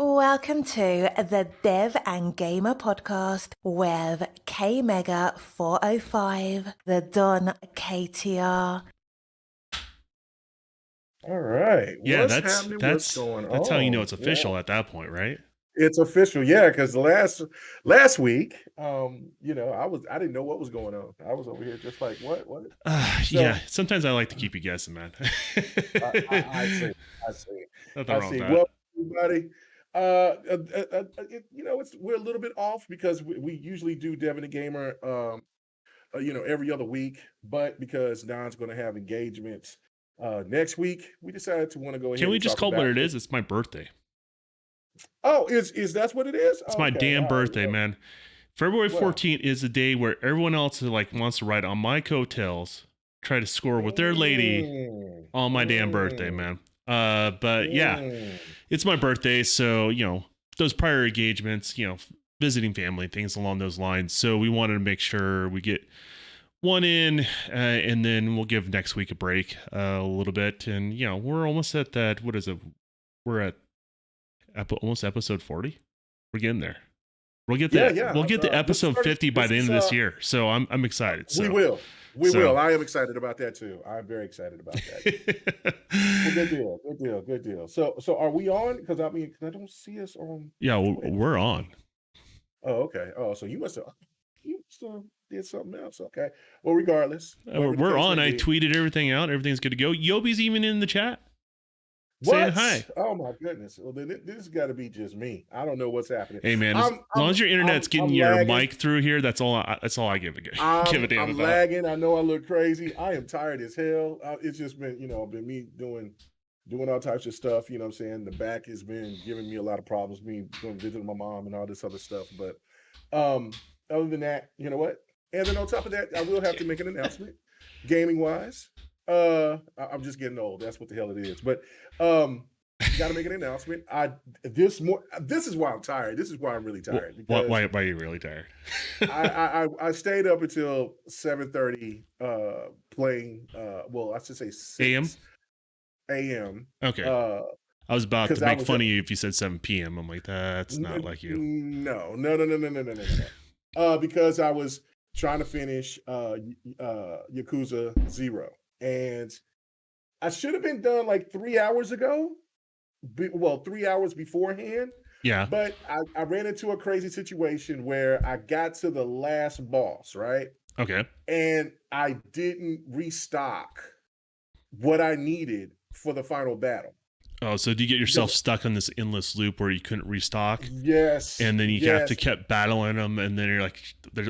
Welcome to the Dev and Gamer Podcast with K Mega 405, the Don KTR. All right. Yeah, What's happening? What's going on? that's how you know it's official Yeah, at that point, right? it's official. Yeah, because last week, I didn't know what was going on. I was over here just like, what? Yeah, So sometimes I like to keep you guessing, man. I see, I see, Nothing I wrong with see. that. Well, everybody, we're a little bit off because we usually do Devin the Gamer, every other week, but because Don's going to have engagements next week, we decided to want to go Can ahead we and just talk call it what about it it. is? It's my birthday. Oh, is that's what it is? It's my Okay, damn all right. birthday, man. February Well, 14th is the day where everyone else wants to ride on my coattails, try to score with their lady mm, on my damn birthday, mm, man. But yeah, mm. it's my birthday, so those prior engagements, visiting family, things along those lines. So we wanted to make sure we get one in, and then we'll give next week a break a little bit. And we're almost at that. What is it? We're at almost episode 40. We're getting there. We'll get Yeah, that. yeah. We'll get to episode 50 by This the end is of this year. So I'm excited. we So will. We so will. I am excited about that too. I'm very excited about that. Well, good deal. Good deal. Good deal. So are we on? Because I don't see us on. yeah, Wait. we're on. Oh, okay. Oh, so you must have did something else. Okay. Well, regardless, whatever the We're case on. may I be. tweeted everything out. Everything's good to go. Yobi's even in the chat saying What? hi. Oh my goodness. Well, then this got to be just me. I don't know what's happening. Hey man, as I'm long as your internet's getting I'm your lagging. mic through here, that's all I give a give a damn I'm about. lagging. I know I look crazy. I am tired as hell. It's just been, been me doing all types of stuff. You know what I'm saying? The back has been giving me a lot of problems. Me going visiting my mom and all this other stuff. But other than that, you know what? And then on top of that, I will have to make an announcement, gaming wise. I'm just getting old. That's what the hell it is. But got to make an announcement. This is why I'm tired. This is why I'm really tired. Because Why are you really tired? I stayed up until 7:30 playing. Well, I should say 6 a.m. Okay. Uh, I was about to because I make was fun at, of you if you said 7 p.m. I'm like, that's not like you. no. Because I was trying to finish Yakuza 0, and I should have been done like 3 hours ago. 3 hours beforehand. Yeah. But I ran into a crazy situation where I got to the last boss, right? Okay. And I didn't restock what I needed for the final battle. Oh, so do you get yourself stuck on this endless loop where you couldn't restock? Yes. And then you have to keep battling them, and then you're like, there's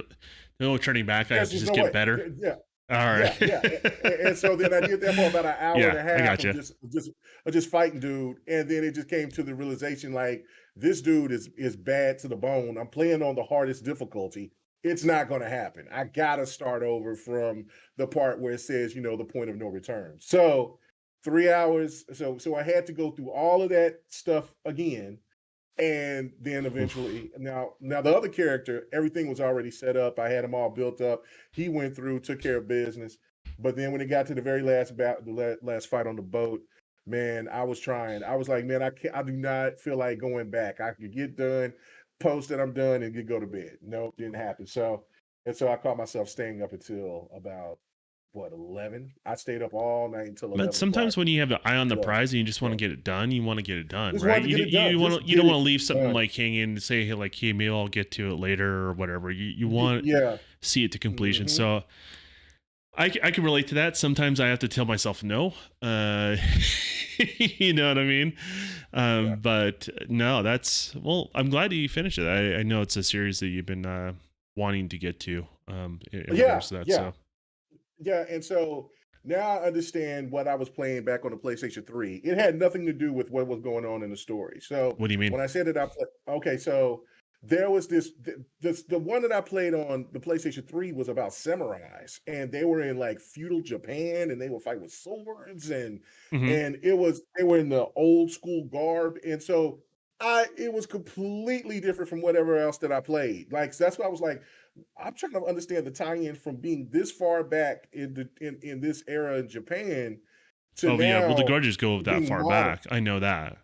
no turning back. I have to just get better. Yeah. All right. Yeah. And so then I did that for about an hour and a half. I gotcha. Of just fighting dude. And then it just came to the realization, like, this dude is bad to the bone. I'm playing on the hardest difficulty. It's not going to happen. I got to start over from the part where it says, the point of no return. So 3 hours. So I had to go through all of that stuff again. And then eventually, now the other character, everything was already set up. I had him all built up. He went through, took care of business. But then when it got to the very last last fight on the boat, man, I was trying. I was like, man, I do not feel like going back. I could get done, post that I'm done, and go to bed. Nope, didn't happen. So I caught myself staying up until about 11. I stayed up all night until 11. But sometimes when you have an eye on the prize and you just want to get it done, you want to get it done, right? You don't want to leave something like hanging and say, hey, like, hey, maybe I'll get to it later or whatever. You want to see it to completion. Mm-hmm. So I can relate to that. Sometimes I have to tell myself no. You know what I mean? But no, I'm glad that you finished it. I know it's a series that you've been wanting to get to. Yeah, and so now I understand what I was playing back on the PlayStation 3. It had nothing to do with what was going on in the story. So what do you mean? When I said that so there was the one that I played on the PlayStation 3 was about samurais, and they were in like feudal Japan, and they would fight with swords, and they were in the old school garb, and so it was completely different from whatever else that I played. Like, so that's why I was like, I'm trying to understand the tie-in from being this far back in this era in Japan to now. Yeah, well, the grudges go that far modern. back. I know that.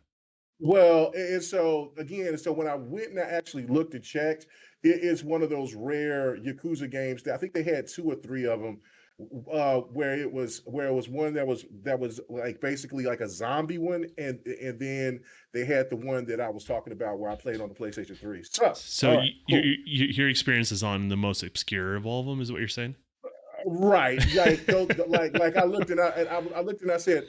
Well, and so again, so when I went and I actually looked and checked, it is one of those rare Yakuza games that I think they had 2 or 3 of them, where it was one that was like basically like a zombie one, and then they had the one that I was talking about where I played on the PlayStation 3. So, So all right, cool. your experience is on the most obscure of all of them, is what you're saying? Right, like like I looked I looked and I said,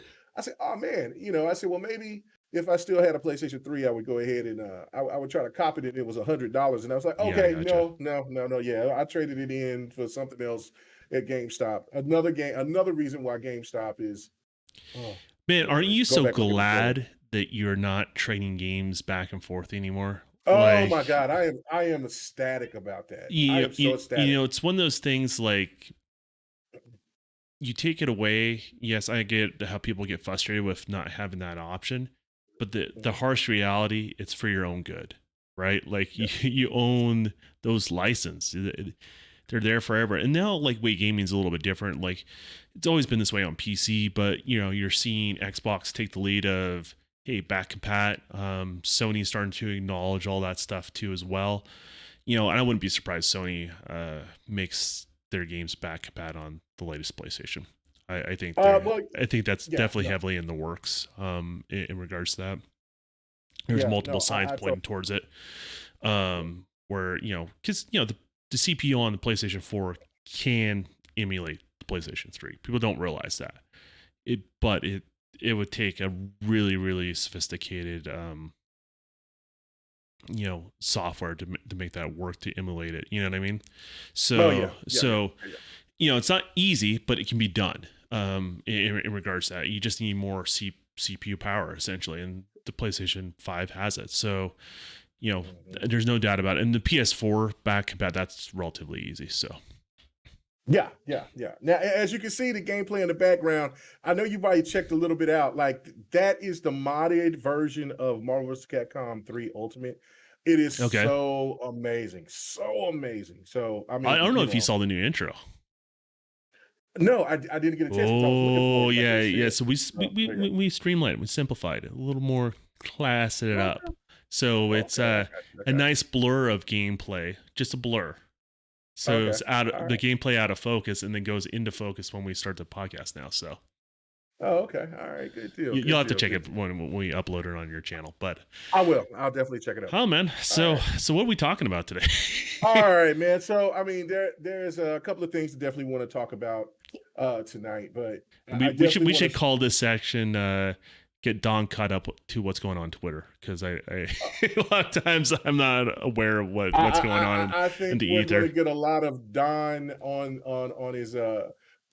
oh man, I said, well maybe if I still had a PlayStation 3, I would go ahead and I would try to copy it. It was $100, and I was like, Yeah, I okay, gotcha. no, yeah, I traded it in for something else at GameStop. Another reason why GameStop is, oh Man, aren't Lord, you go so back and look at the photo. glad that you're not trading games back and forth anymore? Oh Like, my God, I am ecstatic about that. I you, am so you, you ecstatic. know, it's one of those things like you take it away. Yes, I get how people get frustrated with not having that option, but the Mhm. harsh reality, it's for your own good, right? Like you, Yeah. you own those licenses. They're there forever. And now lightweight gaming is a little bit different. Like it's always been this way on PC, but you're seeing Xbox take the lead of, hey, back-compat. Sony's starting to acknowledge all that stuff too as well. And I wouldn't be surprised Sony makes their games back-compat on the latest PlayStation. Well, I think that's yeah, definitely no, heavily in the works in regards to that. There's yeah, multiple no, signs I pointing totally, towards it. yeah. Where because the CPU on the PlayStation 4 can emulate the PlayStation 3. People don't realize that. But it would take a really really sophisticated software to make that work to emulate it. You know what I mean? Oh So yeah, yeah, yeah, yeah. it's not easy, but it can be done. In regards to that, you just need more CPU power essentially, and the PlayStation 5 has it. So Mhm. there's no doubt about it. And the PS4 back compat, that's relatively easy. So Yeah, yeah, yeah. Now, as you can see, the gameplay in the background, I know you've already checked a little bit out. Like that is the modded version of Marvel vs. Capcom 3 Ultimate. It is okay, so amazing, so amazing. So, I I mean, don't know if you saw the new intro. no, I didn't get a chance because I was looking for Oh it, like I yeah. said. So Oh, there you we streamlined it, we simplified it a little more, classed it go. up. So Okay, it's okay, I got you. I a got nice blur of gameplay, just a blur. you. So Okay, it's out all of the right. gameplay out of focus, and then goes into focus when we start the podcast now. So Oh, okay, all right. Good deal. you'll Good have to deal. check Good it deal. when we upload it on your channel. But I will. I'll definitely check it out. oh man, All right. so what are we talking about today? All right, man. So, I mean, there's a couple of things to definitely want to talk about tonight, but I We definitely want should to. call this section get Don caught up to what's going on Twitter, because I a lot of times I'm not aware of what's going on I in think the we're going ether. to get a lot of Don on his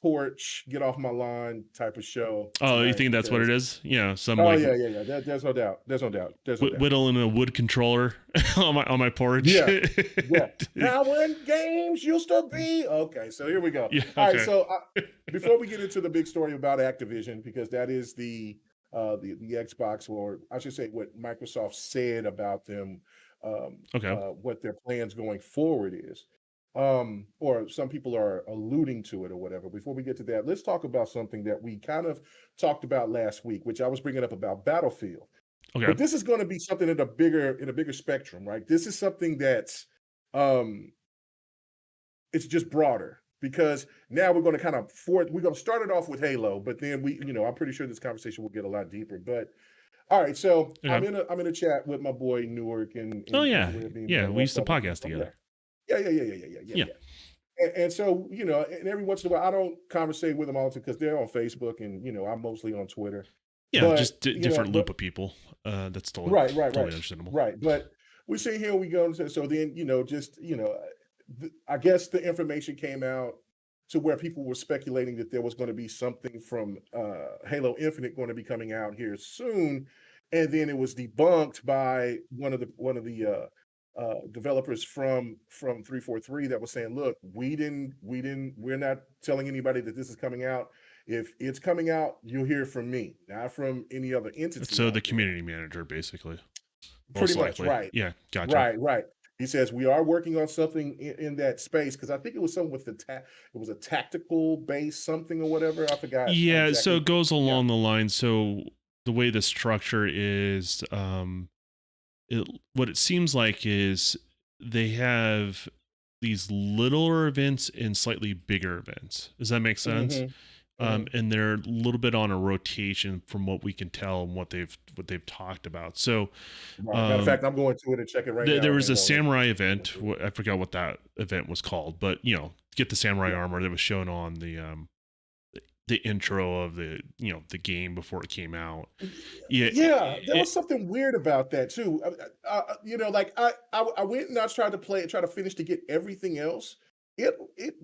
porch, get off my lawn type of show Oh, you tonight think that's what it because is? Some oh like yeah, yeah, yeah. There's no doubt. There's no doubt. There's no doubt. whittling a wood controller on my porch. Yeah, yeah. Power and games used to be. Okay, so here we go. Yeah. All right, Okay. so before we get into the big story about Activision, because that is the Xbox, or I should say, what Microsoft said about them, Okay. what their plans going forward is, or some people are alluding to it or whatever. Before we get to that, let's talk about something that we kind of talked about last week, which I was bringing up about Battlefield. Okay. But this is going to be something in a bigger spectrum, right? This is something that's um it's just broader because now we're going to we're going to start it off with Halo, but then I'm pretty sure this conversation will get a lot deeper. But all right, so Okay. I'm in a chat with my boy Newark Oh and yeah. with me, Yeah. We used what's to up, what's podcast up? Yeah. together. Yeah. Yeah. And so, and every once in a while I don't conversate with them all because they're on Facebook and I'm mostly on Twitter. Yeah. But Just different loop of people. That's right, right, right, totally understandable. right. But we sit here, we go into so then I guess the information came out to where people were speculating that there was going to be something from Halo Infinite going to be coming out here soon, and then it was debunked by one of the developers from 343 that was saying, "Look, we're not telling anybody that this is coming out. If it's coming out, you'll hear from me, not from any other entity So the out there." community manager, basically, Pretty most much, likely. right. Yeah. Gotcha. Right, right. He says we are working on something in that space because I think it was something with it was a tactical base something or whatever. I forgot Yeah, so exactly. it goes Yeah. along the line. So the way the structure is, what it seems like is they have these littler events and slightly bigger events. Does that make sense? And they're a little bit on a rotation from what we can tell and what they've talked about. So, matter of fact, I'm going to it and check it right now. There was a samurai event. I forgot what that event was called, but get the samurai armor that was shown on the intro of the game before it came out. There was something weird about that too. Like I went and I tried to finish to get everything else. I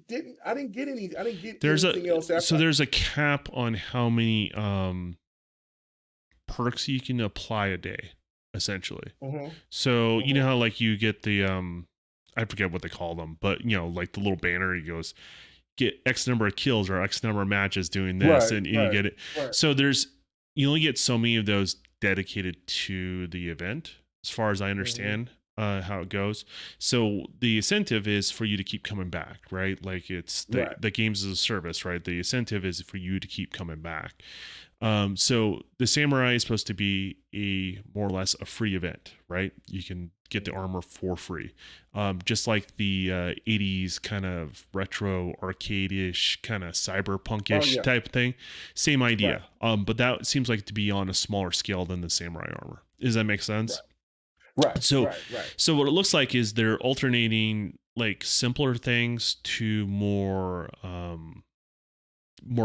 didn't get anything else after. So there's a cap on how many perks you can apply a day, essentially. So you know how like you get the I forget what they call them, but like the little banner, he goes, get X number of kills or X number of matches doing this, and you get it. So you only get so many of those dedicated to the event, as far as I understand how it goes. So the incentive is for you to keep coming back, right? Like it's the games as a service, right? The incentive is for you to keep coming back. So the samurai is supposed to be more or less a free event, right? You can get the armor for free. Just like the 80s kind of retro arcade-ish kind of cyberpunk-ish type thing. Same idea. But that seems like to be on a smaller scale than the samurai armor. Does that make sense? Right. So what it looks like is they're alternating like simpler things to more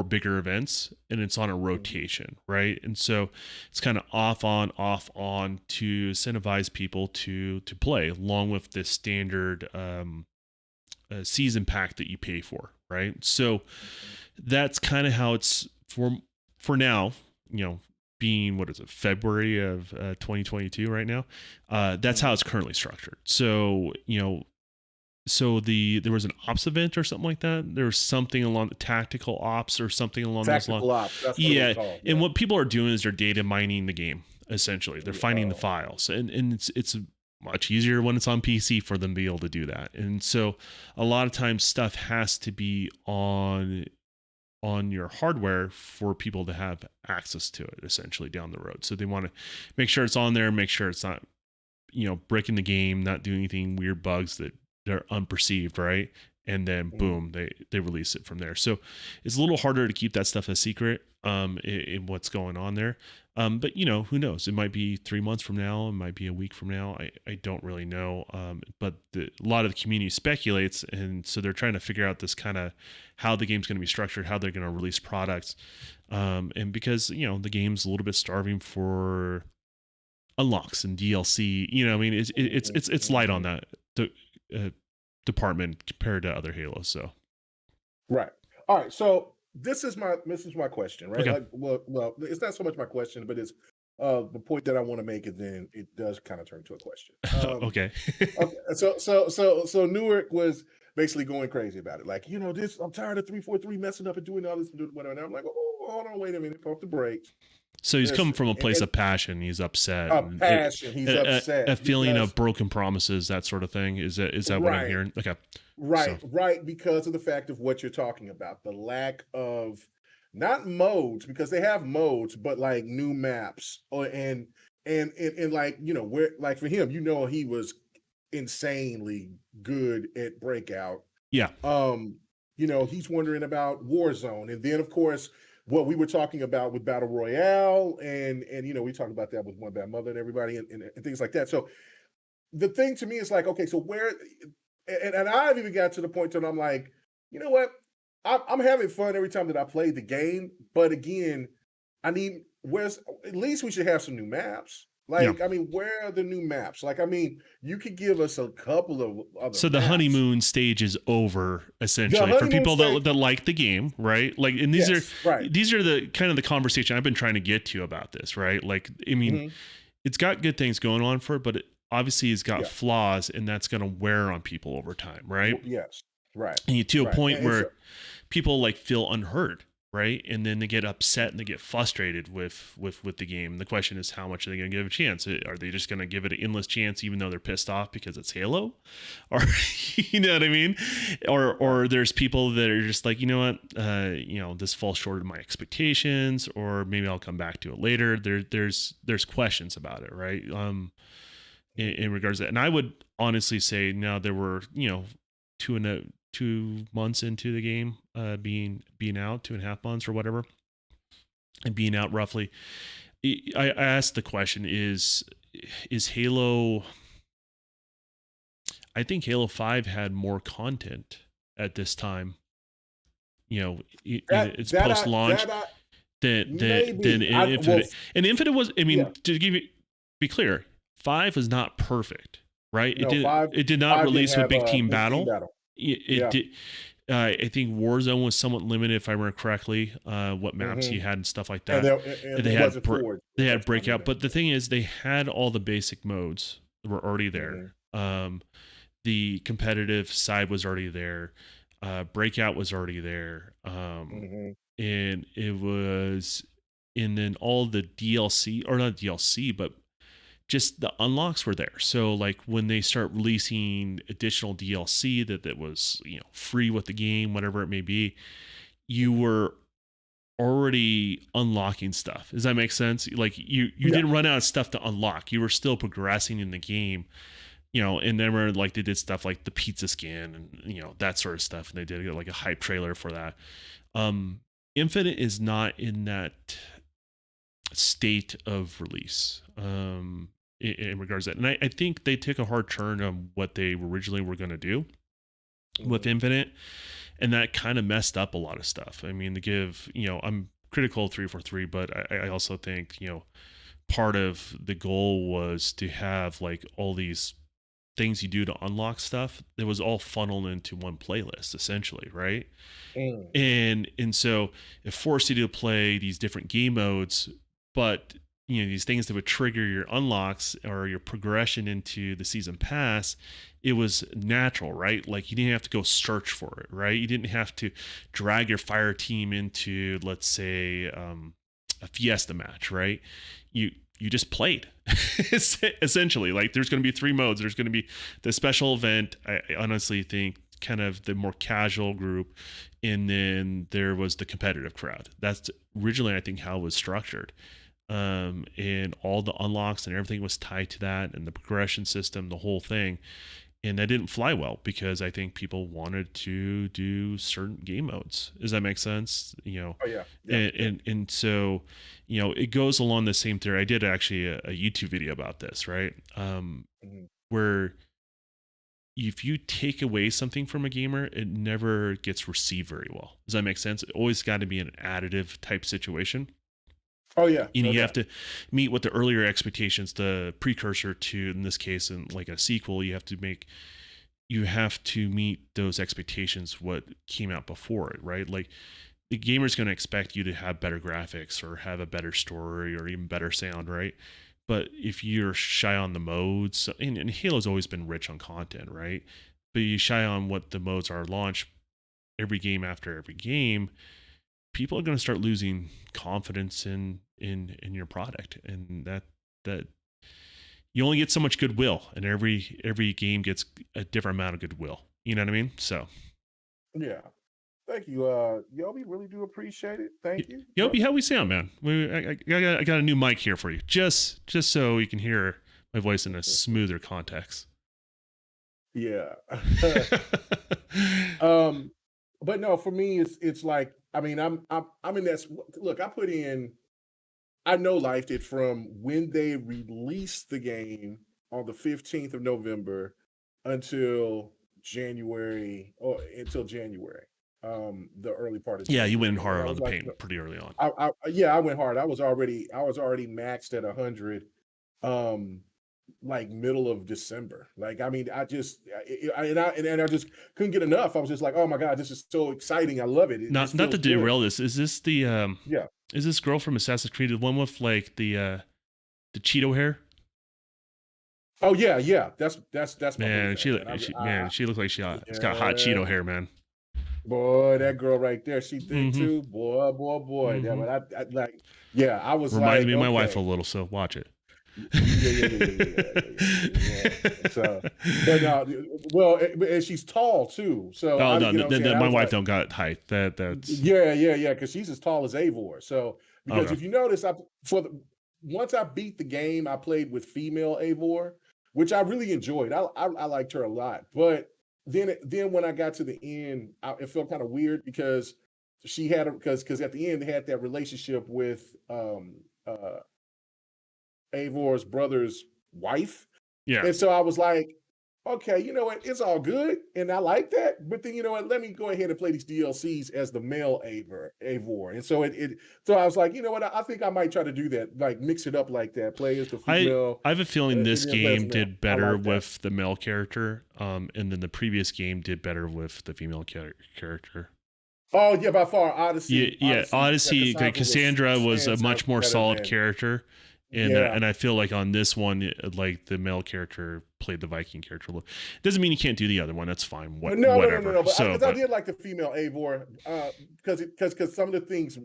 bigger events, and it's on a rotation, right? And so it's kind of off on to incentivize people to play along with the standard season pack that you pay for, right? So that's kind of how it's for now, being, what is it, February of 2022 right now. That's how it's currently structured. So, there was an ops event or something like that. There was something along the tactical ops or something along those lines. Ops, that's what it's called. And what people are doing is they're data mining the game, essentially. They're finding the files. And it's much easier when it's on PC for them to be able to do that. And so a lot of times stuff has to be on your hardware for people to have access to it, essentially, down the road. So they want to make sure it's on there, make sure it's not, breaking the game, not doing anything weird bugs that they're unperceived, right? And then boom, they release it from there. So it's a little harder to keep that stuff a secret in what's going on there. But who knows? It might be 3 months from now. It might be a week from now. I don't really know. But a lot of the community speculates. And so they're trying to figure out this kind of how the game's going to be structured, how they're going to release products. And because, the game's a little bit starving for unlocks and DLC, it's light on that department compared to other Halos. So. Right. All right. So this is my question, right? Okay. Like, well, it's not so much my question, but it's the point that I want to make, and then it does kind of turn to a question. Okay. So Newark was basically going crazy about it. Like, this, I'm tired of 343 messing up and doing all this and whatever. And I'm like, oh, hold on, wait a minute, pump the brakes. So he's coming from a place of passion. He's upset. He's upset. A feeling of broken promises, that sort of thing. Is that what I'm hearing? Okay. Right. Because of the fact of what you're talking about, the lack of not modes, because they have modes, but like new maps, and like where, like for him, he was insanely good at Breakout. Yeah. He's wondering about Warzone, and then of course what we were talking about with Battle Royale, and we talked about that with One Bad Mother and everybody, and things like that. So the thing to me is like, okay, so where, and I've even got to the point that I'm like, you know what, I'm having fun every time that I play the game, but again, at least we should have some new maps. Like, I mean, where are the new maps? Like, I mean, you could give us a couple of other So the maps. honeymoon stage is over, essentially, for people that like the game, right? Like, and these are the kind of the conversation I've been trying to get to about this, right? Like, I mean, it's got good things going on for it, but obviously it's got flaws, and that's going to wear on people over time, right? Yes, right. And to a point where people like feel unheard, right? And then they get upset and they get frustrated with the game. The question is, how much are they going to give a chance? Are they just going to give it an endless chance even though they're pissed off because it's Halo? Or you know what I mean? Or there's people that are just like, you know what, this falls short of my expectations, or maybe I'll come back to it later. There's questions about it, right? In regards to that. And I would honestly say now there were, 2 months into the game being out, 2.5 months or whatever, and being out roughly. I asked the question, is Halo, I think Halo 5 had more content at this time, it's post-launch than Infinite. And Infinite was, to be clear, 5 was not perfect, right? No, it did not release with big team battle. It did. I think Warzone was somewhat limited, if I remember correctly, what maps you had and stuff like that. They had Breakout, but the thing is, they had all the basic modes that were already there. The competitive side was already there. Breakout was already there, and it was, and then all the DLC, or not DLC, but just the unlocks were there. So like when they start releasing additional DLC that was, free with the game, whatever it may be, you were already unlocking stuff. Does that make sense? Like you didn't run out of stuff to unlock. You were still progressing in the game, and then they did stuff like the pizza skin and, that sort of stuff. And they did like a hype trailer for that. Infinite is not in that state of release. In regards to that. And I think they took a hard turn on what they originally were going to do with Infinite, and that kind of messed up a lot of stuff. I mean, to give, I'm critical of 343, but I also think, part of the goal was to have like all these things you do to unlock stuff that was all funneled into one playlist, essentially, right? And so it forced you to play these different game modes, but these things that would trigger your unlocks or your progression into the season pass, it was natural, right? Like you didn't have to go search for it, right? You didn't have to drag your fire team into, let's say, a Fiesta match, right? You just played, essentially. Like there's going to be 3 modes. There's going to be the special event. I honestly think kind of the more casual group, and then there was the competitive crowd. That's originally, I think, how it was structured. And all the unlocks and everything was tied to that, and the progression system, the whole thing. And that didn't fly well because I think people wanted to do certain game modes. Does that make sense? And so, it goes along the same theory. I did actually a YouTube video about this, right? Where if you take away something from a gamer, it never gets received very well. Does that make sense? It always got to be an additive type situation. Oh yeah. And you have to meet what the earlier expectations, the precursor to, in this case, in like a sequel, you have to meet those expectations, what came out before it, right? Like the gamer's going to expect you to have better graphics or have a better story or even better sound, right? But if you're shy on the modes, and Halo's always been rich on content, right? But you shy on what the modes are launched every game after every game, people are going to start losing confidence in your product, and that you only get so much goodwill, and every game gets a different amount of goodwill. You know what I mean? So yeah, thank you, Yobi. Really do appreciate it. Thank you, Yobi. How we sound, man? I got a new mic here for you, just so you can hear my voice in a smoother context. Yeah. But no, for me, it's like, I mean, I'm in that. Look, I know life did from when they released the game on the 15th of November until January, the early part of January. You went hard on the paint pretty early on. I went hard. I was already maxed at 100. Like middle of December. Like, I mean, I just couldn't get enough. I was just like, oh my God, this is so exciting. I love it. Not to derail this. Is this the is this girl from Assassin's Creed, the one with like the Cheeto hair? Oh yeah. That's man. She looks like she's got hot Cheeto hair, man. Boy, that girl right there, she thick Mm-hmm. too. Boy, boy, boy. That Mm-hmm. one, I like. Yeah, I was Reminds like, me of my wife a okay, little, so watch it. yeah. So, but no, well, and she's tall too. So Oh I, no, you know, what I'm saying, I my was wife like, don't got height. That's yeah, because she's as tall as Eivor. So because okay. if you notice, once I beat the game, I played with female Eivor, which I really enjoyed. I liked her a lot. But then when I got to the end, it felt kind of weird because she had because at the end they had that relationship with Eivor's brother's wife. Yeah. And so I was like, okay, you know what? It's all good. And I like that. But then you know what? Let me go ahead and play these DLCs as the male Eivor. And so so I was like, you know what? I think I might try to do that, like mix it up like that. Play as the female. I have a feeling and this then play as the game male. did I better like that. with the male character, and then the previous game did better with the female character. Oh yeah, by far Odyssey. Odyssey. Cassandra was a much more solid than, character, and I feel like on this one, like the male character played the Viking character. Doesn't mean you can't do the other one. That's fine. Whatever. No. But I did like the female Eivor because some of the things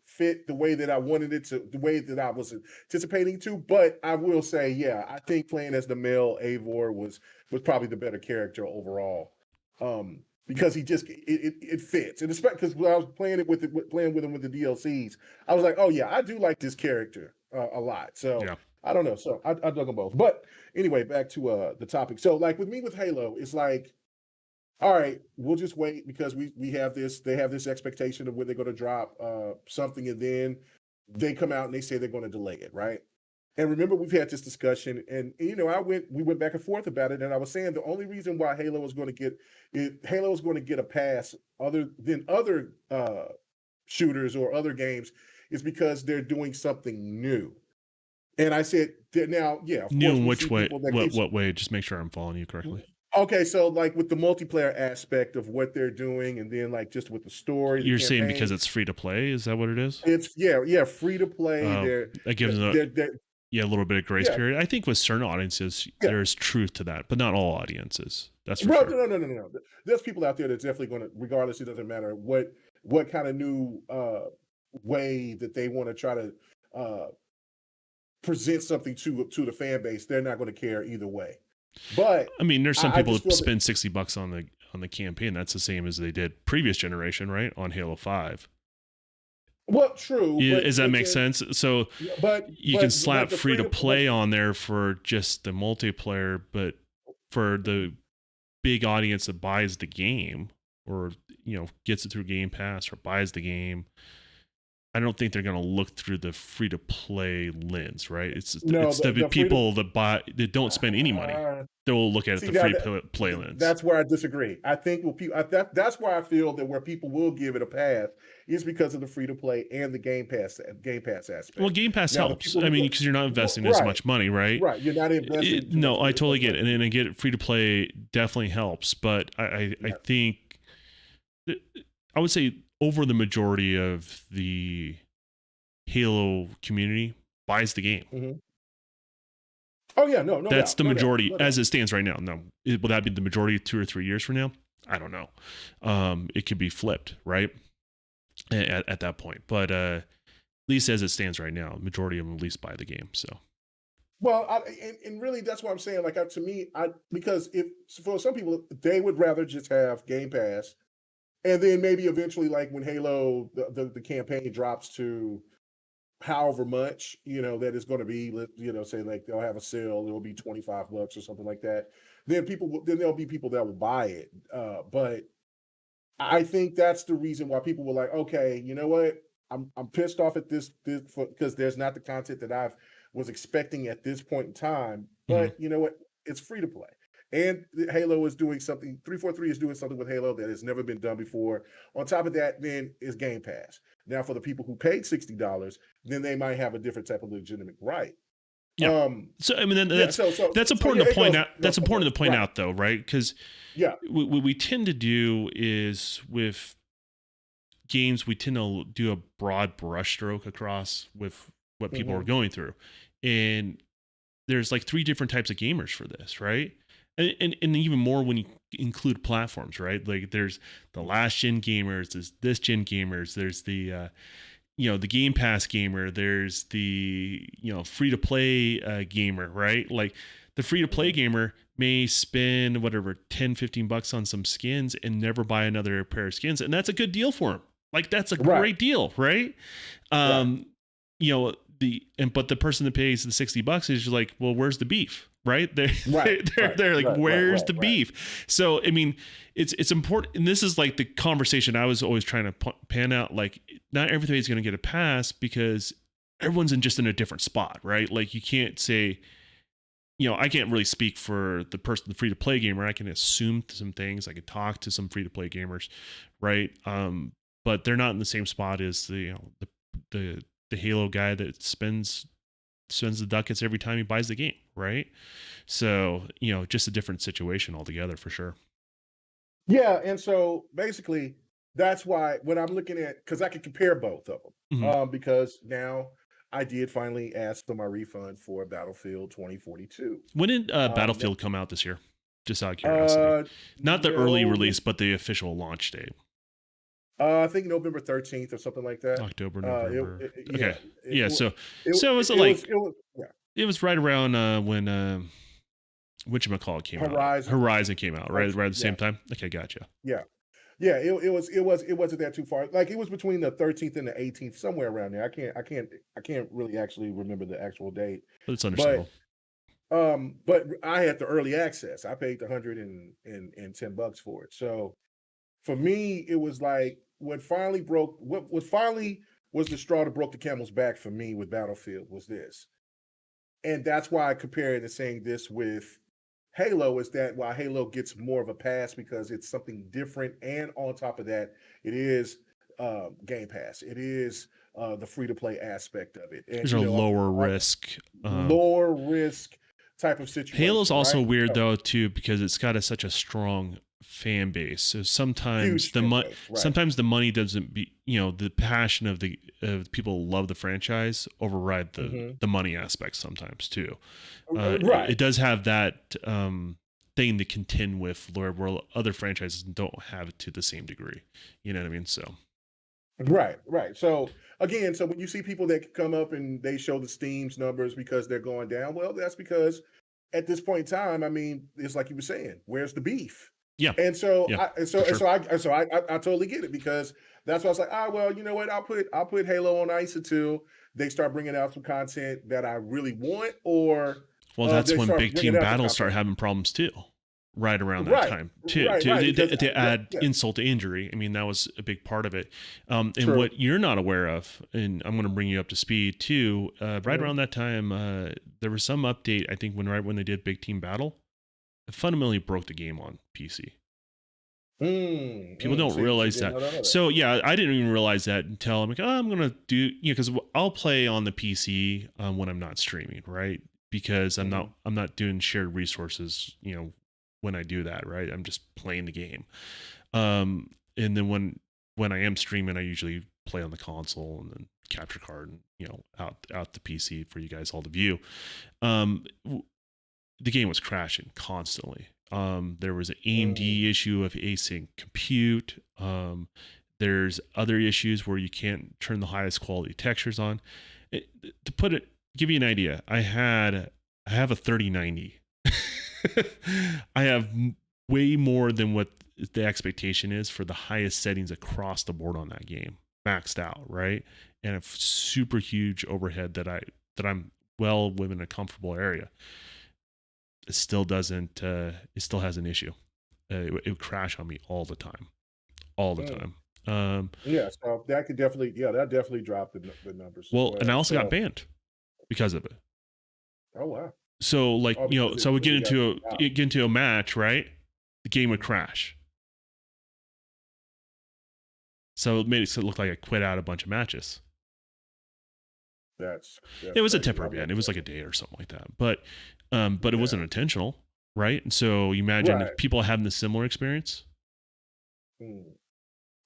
fit the way that I wanted it to, the way that I was anticipating to. But I will say, yeah, I think playing as the male Eivor was probably the better character overall. Because he just it fits, and especially because when I was playing with him with the DLCs, I was like, oh yeah, I do like this character a lot. So yeah. I don't know. So I dug them both. But anyway, back to the topic. So like with me with Halo, it's like, all right, we'll just wait because we have this. They have this expectation of when they're going to drop something, and then they come out and they say they're going to delay it, right? And remember, we've had this discussion, and you know, we went back and forth about it, and I was saying the only reason why Halo is going to get a pass other than other shooters or other games is because they're doing something new. And I said, now, yeah, of New course, in we which see way? people that What way? Just make sure I'm following you correctly. Okay, so like with the multiplayer aspect of what they're doing, and then like just with the story, You're the saying campaign, because it's free to play? Is that what it is? it's free to play. That gives them a little bit of grace yeah, period. I think with certain audiences, yeah. there's truth to that, but not all audiences. That's for Well, sure. no. There's people out there that's definitely going to, regardless, it doesn't matter what kind of new way that they want to try to present something to the fan base. They're not going to care either way. But I mean, there's some people just that feel spend $60 on the campaign. That's the same as they did previous generation, right? On Halo 5. well, true. Yeah, But does that make sense? So you can slap the free to play on there for just the multiplayer, but for the big audience that buys the game or gets it through Game Pass or buys the game, I don't think they're going to look through the free to play lens, right? It's the people that don't spend any money. They'll look at it the free to play lens. That's where I disagree. I think that's where I feel that where people will give it a pass is because of the free to play and the Game Pass aspect. Well, Game Pass helps. I mean, because you're not investing as much money, right? Right. You're not investing. No, I totally get it, and I get it. Free to play definitely helps, but I think I would say over the majority of the Halo community buys the game. Mm-hmm. Oh yeah, no, that's the majority doubt. As it stands right now. Now, will that be the majority 2 or 3 years from now? I don't know. It could be flipped, right? At that point, but at least as it stands right now, majority of them at least buy the game. So, well, and really that's what I'm saying. Like to me, because if for some people they would rather just have Game Pass. And then maybe eventually, like when Halo, the campaign drops to however much, that is going to be, say like they'll have a sale, it'll be $25 or something like that. Then there'll be people that will buy it. But I think that's the reason why people were like, okay, you know what? I'm pissed off at this because there's not the content that I was expecting at this point in time. But you know what? It's free to play. And Halo is doing something, 343 is doing something with Halo that has never been done before. On top of that, then is Game Pass. Now, for the people who paid $60, then they might have a different type of legitimate right. Yeah. So I mean, that's important to point out. That's important to point out, though, right? Because what we tend to do is with games, we tend to do a broad brushstroke across with what people are going through, and there's like 3 different types of gamers for this, right? and even more when you include platforms, right? Like there's the last gen gamers, there's this gen gamers, there's the the Game Pass gamer, there's the free to play gamer, right? Like the free to play gamer may spend whatever $10-15 on some skins and never buy another pair of skins, and that's a good deal for him. Like that's a great deal, right? But the person that pays the $60 is just like, well, where's the beef? Right? They're like, where's the beef? So, I mean, it's important. And this is like the conversation I was always trying to pan out. Like, not everybody's going to get a pass because everyone's in a different spot, right? Like, you can't say, I can't really speak for the free to play gamer. I can assume some things. I could talk to some free to play gamers, right? But they're not in the same spot as the Halo guy that spends the ducats every time he buys the game, right? So, just a different situation altogether for sure. Yeah, and so basically that's why when I'm looking at, because I can compare both of them, because now I did finally ask for my refund for Battlefield 2042. When did Battlefield come out this year? Just out of curiosity. Not the early release, but the official launch date. I think November 13th or something like that. October, November. Okay. It was right around when whatchamacallit came out. Horizon came out, right at the same time. Okay, gotcha. Yeah. It wasn't that too far. Like it was between the 13th and the 18th, somewhere around there. I can't really actually remember the actual date. But it's understandable. But I had the early access. I paid the $110 for it. So for me, it was like what finally was the straw that broke the camel's back for me with Battlefield was this. And that's why I compared and saying this with Halo is that while Halo gets more of a pass because it's something different, and on top of that, it is Game Pass. It is the free-to-play aspect of it. And, there's a lower risk. Lower risk type of situation. Halo's also weird though too because it's got such a strong fan base. So sometimes sometimes the money doesn't be the passion of the people who love the franchise override the money aspect sometimes too. It does have that thing to contend with where other franchises don't have it to the same degree. You know what I mean? So right. So again, when you see people that come up and they show the Steam's numbers because they're going down, well, that's because at this point in time, I mean, it's like you were saying, where's the beef? Yeah. And so, I totally get it because that's why I was like, well, you know what? I'll put Halo on ice until they start bringing out some content that I really want, or that's when big team battles start having problems too. Right around that time to add insult to injury. I mean, that was a big part of it. And what you're not aware of, and I'm going to bring you up to speed too, right around that time, there was some update, I think right when they did big team battle, it fundamentally broke the game on PC. People don't realize that. So yeah, I didn't even realize that until I'm like, I'm going to do, because I'll play on the PC when I'm not streaming, right? Because I'm not doing shared resources, when I do that, right? I'm just playing the game. And then when I am streaming, I usually play on the console and then capture card and, out the PC for you guys all to view. The game was crashing constantly. There was an AMD issue of async compute. There's other issues where you can't turn the highest quality textures on. Give you an idea, I have a 3090. I have way more than what the expectation is for the highest settings across the board on that game, maxed out, right? And a super huge overhead that I'm well within a comfortable area. It still doesn't. It still has an issue. It would crash on me all the time. So that could definitely drop the numbers. Well, and I also got banned because of it. Oh wow. So so we get into a match, right? The game would crash. So it made it look like I quit out a bunch of matches. It was a temporary ban. It was like a day or something like that. But it wasn't intentional, right? And so you imagine if people having the similar experience.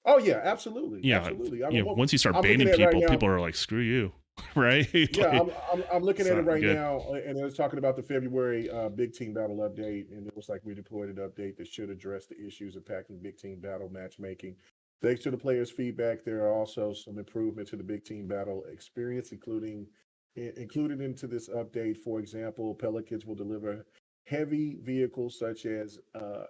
Oh yeah, absolutely. Yeah, absolutely. Once you start banning people, people are like, "Screw you." right? Yeah, Like, I'm looking it's at it not right good. now, and it was talking about the February Big Team Battle update, and it was like we deployed an update that should address the issues impacting Big Team Battle matchmaking. Thanks to the players' feedback, there are also some improvements to the Big Team Battle experience, included into this update. For example, Pelicans will deliver heavy vehicles such as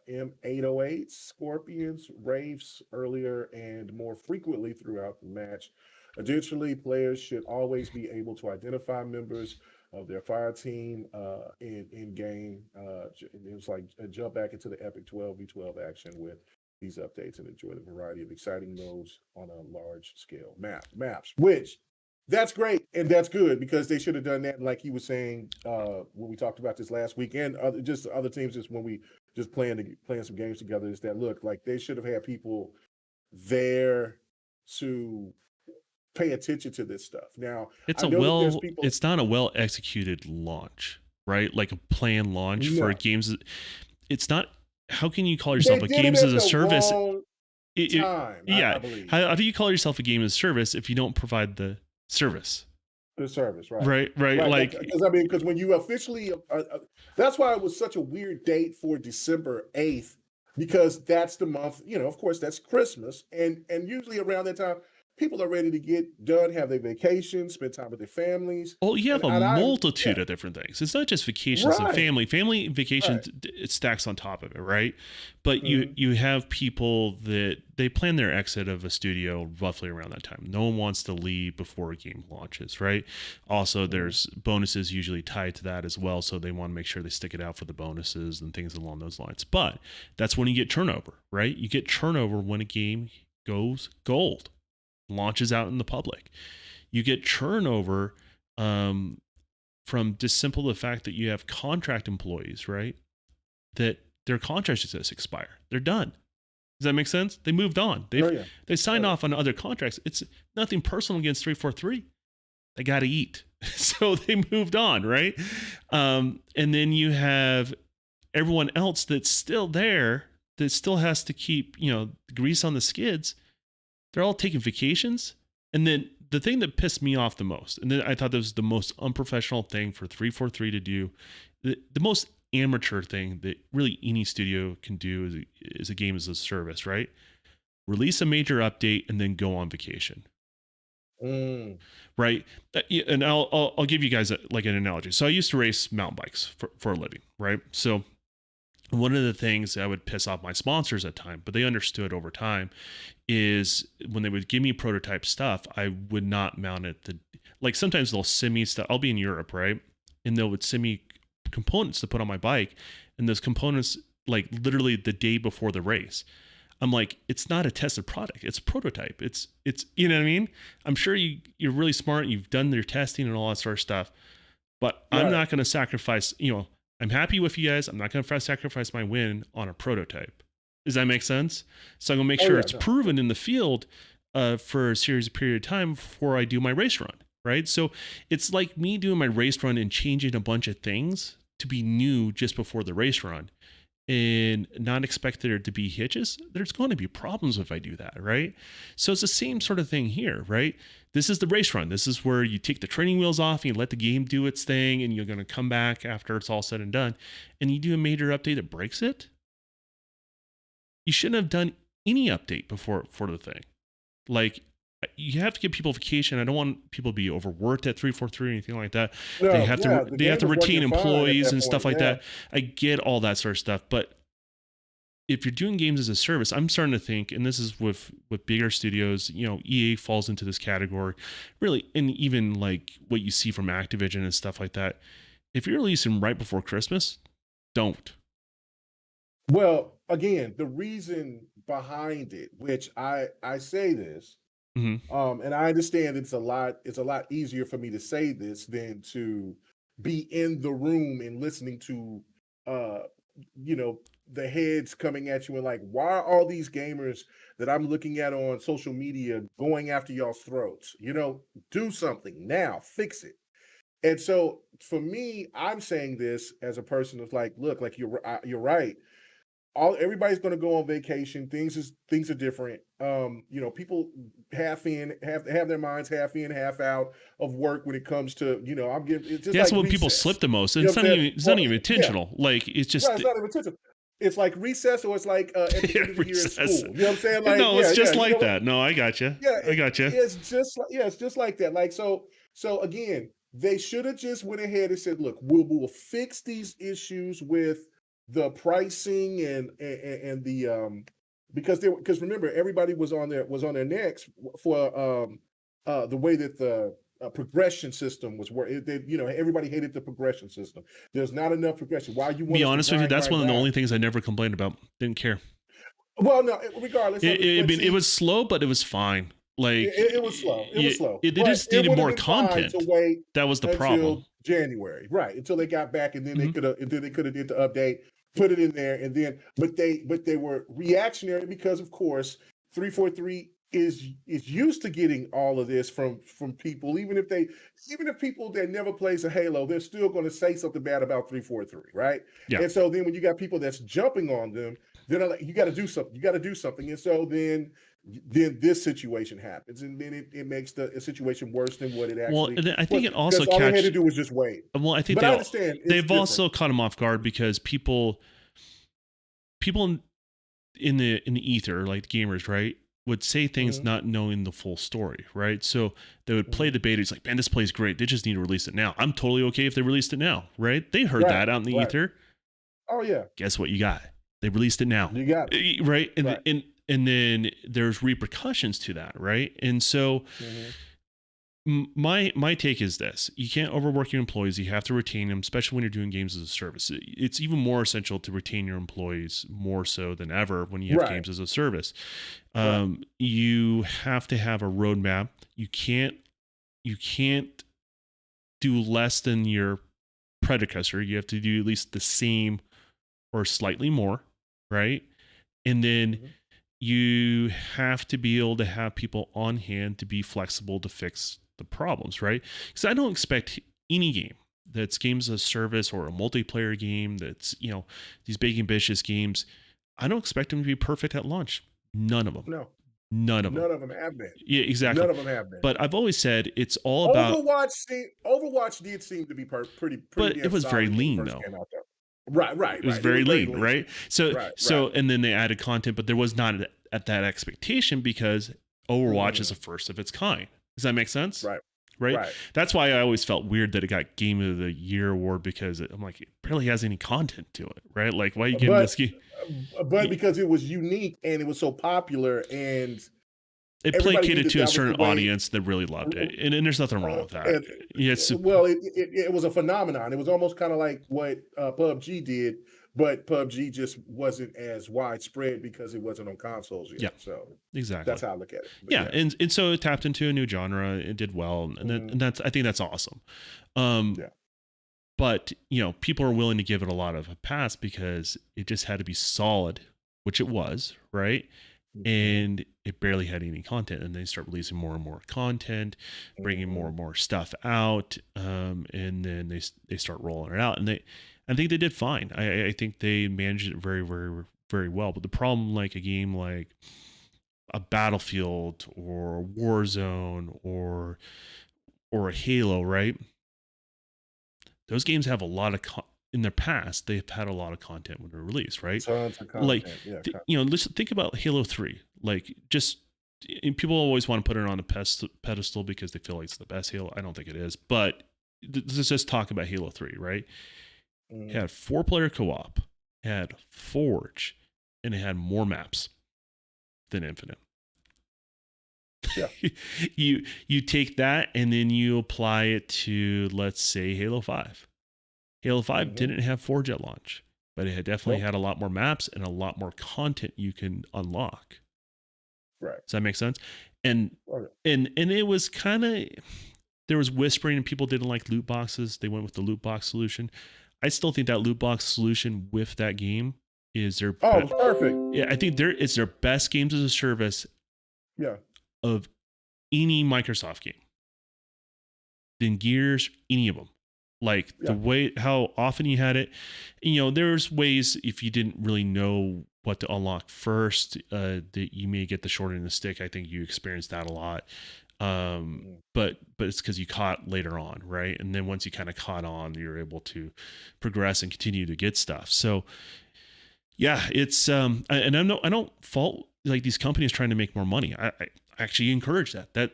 M808s, Scorpions, Wraiths earlier and more frequently throughout the match. Additionally, players should always be able to identify members of their fire team in game. It was like a jump back into the epic 12v12 action with these updates and enjoy the variety of exciting modes on a large scale maps, which that's great and that's good because they should have done that. Like he was saying when we talked about this last week, and just other teams, just when we just playing some games together, is that look like they should have had people there to pay attention to this stuff. Now, I know that there's people. It's not a well executed launch, right? Like a planned launch for No, games. It's not. How can you call they yourself a did it games as at a the service? wrong time, Yeah. I believe. How do you call yourself a game as a service if you don't provide the service? The service, right? Right. Right. Like, Because I mean, because when you officially, that's why it was such a weird date for December 8th, because that's the month. Of course, that's Christmas, and usually around that time, people are ready to get done, have their vacation, spend time with their families, well, you have a and I, multitude yeah, of different things. It's not just vacations and right, family. Family vacation, right. it stacks on top of it, right? But Mhm. you have people that they plan their exit of a studio roughly around that time. No one wants to leave before a game launches, right? Also, Mhm. there's bonuses usually tied to that as well, so they want to make sure they stick it out for the bonuses and things along those lines. But that's when you get turnover, right? You get turnover when a game goes gold, launches out in the public. You get turnover um, from just simple the fact that you have contract employees, right? That their contracts just expire. They're done. Does that make sense? They moved on. Oh yeah, They oh signed yeah. off on other contracts. It's nothing personal against 343. They got to eat. So they moved on, right? And then you have everyone else that's still there that still has to keep, grease on the skids. They're all taking vacations. And then the thing that pissed me off the most, and then I thought this was the most unprofessional thing for 343 to do, the most amateur thing that really any studio can do is a game as a service, right? Release a major update and then go on vacation, Mm. right? And I'll give you guys like an analogy. So I used to race mountain bikes for a living, right? So one of the things that would piss off my sponsors at time, but they understood over time, is when they would give me prototype stuff, I would not mount it. Like sometimes they'll send me stuff. I'll be in Europe, right? And they would send me components to put on my bike, and those components, like literally the day before the race, I'm like, it's not a tested product. It's a prototype. It's you know what I mean? I'm sure you're really smart. You've done your testing and all that sort of stuff, but I'm Right. not going to sacrifice. I'm happy with you guys. I'm not going to sacrifice my win on a prototype. Does that make sense? So I'm going to make Oh sure yeah, it's no. proven in the field for a series period of time before I do my race run, right? So it's like me doing my race run and changing a bunch of things to be new just before the race run and not expect there to be hitches. There's going to be problems if I do that, right? So it's the same sort of thing here, right? This is the race run. This is where you take the training wheels off and you let the game do its thing, and you're going to come back after it's all said and done, and you do a major update that breaks it. You shouldn't have done any update before for the thing. Like, you have to give people vacation. I don't want people to be overworked at 343 or anything like that. No, yeah, the They have game to was retain working fine at employees that and stuff point. like Yeah. that. I get all that sort of stuff, but if you're doing games as a service, I'm starting to think, and this is with bigger studios, EA falls into this category, really, and even like what you see from Activision and stuff like that. If you're releasing right before Christmas, don't. Well, again, the reason behind it, which I say this, Mm-hmm. and I understand it's a lot easier for me to say this than to be in the room and listening to uh you know the heads coming at you and like, why are all these gamers that I'm looking at on social media going after y'all's throats? Do something now, fix it. And so for me, I'm saying this as a person who's like, look, like you're right. everybody's going to go on vacation. Things are different. People have their minds half in, half out of work when it comes to, I'm getting, it's just That's like when people recess. slip the most. And it's not even intentional. Like it's just It's not even intentional. It's like recess, or it's like at the end of the year at school. You know what I'm saying? Like, no, it's just like that. No, I got you. Yeah, I got you. It's just like that. Like so again, they should have just went ahead and said, look, we'll fix these issues with the pricing and the because remember, everybody was on their necks for the way that the progression system was working. Everybody hated the progression system. There's not enough progression. Why you want be honest with you? That's one of the only things I never complained about. Didn't care. Well, no, regardless. It was slow, but it was fine. Like it was slow. It was slow. They just needed more content. That was the problem. January, right? Until they got back, and then they could have did the update, put it in there, and then but they were reactionary because, of course, 343 is used to getting all of this from people. Even if people that never plays a Halo, they're still going to say something bad about 343, right? Yeah. And so then when you got people that's jumping on them, they're like, you got to do something. You got to do something. And so then this situation happens, and then it makes the situation worse than what it actually. Well, and I think it also all they had to do was just wait. Well, I think I understand. They've also caught them off guard because people in the ether, like gamers, right, would say things not knowing the full story, right? So they would play the beta. It's like, man, this plays great. They just need to release it now. I'm totally okay if they released it now, right? They heard that out in the ether. Oh yeah. Guess what you got? They released it now. You got it. Right? And then there's repercussions to that, right? And so my take is this: you can't overwork your employees. You have to retain them, especially when you're doing games as a service. It's even more essential to retain your employees more so than ever when you have games as a service. You have to have a roadmap. You can't do less than your predecessor. You have to do at least the same or slightly more, right? And then you have to be able to have people on hand to be flexible to fix the problems, right? Because I don't expect any game that's games as a service or a multiplayer game that's, these big ambitious games, I don't expect them to be perfect at launch. None of them. No. None of them. None of them have been. Yeah, exactly. None of them have been. But I've always said it's all about Overwatch did seem to be pretty. But it was very lean though. Right. It was very lean, right? So, and then they added content, but there was not at that expectation because Overwatch is a first of its kind. Does that make sense? Right. That's why I always felt weird that it got Game of the Year award, because I'm like, it barely has any content to it, right? Like, why are you giving this game? But because it was unique and it was so popular and it placated to a certain audience that really loved it, and there's nothing wrong with that. It was a phenomenon. It was almost kind of like what PUBG did, but PUBG just wasn't as widespread because it wasn't on consoles yet. Yeah, so exactly. That's how I look at it. But and so it tapped into a new genre. It did well, and that's, I think that's awesome. But people are willing to give it a lot of a pass because it just had to be solid, which it was, right? And it barely had any content, and they start releasing more and more content, bringing more and more stuff out, and then they start rolling it out, and I think they did fine. I think they managed it very, very, very well. But the problem, like a game like a Battlefield or Warzone or a Halo, right? Those games have a lot of in their past, they've had a lot of content when they're released, right? Tons of content. Let's think about Halo 3. Like, people always want to put it on a pedestal because they feel like it's the best Halo. I don't think it is, but let's just talk about Halo 3, right? It had 4-player co-op, it had Forge, and it had more maps than Infinite. Yeah. You take that and then you apply it to, let's say, Halo 5. Halo 5 didn't have Forge at launch, but it had definitely had a lot more maps and a lot more content you can unlock. Right. Does that make sense? And it was kind of, there was whispering and people didn't like loot boxes. They went with the loot box solution. I still think that loot box solution with that game is their perfect. Yeah, I think it's their best games as a service. Yeah. Of any Microsoft game. Then Gears, any of them. Like the way, how often you had it, there's ways if you didn't really know what to unlock first, that you may get the short end of the stick. I think you experienced that a lot. But it's because you caught later on, right? And then once you kind of caught on, you're able to progress and continue to get stuff. So yeah, it's and I don't fault like these companies trying to make more money. I actually encourage that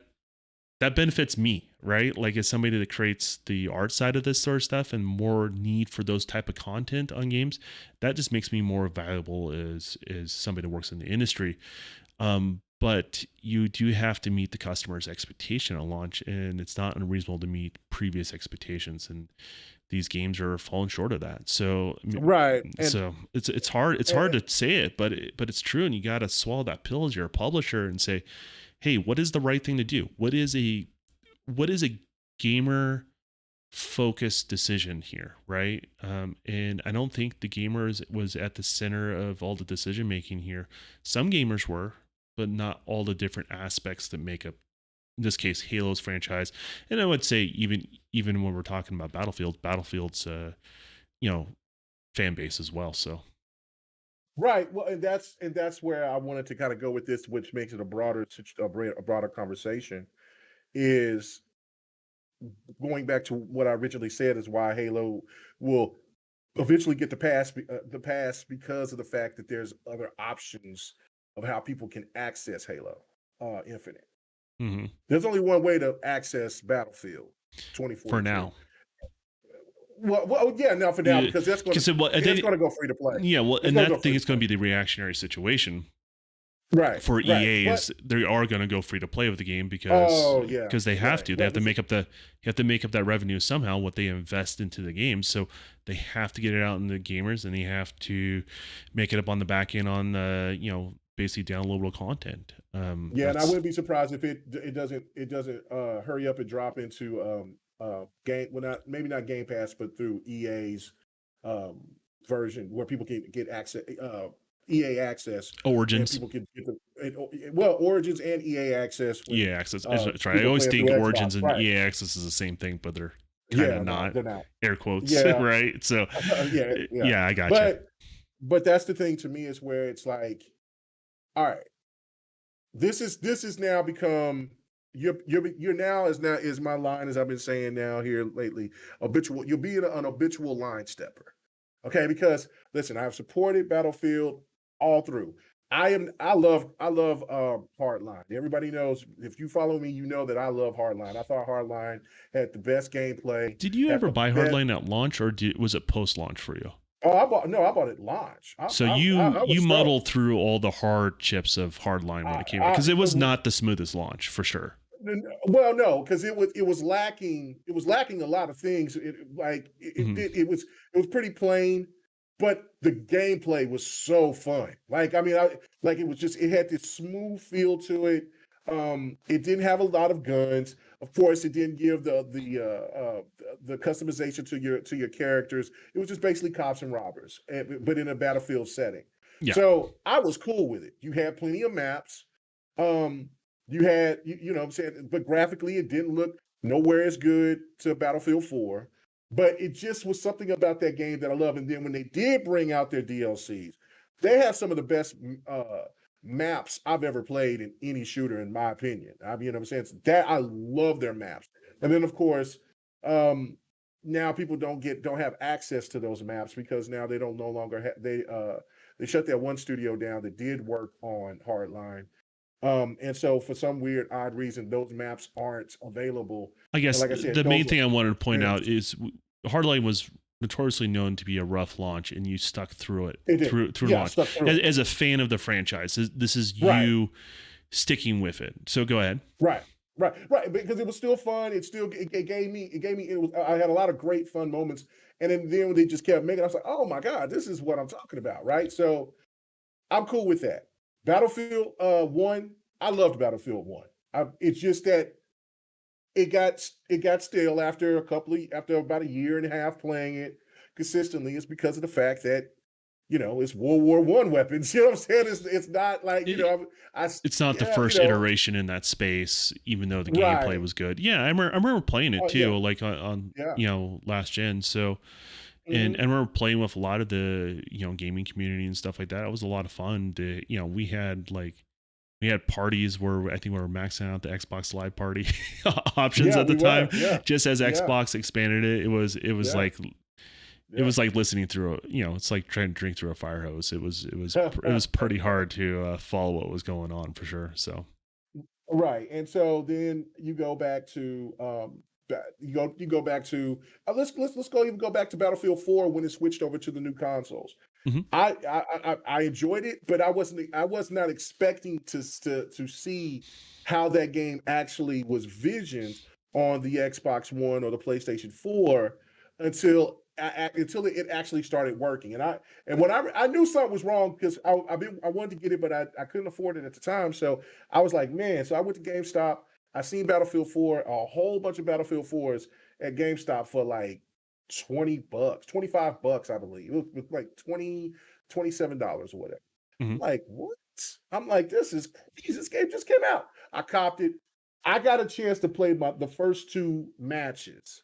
benefits me, right? Like as somebody that creates the art side of this sort of stuff and more need for those type of content on games, that just makes me more valuable as somebody that works in the industry. But you do have to meet the customer's expectation at launch, and it's not unreasonable to meet previous expectations. And these games are falling short of that. So right. So it's hard. It's hard to say it, but it's true. And you got to swallow that pill as you're a publisher and say, hey, what is the right thing to do? What is a gamer focused decision here, right? And I don't think the gamers was at the center of all the decision making here. Some gamers were, but not all the different aspects that make up, in this case, Halo's franchise. And I would say even when we're talking about Battlefield's fan base as well. So. Right. Well, and that's where I wanted to kind of go with this, which makes it a broader conversation, is going back to what I originally said is why Halo will eventually get the pass because of the fact that there's other options of how people can access Halo Infinite. Mm-hmm. There's only one way to access Battlefield 2042. For now. Well, yeah, now for now, because that's going to go free to play. Yeah, well, and I think it's going to be the reactionary situation. Right. For EA is they are going to go free to play with the game because they have to. They have to make up that revenue somehow, what they invest into the game. So they have to get it out in the gamers, and they have to make it up on the back end on basically downloadable content. And I wouldn't be surprised if it doesn't hurry up and drop into maybe not Game Pass, but through EA's version where people can get access. EA access. Origins. People can get Origins and EA access. EA access. That's right. I always think Origins and EA access is the same thing, but they're kind of not. They're not. Air quotes. Yeah. Right. So yeah, I got you. But that's the thing to me is where it's like, all right, this is now become you're now is my line, as I've been saying now here lately, habitual. You'll be an habitual line stepper. Okay, because listen, I've supported Battlefield all through. I love Hardline. Everybody knows, if you follow me, you know that I love Hardline. I thought Hardline had the best gameplay. Did you ever buy Hardline at launch, or was it post launch for you? Oh, I bought it at launch. You muddled through all the hardships of Hardline when it came out, because it was not the smoothest launch for sure. Well, no, because it was lacking. It was lacking a lot of things. It was pretty plain, but the gameplay was so fun. It had this smooth feel to it. It didn't have a lot of guns. Of course, it didn't give the customization to your characters. It was just basically cops and robbers, but in a Battlefield setting. Yeah. So I was cool with it. You had plenty of maps. You had, you know what I'm saying, but graphically it didn't look nowhere as good to Battlefield 4, but it just was something about that game that I love. And then when they did bring out their DLCs, they have some of the best maps I've ever played in any shooter, in my opinion. I mean, you know what I'm saying? That I love their maps. And then of course, now people don't have access to those maps because now they don't no longer they shut that one studio down that did work on Hardline. And so for some weird, odd reason, those maps aren't available. I guess like I said, the main thing I wanted to point out is Hardline was notoriously known to be a rough launch, and you stuck through it through launch. As a fan of the franchise, this is you sticking with it. So go ahead. Right. Because it was still fun. It gave me. I had a lot of great fun moments, and then when they just kept making, I was like, oh my God, this is what I'm talking about, right? So I'm cool with that. Battlefield 1, I loved Battlefield 1. It's just that it got stale after about a year and a half playing it consistently. It's because of the fact that it's World War One weapons. You know what I'm saying? It's not like, it's not the first iteration in that space, even though the gameplay right. was good. Yeah, I remember playing it too, Yeah. like on Yeah. last gen. So, and Mhm. I remember playing with a lot of the gaming community and stuff like that. It was a lot of fun. We had parties where I think we were maxing out the Xbox Live Party options Yeah, at the we time. were. Yeah. Just as Yeah. Xbox expanded it, it was Yeah. like it Yeah. was like listening through it's like trying to drink through a fire hose. It was pretty hard to follow what was going on for sure. So Right. And so then you go back to you go back to let's go even go back to Battlefield 4 when it switched over to the new consoles. mhm. I enjoyed it, but I was not expecting to see how that game actually was visioned on the Xbox One or the PlayStation 4 until it actually started working. And when I knew something was wrong because I wanted to get it, but I couldn't afford it at the time. So I was like, man. So I went to GameStop. I seen Battlefield 4, a whole bunch of Battlefield 4s at GameStop for like $20, $25, I believe. It was like $27 or whatever. I'm Mhm. like, what? I'm like, this is crazy. This game just came out. I copped it. I got a chance to play the first two matches.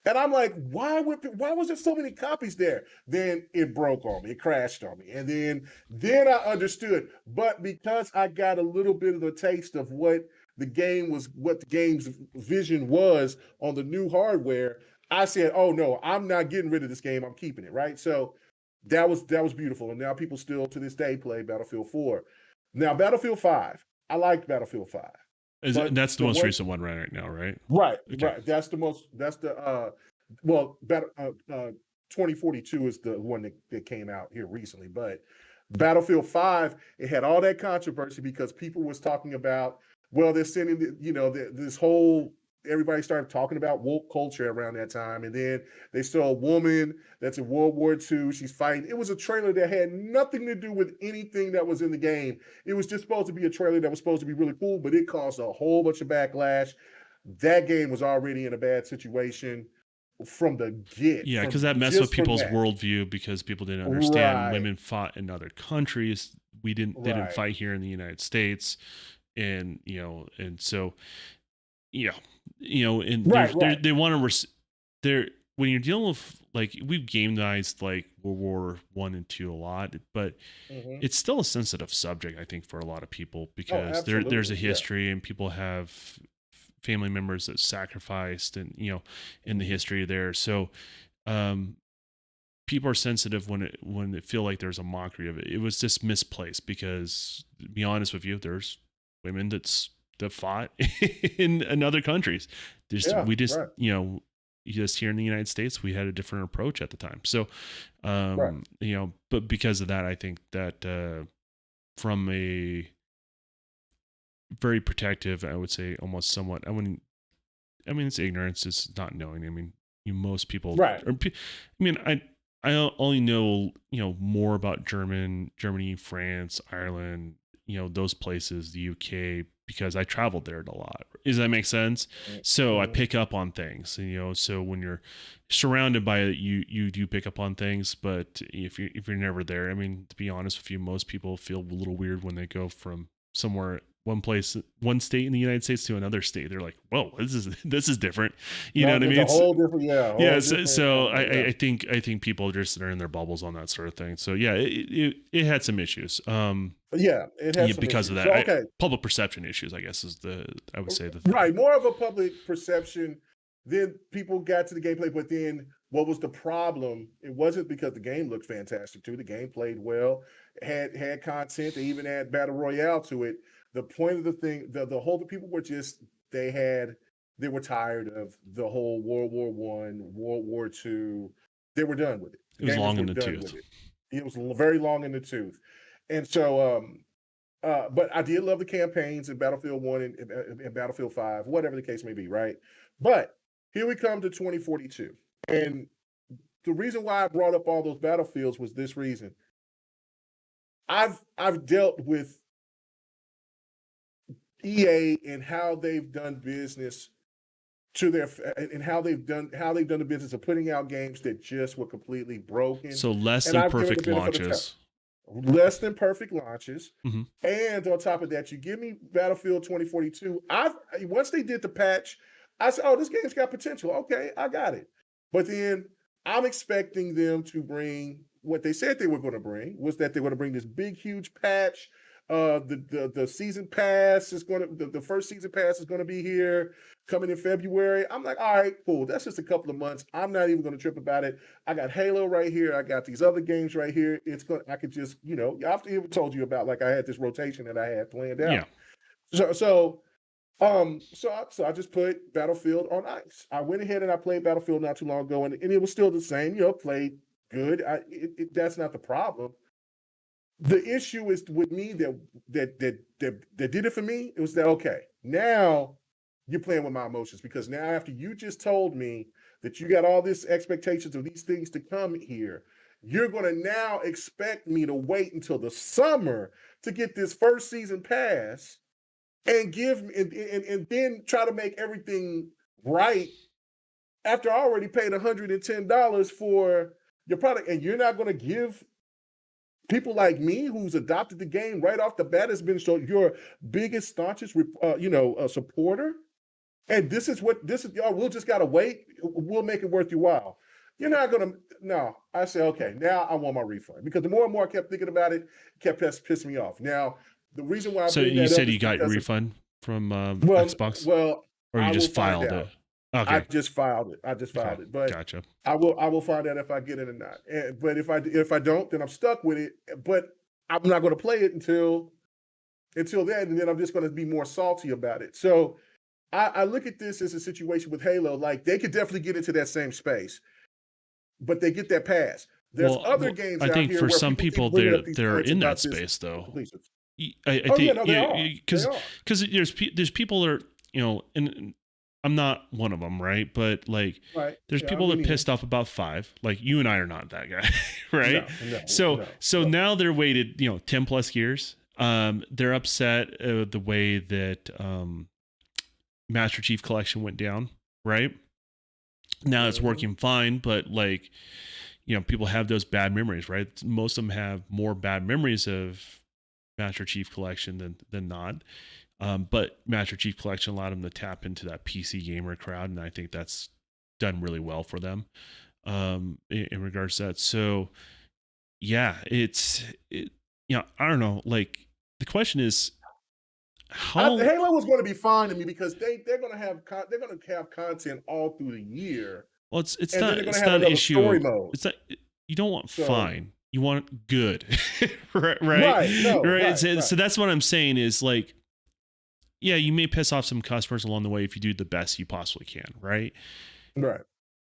And I'm like, why was there so many copies there? Then it broke on me. It crashed on me. And then I understood. But because I got a little bit of a taste of what the game's vision was on the new hardware, I said, oh no, I'm not getting rid of this game. I'm keeping it, right? So that was beautiful. And now people still to this day play Battlefield 4. Now, Battlefield 5. I liked Battlefield 5. But That's the the most one recent one right now, right? Right, Okay. right. That's the well, better 2042 is the one that came out here recently, but Battlefield 5, it had all that controversy because people was talking about, well, they're sending this whole everybody started talking about woke culture around that time. And then they saw a woman that's in World War II. She's fighting. It was a trailer that had nothing to do with anything that was in the game. It was just supposed to be a trailer that was supposed to be really cool, but it caused a whole bunch of backlash. That game was already in a bad situation from the get, Yeah, because from that messed with just from people's that. worldview because people didn't understand Right, women fought in other countries. They didn't right. fight here in the United States, and and so and Right, right. they want to they're when you're dealing with, like, we've gameized like World War One and Two a lot, but Mhm. it's still a sensitive subject, I think, for a lot of people Oh, because there's a absolutely. Yeah. history and people have family members that sacrificed, and in the Mhm. history there. So um people are sensitive when they feel like there's a mockery of it. It was just misplaced because, to be honest with you, there's women that fought in other countries. Yeah, We just right, just here in the United States we had a different approach at the time. So right. but because of that, I think that from a very protective, I would say almost somewhat, I mean, it's ignorance, it's not knowing. I mean, most people, Right. I mean, I only know, more about Germany, France, Ireland, those places, the UK, because I traveled there a lot. Does that make sense? So I Mhm. pick up on things, so when you're surrounded by it, you do pick up on things. But if you're never there, I mean, to be honest with you, most people feel a little weird when they go from somewhere, one state in the United States to another state. They're like, whoa, this is different. You know No, what I it's mean? a whole different, yeah, a Yeah. whole So, different yeah. I think people just are in their bubbles on that sort of thing. So yeah, it had some issues. Yeah, it Yeah, has some because of issues. that, So okay, public perception issues, I guess, is I would say the thing. right, more of a public perception. Then people got to the gameplay, but then what was the problem? It wasn't because the game looked fantastic too. The game played well, had content. They even had battle royale to it. The point of the thing, the whole the people were just they were tired of the whole World War One, World War Two. They were done with it. The It was gamers long in were the done tooth. with it. It was very long in the tooth, and so but I did love the campaigns in Battlefield 1 and Battlefield 5, whatever the case may be, right? But here we come to 2042. And the reason why I brought up all those battlefields was this reason. I've dealt with EA and how they've done business to their and how they've done the business of putting out games that just were completely broken. So less And than I've given the perfect benefit of the launches. less than perfect launches. Mm-hmm. And on top of that, you give me Battlefield 2042. Once they did the patch, I said, oh, this game's got potential. Okay, I got it. But then I'm expecting them to bring what they said they were going to bring, was that they're going to bring this big, huge patch. The season pass is going to, the first season pass is going to be here coming in February. I'm like, all right, cool. That's just a couple of months. I'm not even going to trip about it. I got Halo right here. I got these other games right here. I could just, I've even told you about, like, I had this rotation that I had planned out. Yeah. So I just put Battlefield on ice. I went ahead and I played Battlefield not too long ago, and it was still the same. Played good. That's not the problem. The issue is with me that did it for me. It was that, okay, now you're playing with my emotions, because now after you just told me that you got all these expectations of these things to come here, you're going to now expect me to wait until the summer to get this first season pass and give me and then try to make everything right after I already paid $110 for your product, and you're not going to give people like me, who's adopted the game right off the bat, has been your biggest, staunchest, supporter. And this is y'all. We'll just gotta wait. We'll make it worth your while. You're not gonna. No, I say, okay. Now I want my refund, because the more and more I kept thinking about it, kept pissing me off. Now the reason why. So you said you got your refund from Xbox? Well, or you just filed it? Okay. I just filed it. But gotcha. I will find out if I get it or not. But if I don't, then I'm stuck with it. But I'm not going to play it until then, and then I'm just going to be more salty about it. So I look at this as a situation with Halo. Like, they could definitely get into that same space, but they get that pass. There's other games. I think out here for where some people they're in that space though. I think because there's people that are, and I'm not one of them, right? But like, there's people that are pissed off about 5. Like, you and I are not that guy, right? No. Now they're waited, 10 plus years. They're upset the way that Master Chief Collection went down, right? Now it's working fine, but like, people have those bad memories, right? Most of them have more bad memories of Master Chief Collection than not. But Master Chief Collection allowed them to tap into that PC gamer crowd, and I think that's done really well for them in regards to that. So, yeah, I don't know. Like, the question is, Halo was going to be fine to me, because they're going to have content all through the year. Well, it's not an issue. Story mode. It's not, you don't want fine. You want good, right? Right. So that's what I'm saying is, like, yeah, you may piss off some customers along the way if you do the best you possibly can, right? Right.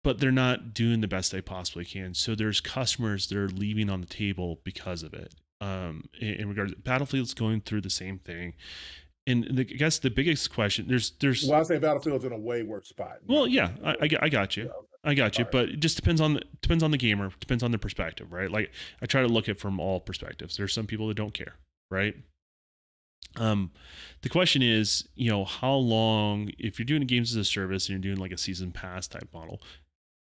But they're not doing the best they possibly can. So there's customers that are leaving on the table because of it. In regards to Battlefield's going through the same thing. And I guess the biggest question, there's. Well, I say Battlefield's in a way worse spot. Well, yeah, I got you. I got you, but it just depends on the gamer, depends on the perspective, right? Like, I try to look at it from all perspectives. There's some people that don't care, right? The question is, how long, if you're doing games as a service and you're doing like a season pass type model,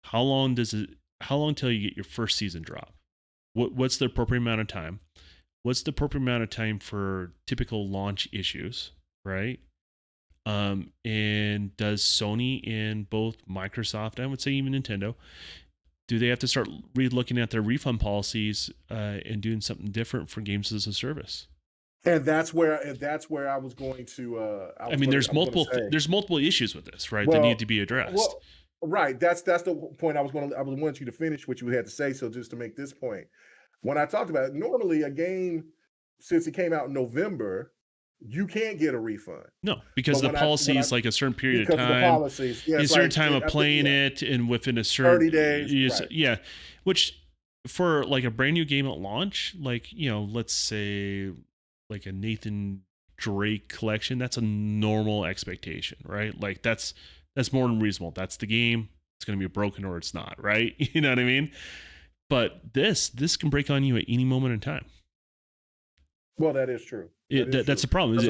how long till you get your first season drop? What's the appropriate amount of time? What's the appropriate amount of time for typical launch issues, right? And does Sony and both Microsoft, I would say even Nintendo, do they have to start looking at their refund policies and doing something different for games as a service? And that's where I was going to. There's multiple issues with this, right? That need to be addressed. Well, right. That's the point I want you to finish what you had to say. So just to make this point, when I talked about it, normally a game, since it came out in November, you can't get a refund. No, because the policy is like a certain period of time. The policies, a certain time of playing it, and within a certain 30 days. Right. Yeah, which for like a brand new game at launch, like, let's say like a Nathan Drake collection, that's a normal expectation, right? Like that's more than reasonable. That's the game. It's going to be broken or it's not, right? You know what I mean? But this can break on you at any moment in time. Well, that is true. That's the problem. Is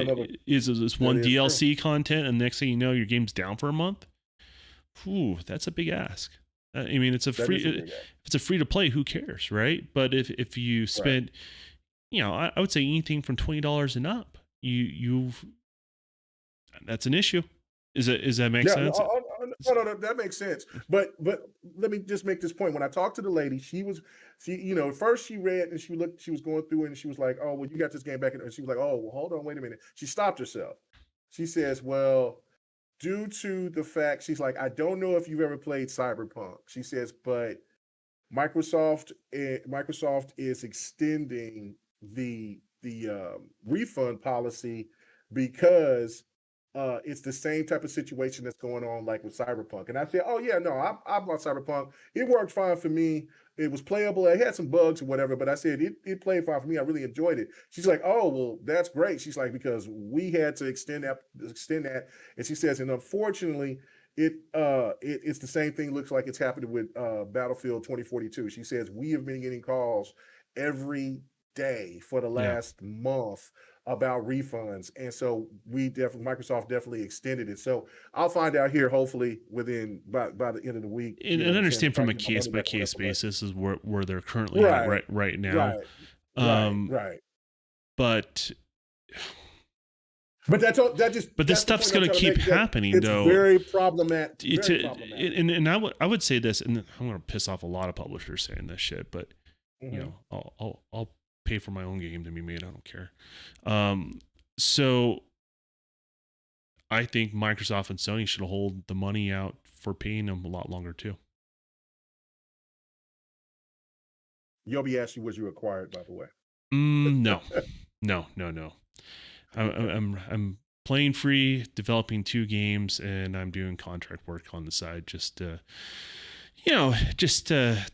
one DLC content, and next thing you know, your game's down for a month? that's a big ask. I mean, it's a free, if it's a free to play, who cares, right? But if you spend, I would say anything from $20 and up, you've that's an issue. Does that make sense? No, that makes sense. But let me just make this point. When I talked to the lady, she first she read and she was going through it and she was like, oh, well, you got this game back. And she was like, oh, well, hold on, wait a minute. She stopped herself. She says, well, due to the fact, she's like, I don't know if you've ever played Cyberpunk. She says, but Microsoft is extending the refund policy because it's the same type of situation that's going on like with Cyberpunk. And I said, oh yeah, no, I bought Cyberpunk. It worked fine for me. It was playable. It had some bugs or whatever, but I said it played fine for me. I really enjoyed it. She's like, oh, well, that's great. She's like, because we had to extend that. And she says, and unfortunately, it's the same thing. Looks like it's happening with Battlefield 2042. She says, we have been getting calls every day for the last month about refunds, and so Microsoft definitely extended it. So I'll find out here hopefully within by the end of the week. And understand from a case by case basis is where they're currently at right now. Right. But this stuff's going to keep happening, though. It's very problematic. And I would say this, and I'm going to piss off a lot of publishers saying this shit, but I'll pay for my own game to be made. I don't care. So I think Microsoft and Sony should hold the money out for paying them a lot longer too. Yobi asked you, was you acquired, by the way? No. I'm playing free, developing 2 games, and I'm doing contract work on the side just to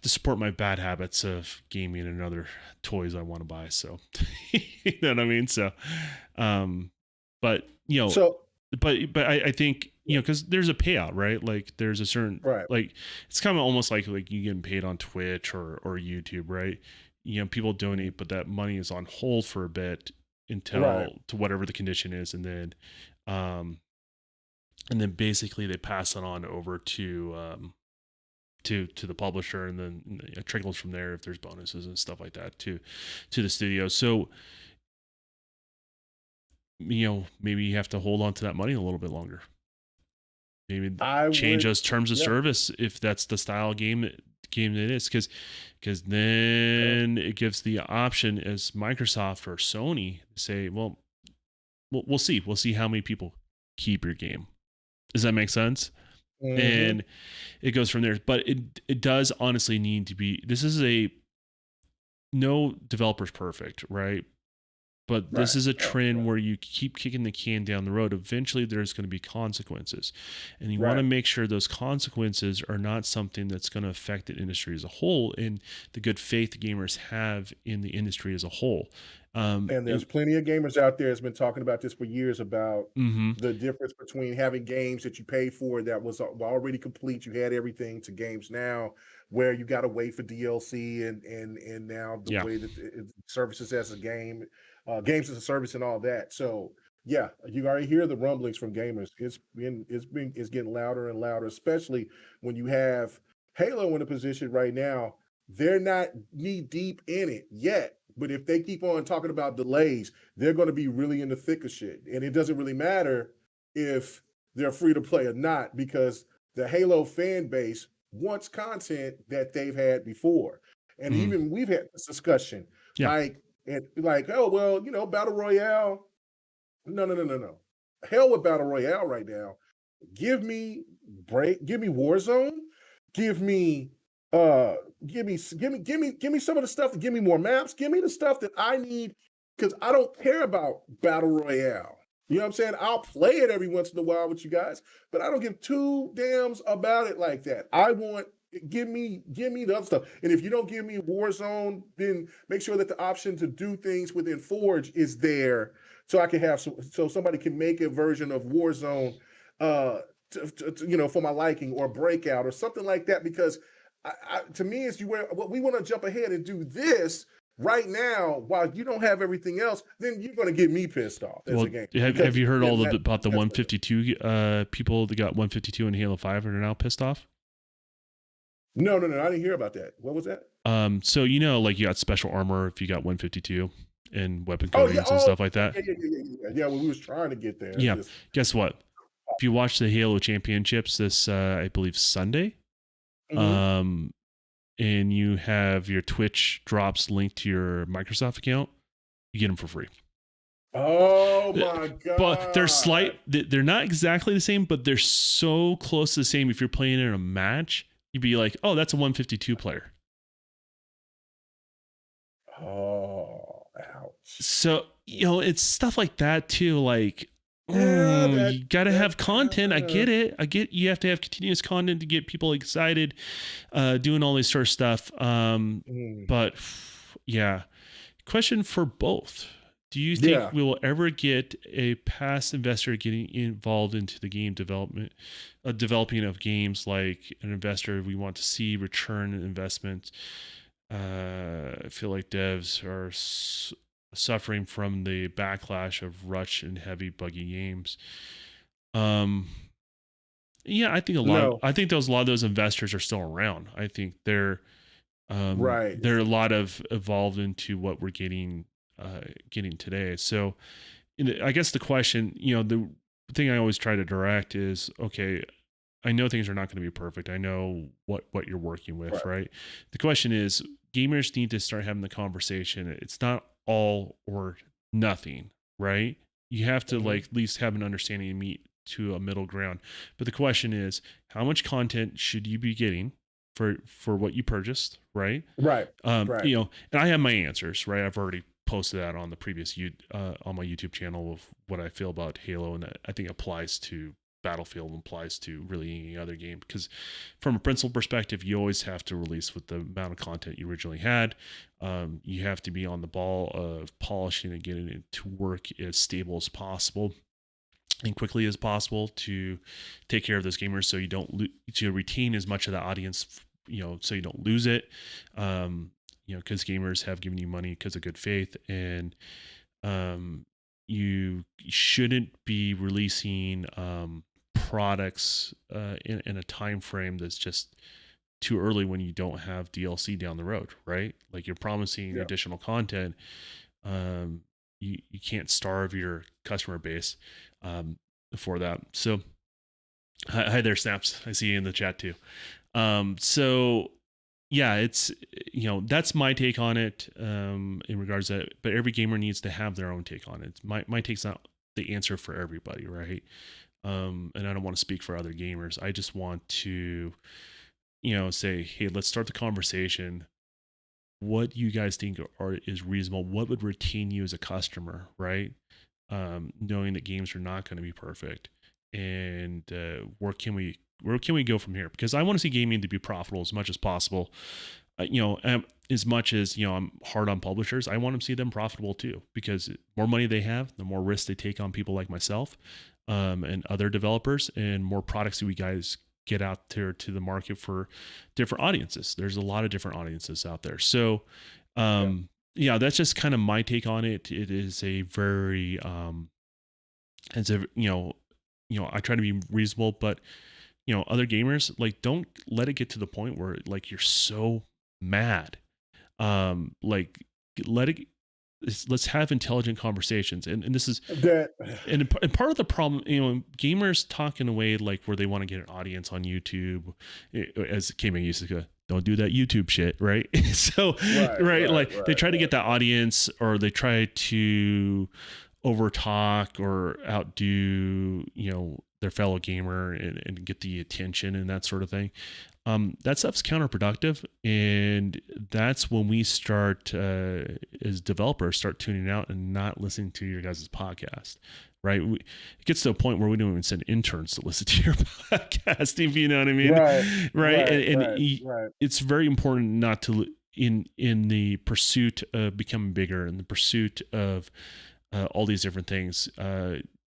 support my bad habits of gaming and other toys I want to buy. So, you know what I mean? So, but I think, because there's a payout, right? Like there's a certain, like, it's kind of almost like you getting paid on Twitch or YouTube, right? People donate, but that money is on hold for a bit until to whatever the condition is. And then basically they pass it on over to the publisher, and then it trickles from there if there's bonuses and stuff like that to the studio. So, maybe you have to hold on to that money a little bit longer. Maybe change those terms of service if that's the style game it is, because then it gives the option as Microsoft or Sony to say, well, we'll see how many people keep your game. Does that make sense? Mm-hmm. And it goes from there. But it does honestly need to be, no developer's perfect, right? But this is a trend where you keep kicking the can down the road. Eventually there's going to be consequences. And you want to make sure those consequences are not something that's going to affect the industry as a whole and the good faith gamers have in the industry as a whole. And there's plenty of gamers out there that's been talking about this for years about the difference between having games that you pay for that was already complete, you had everything, to games now where you got to wait for DLC and now the way that it services as a game, games as a service and all that. So yeah, you already hear the rumblings from gamers. It's getting louder and louder, especially when you have Halo in a position right now. They're not knee deep in it yet. But if they keep on talking about delays, they're going to be really in the thick of shit. And it doesn't really matter if they're free to play or not, because the Halo fan base wants content that they've had before. And even we've had this discussion, like, oh, well, Battle Royale. No. Hell with Battle Royale right now. Give me Warzone. Give me some of the stuff to give me more maps. Give me the stuff that I need, because I don't care about Battle Royale. You know what I'm saying? I'll play it every once in a while with you guys, but I don't give 2 damns about it like that. I want, give me the other stuff. And if you don't give me Warzone, then make sure that the option to do things within Forge is there, so I can have so somebody can make a version of Warzone for my liking, or Breakout or something like that, because to me, we want to jump ahead and do this, Right now, while you don't have everything else, then you're going to get me pissed off as a game. Have you heard about the that's 152 people that got 152 in Halo 5 and are now pissed off? No, I didn't hear about that. What was that? So like you got special armor if you got 152 and weapon coatings and stuff like that. Yeah. Well, we was trying to get there. Yeah. Guess what? If you watch the Halo Championships this, I believe Sunday, and you have your Twitch drops linked to your Microsoft account, you get them for free. Oh my god! But they're not exactly the same, but they're so close to the same. If you're playing in a match, you'd be like, "Oh, that's a 152 player." Oh, ouch! So it's stuff like that too. Like, you gotta have content. I get it. You have to have continuous content to get people excited, doing all this sort of stuff. But yeah, question for both. Do you think we will ever get a past investor getting involved into the game development, developing of games, like an investor we want to see return on investment? I feel like devs are suffering from the backlash of rush and heavy buggy games. Yeah, I think a lot of those investors are still around. I think they're they're a lot of evolved into what we're getting today. So I guess the question, the thing I always try to direct is, okay, I know things are not going to be perfect. I know what you're working with, right? The question is, gamers need to start having the conversation. It's not all or nothing, right? You have to like at least have an understanding and meet to a middle ground. But the question is, how much content should you be getting for what you purchased, right? Right. And I have my answers, right? I've already posted that on the previous on my YouTube channel of what I feel about Halo, and that I think applies to Battlefield, applies to really any other game, because from a principle perspective, you always have to release with the amount of content you originally had. You have to be on the ball of polishing and getting it to work as stable as possible and quickly as possible to take care of those gamers, so you don't to retain as much of the audience, so you don't lose it. Because gamers have given you money because of good faith, and you shouldn't be releasing products in a time frame that's just too early when you don't have DLC down the road, right? Like, you're promising additional content. You can't starve your customer base for that. So hi there, Snaps. I see you in the chat too. So yeah, it's, that's my take on it in regards to that, but every gamer needs to have their own take on it. My take's not the answer for everybody, right? And I don't want to speak for other gamers. I just want to, say, hey, let's start the conversation. What do you guys think is reasonable? What would retain you as a customer, right? Knowing that games are not going to be perfect, and where can we go from here? Because I want to see gaming to be profitable as much as possible. As much as, I'm hard on publishers, I want to see them profitable too, because the more money they have, the more risk they take on people like myself and other developers, and more products that we guys get out there to the market for different audiences. There's a lot of different audiences out there. So, that's just kind of my take on it. It is a very, I try to be reasonable, but other gamers, like, don't let it get to the point where, like, you're so mad. Let's have intelligent conversations. And this is and part of the problem, gamers talk in a way like where they want to get an audience on YouTube, as K-Man used to go, don't do that YouTube shit, right? So they try to get that audience, or they try to overtalk or outdo, their fellow gamer and get the attention and that sort of thing. That stuff's counterproductive, and that's when we start, as developers, start tuning out and not listening to your guys' podcast, right? It gets to a point where we don't even send interns to listen to your podcast, if you know what I mean, right? It's very important not to, in the pursuit of becoming bigger, in the pursuit of all these different things,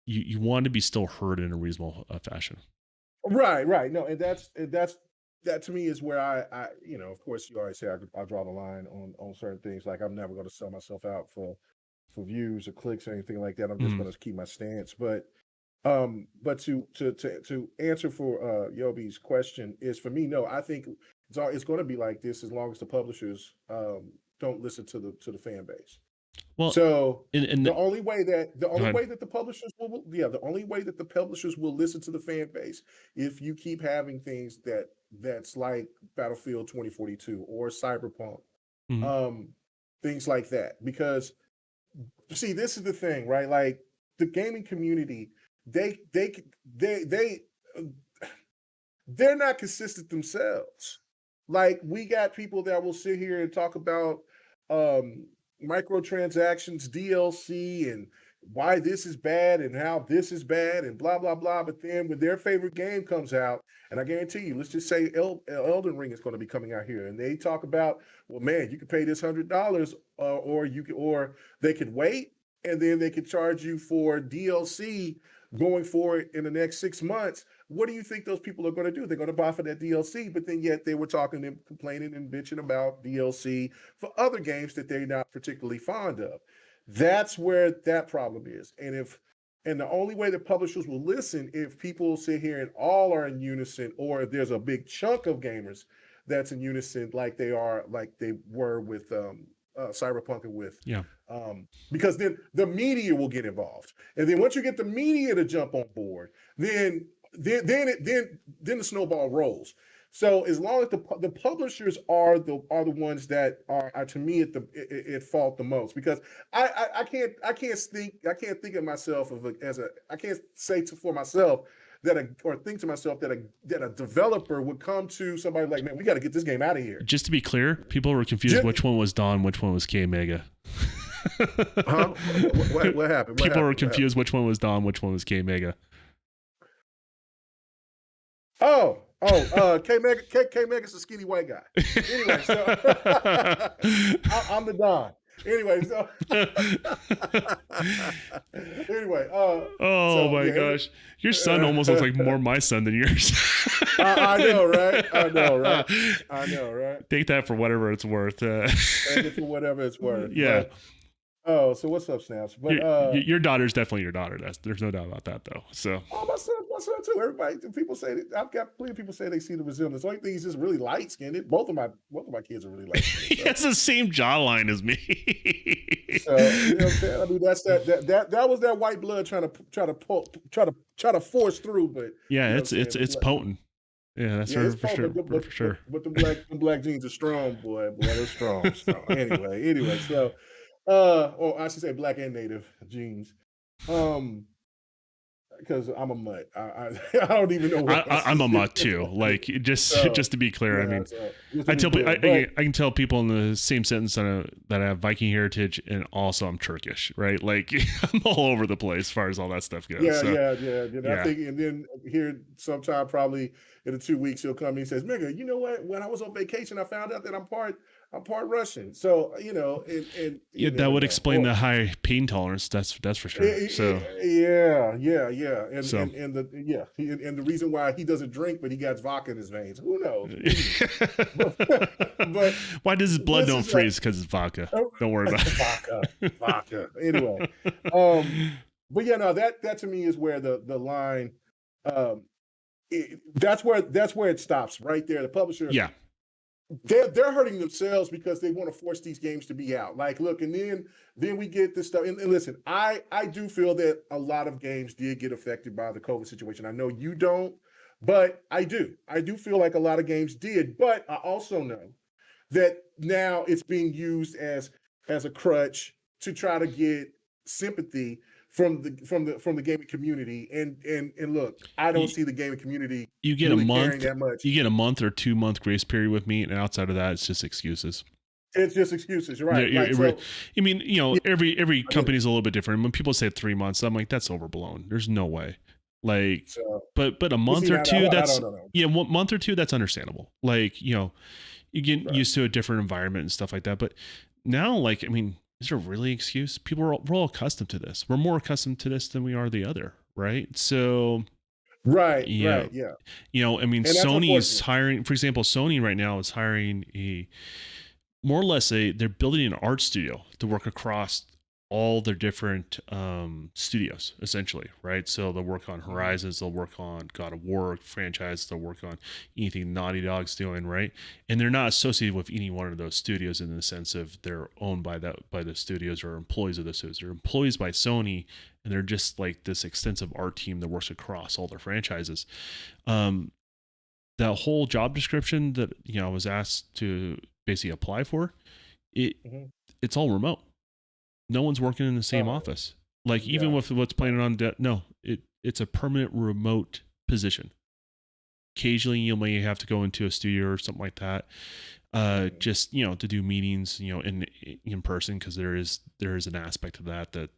you want to be still heard in a reasonable fashion. Right. No, and that's that to me is where I of course you always say I draw the line on certain things. Like I'm never going to sell myself out for views or clicks or anything like that. I'm just going to keep my stance. But to answer for Yobi's question is, for me, no, I think it's going to be like this as long as the publishers don't listen to the fan base. Well, so the only way that the publishers will listen to the fan base, if you keep having things that's like Battlefield 2042 or Cyberpunk, things like that. Because see, this is the thing, right? Like the gaming community, they're not consistent themselves. Like we got people that will sit here and talk about microtransactions, DLC, and why this is bad and how this is bad and blah blah blah. But then when their favorite game comes out, and I guarantee you, let's just say Elden Ring is going to be coming out here, and they talk about, well, man, you could pay this $100, or they could wait, and then they could charge you for DLC going forward in the next 6 months. What do you think those people are going to do? They're going to buy for that DLC, but then yet they were talking and complaining and bitching about DLC for other games that they're not particularly fond of. That's where that problem is. And the only way the publishers will listen, if people sit here and all are in unison, or if there's a big chunk of gamers that's in unison, like they were with Cyberpunk and with, because then the media will get involved, and then once you get the media to jump on board, then the snowball rolls. So as long as the publishers are the ones that are to me at fault the most, because I can't think of myself I can't say for myself think to myself that a developer would come to somebody like, man, we got to get this game out of here. Just to be clear, people were confused which one was Dawn, which one was K Mega. Huh? What happened? People were confused which one was Dawn, which one was K Mega. K Mega's a skinny white guy. Anyway, so I'm the Don. Anyway, so anyway, my gosh, your son almost looks like more my son than yours. I know, right? Take that for whatever it's worth. Take it for whatever it's worth. Yeah. So what's up, Snaps? But your daughter's definitely your daughter. There's no doubt about that, though. So my son too. Everybody, people say that, I've got plenty of people say they see the resemblance. The only thing, he's just really light skinned. Both of my kids are really light skinned. He has the same jawline as me. So you know what I'm saying? I mean, that's that was that white blood trying to force through, but yeah, it's potent. Yeah, that's for sure. For sure. But the black jeans are strong, boy. They're strong. So anyway, so or I should say black and native jeans. Because I'm a mutt. I don't even know what I'm a mutt too. Like just to be clear, I mean, I can tell people in the same sentence that I have Viking heritage and also I'm Turkish, right? Like I'm all over the place as far as all that stuff goes. Yeah. I think, and then here sometime probably in the 2 weeks he'll come and he says, Mega, you know what? When I was on vacation, I found out that I'm part Russian. So, and that would explain the high pain tolerance. That's for sure. So yeah. And the reason why he doesn't drink, but he got vodka in his veins. Who knows? but why does his blood don't freeze? Because it's vodka. Don't worry about it. Vodka. Anyway. But yeah, no, that to me is where the line that's where it stops right there. The publisher. Yeah. They're hurting themselves because they want to force these games to be out. Like, look, and then we get this stuff. And listen, I do feel that a lot of games did get affected by the COVID situation. I know you don't, but I do. I do feel like a lot of games did. But I also know that now it's being used as a crutch to try to get sympathy from the gaming community, and look, I don't see the gaming community. You get really a month. That much. You get a month or 2 month grace period with me, and outside of that, it's just excuses. It's just excuses, you're right? I mean, every company's a little bit different. When people say 3 months, I'm like, that's overblown. There's no way. Like, but a month or two, that's 1 month or two, that's understandable. Like, you get used to a different environment and stuff like that. But now, like, I mean, is there really excuse? We're all accustomed to this. We're more accustomed to this than we are the other, right? So Right, Yeah. right, yeah. I mean, And that's Sony's unfortunate. hiring, for example, Sony right now is hiring more or less they're building an art studio to work across all their different studios, essentially, right? So they'll work on Horizons, they'll work on God of War franchise, they'll work on anything Naughty Dog's doing, right? And they're not associated with any one of those studios in the sense of they're owned by the studios or employees of the studios. They're employees by Sony, and they're just like this extensive art team that works across all their franchises. That whole job description that I was asked to basically apply for, it's all remote. No one's working in the same office. Like even with what's planning on no, it's a permanent remote position. Occasionally you may have to go into a studio or something like that, just to do meetings, in person, because there is an aspect of that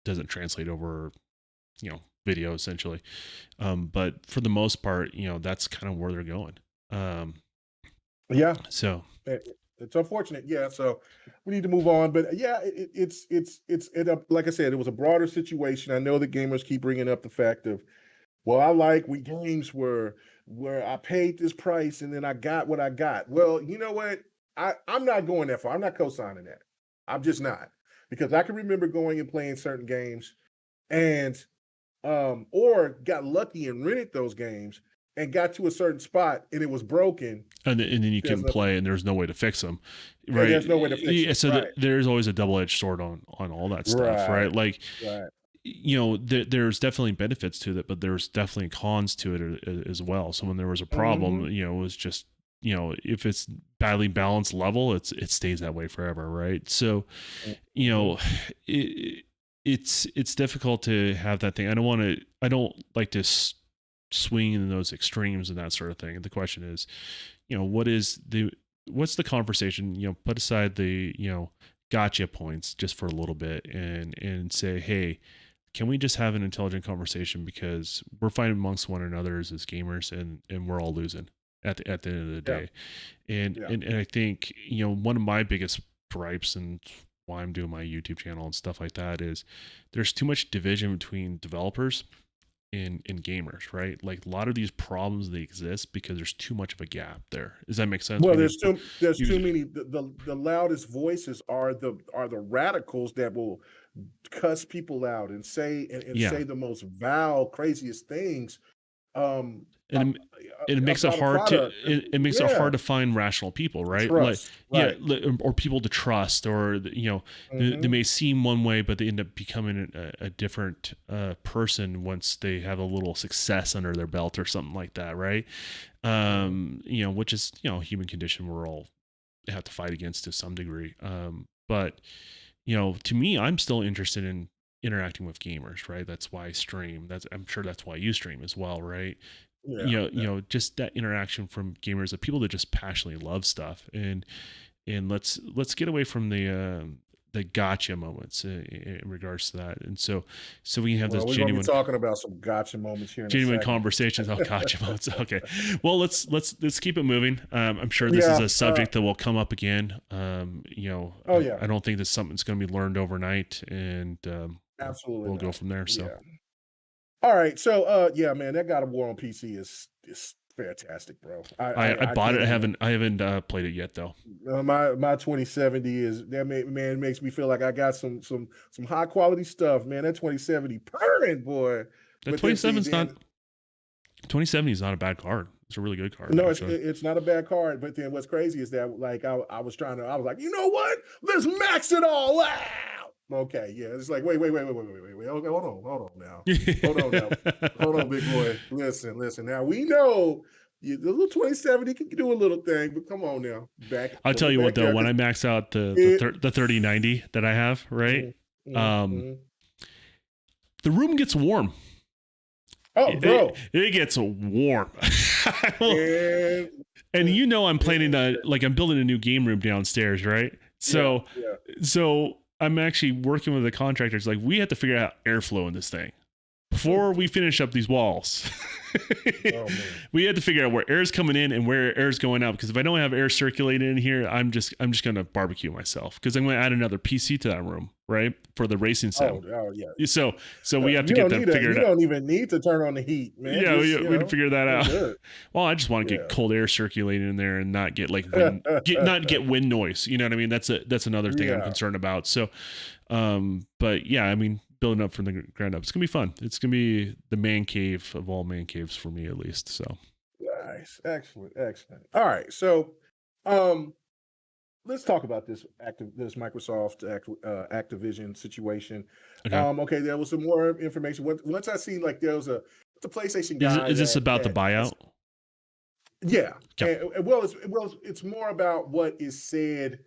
doesn't translate over, video essentially. But for the most part, that's kind of where they're going. Yeah. So it's unfortunate. Yeah. So we need to move on. But yeah, it's like I said, it was a broader situation. I know that gamers keep bringing up the fact of, well, games where I paid this price and then I got what I got. Well, you know what? I'm not going that far. I'm not co-signing that. I'm just not, because I can remember going and playing certain games and or got lucky and rented those games and got to a certain spot and it was broken. And then you can play and there's no way to fix them. Right. There's no way to fix them. So there's always a double-edged sword on all that stuff. Right. Like, there's definitely benefits to it, but there's definitely cons to it as well. So when there was a problem, it was just, if it's badly balanced level, it stays that way forever. Right. So, it's difficult to have that thing. I don't like to swing in those extremes and that sort of thing. And the question is, what's the conversation? Put aside the gotcha points just for a little bit and say, hey, can we just have an intelligent conversation, because we're fighting amongst one another as gamers and we're all losing at the end of the day. And I think one of my biggest gripes and why I'm doing my YouTube channel and stuff like that is there's too much division between developers and gamers, right? Like a lot of these problems, they exist because there's too much of a gap there. Does that make sense? Well, there's too many. The loudest voices are the radicals that will cuss people out and say say the most vile, craziest things. And it makes it hard it makes it hard to find rational people, right? Or people to trust, or they may seem one way, but they end up becoming a different person once they have a little success under their belt or something like that, right? Which is human condition we're all have to fight against to some degree. But to me, I'm still interested in interacting with gamers, right? That's why I stream. I'm sure that's why you stream as well, right? Just that interaction from gamers, the people that just passionately love stuff, and let's get away from the gotcha moments in regards to that, and so we can have this genuine. We're talking about some gotcha moments here. Genuine conversations. Oh, gotcha moments. Okay, well let's keep it moving. I'm sure this is a subject that will come up again. I don't think this is something that's going to be learned overnight, and absolutely we'll go from there. So. Yeah. All right, so man, that God of War on PC is fantastic, bro. I bought it. I haven't played it yet though. My 2070 is that man makes me feel like I got some high quality stuff, man. That 2070 purring, boy. That 2070 is not a bad card. It's a really good card. No, it's not a bad card. But then what's crazy is that like I was like, you know what? Let's max it all out. Okay, yeah, it's like wait. Hold on now. Hold on, big boy. Listen. Now we know the little 2070 can do a little thing, but come on now. I'll tell you what though, when I max out the 3090 that I have, right? The room gets warm. Oh, bro, it gets warm. And I'm planning I'm building a new game room downstairs, right? So I'm actually working with the contractors. Like, we have to figure out airflow in this thing, before we finish up these walls, we had to figure out where air's coming in and where air's going out. Because if I don't have air circulating in here, I'm just gonna barbecue myself. Because I'm gonna add another PC to that room, right, for the racing sim. Oh yeah. So we have to get that figured out. You don't even need to turn on the heat, man. Yeah, we can figure that out. Good. Well, I just want to get cold air circulating in there and not get like wind, not get wind noise. You know what I mean? That's another thing I'm concerned about. So, but yeah, I mean, building up from the ground up, it's gonna be fun. It's gonna be the man cave of all man caves for me, at least. So nice, excellent. All right, so let's talk about this Microsoft Activision situation. Okay, there was some more information. Once I see like there was the PlayStation guy. Is this about the buyout? Yeah. Okay. And, well, it's more about what is said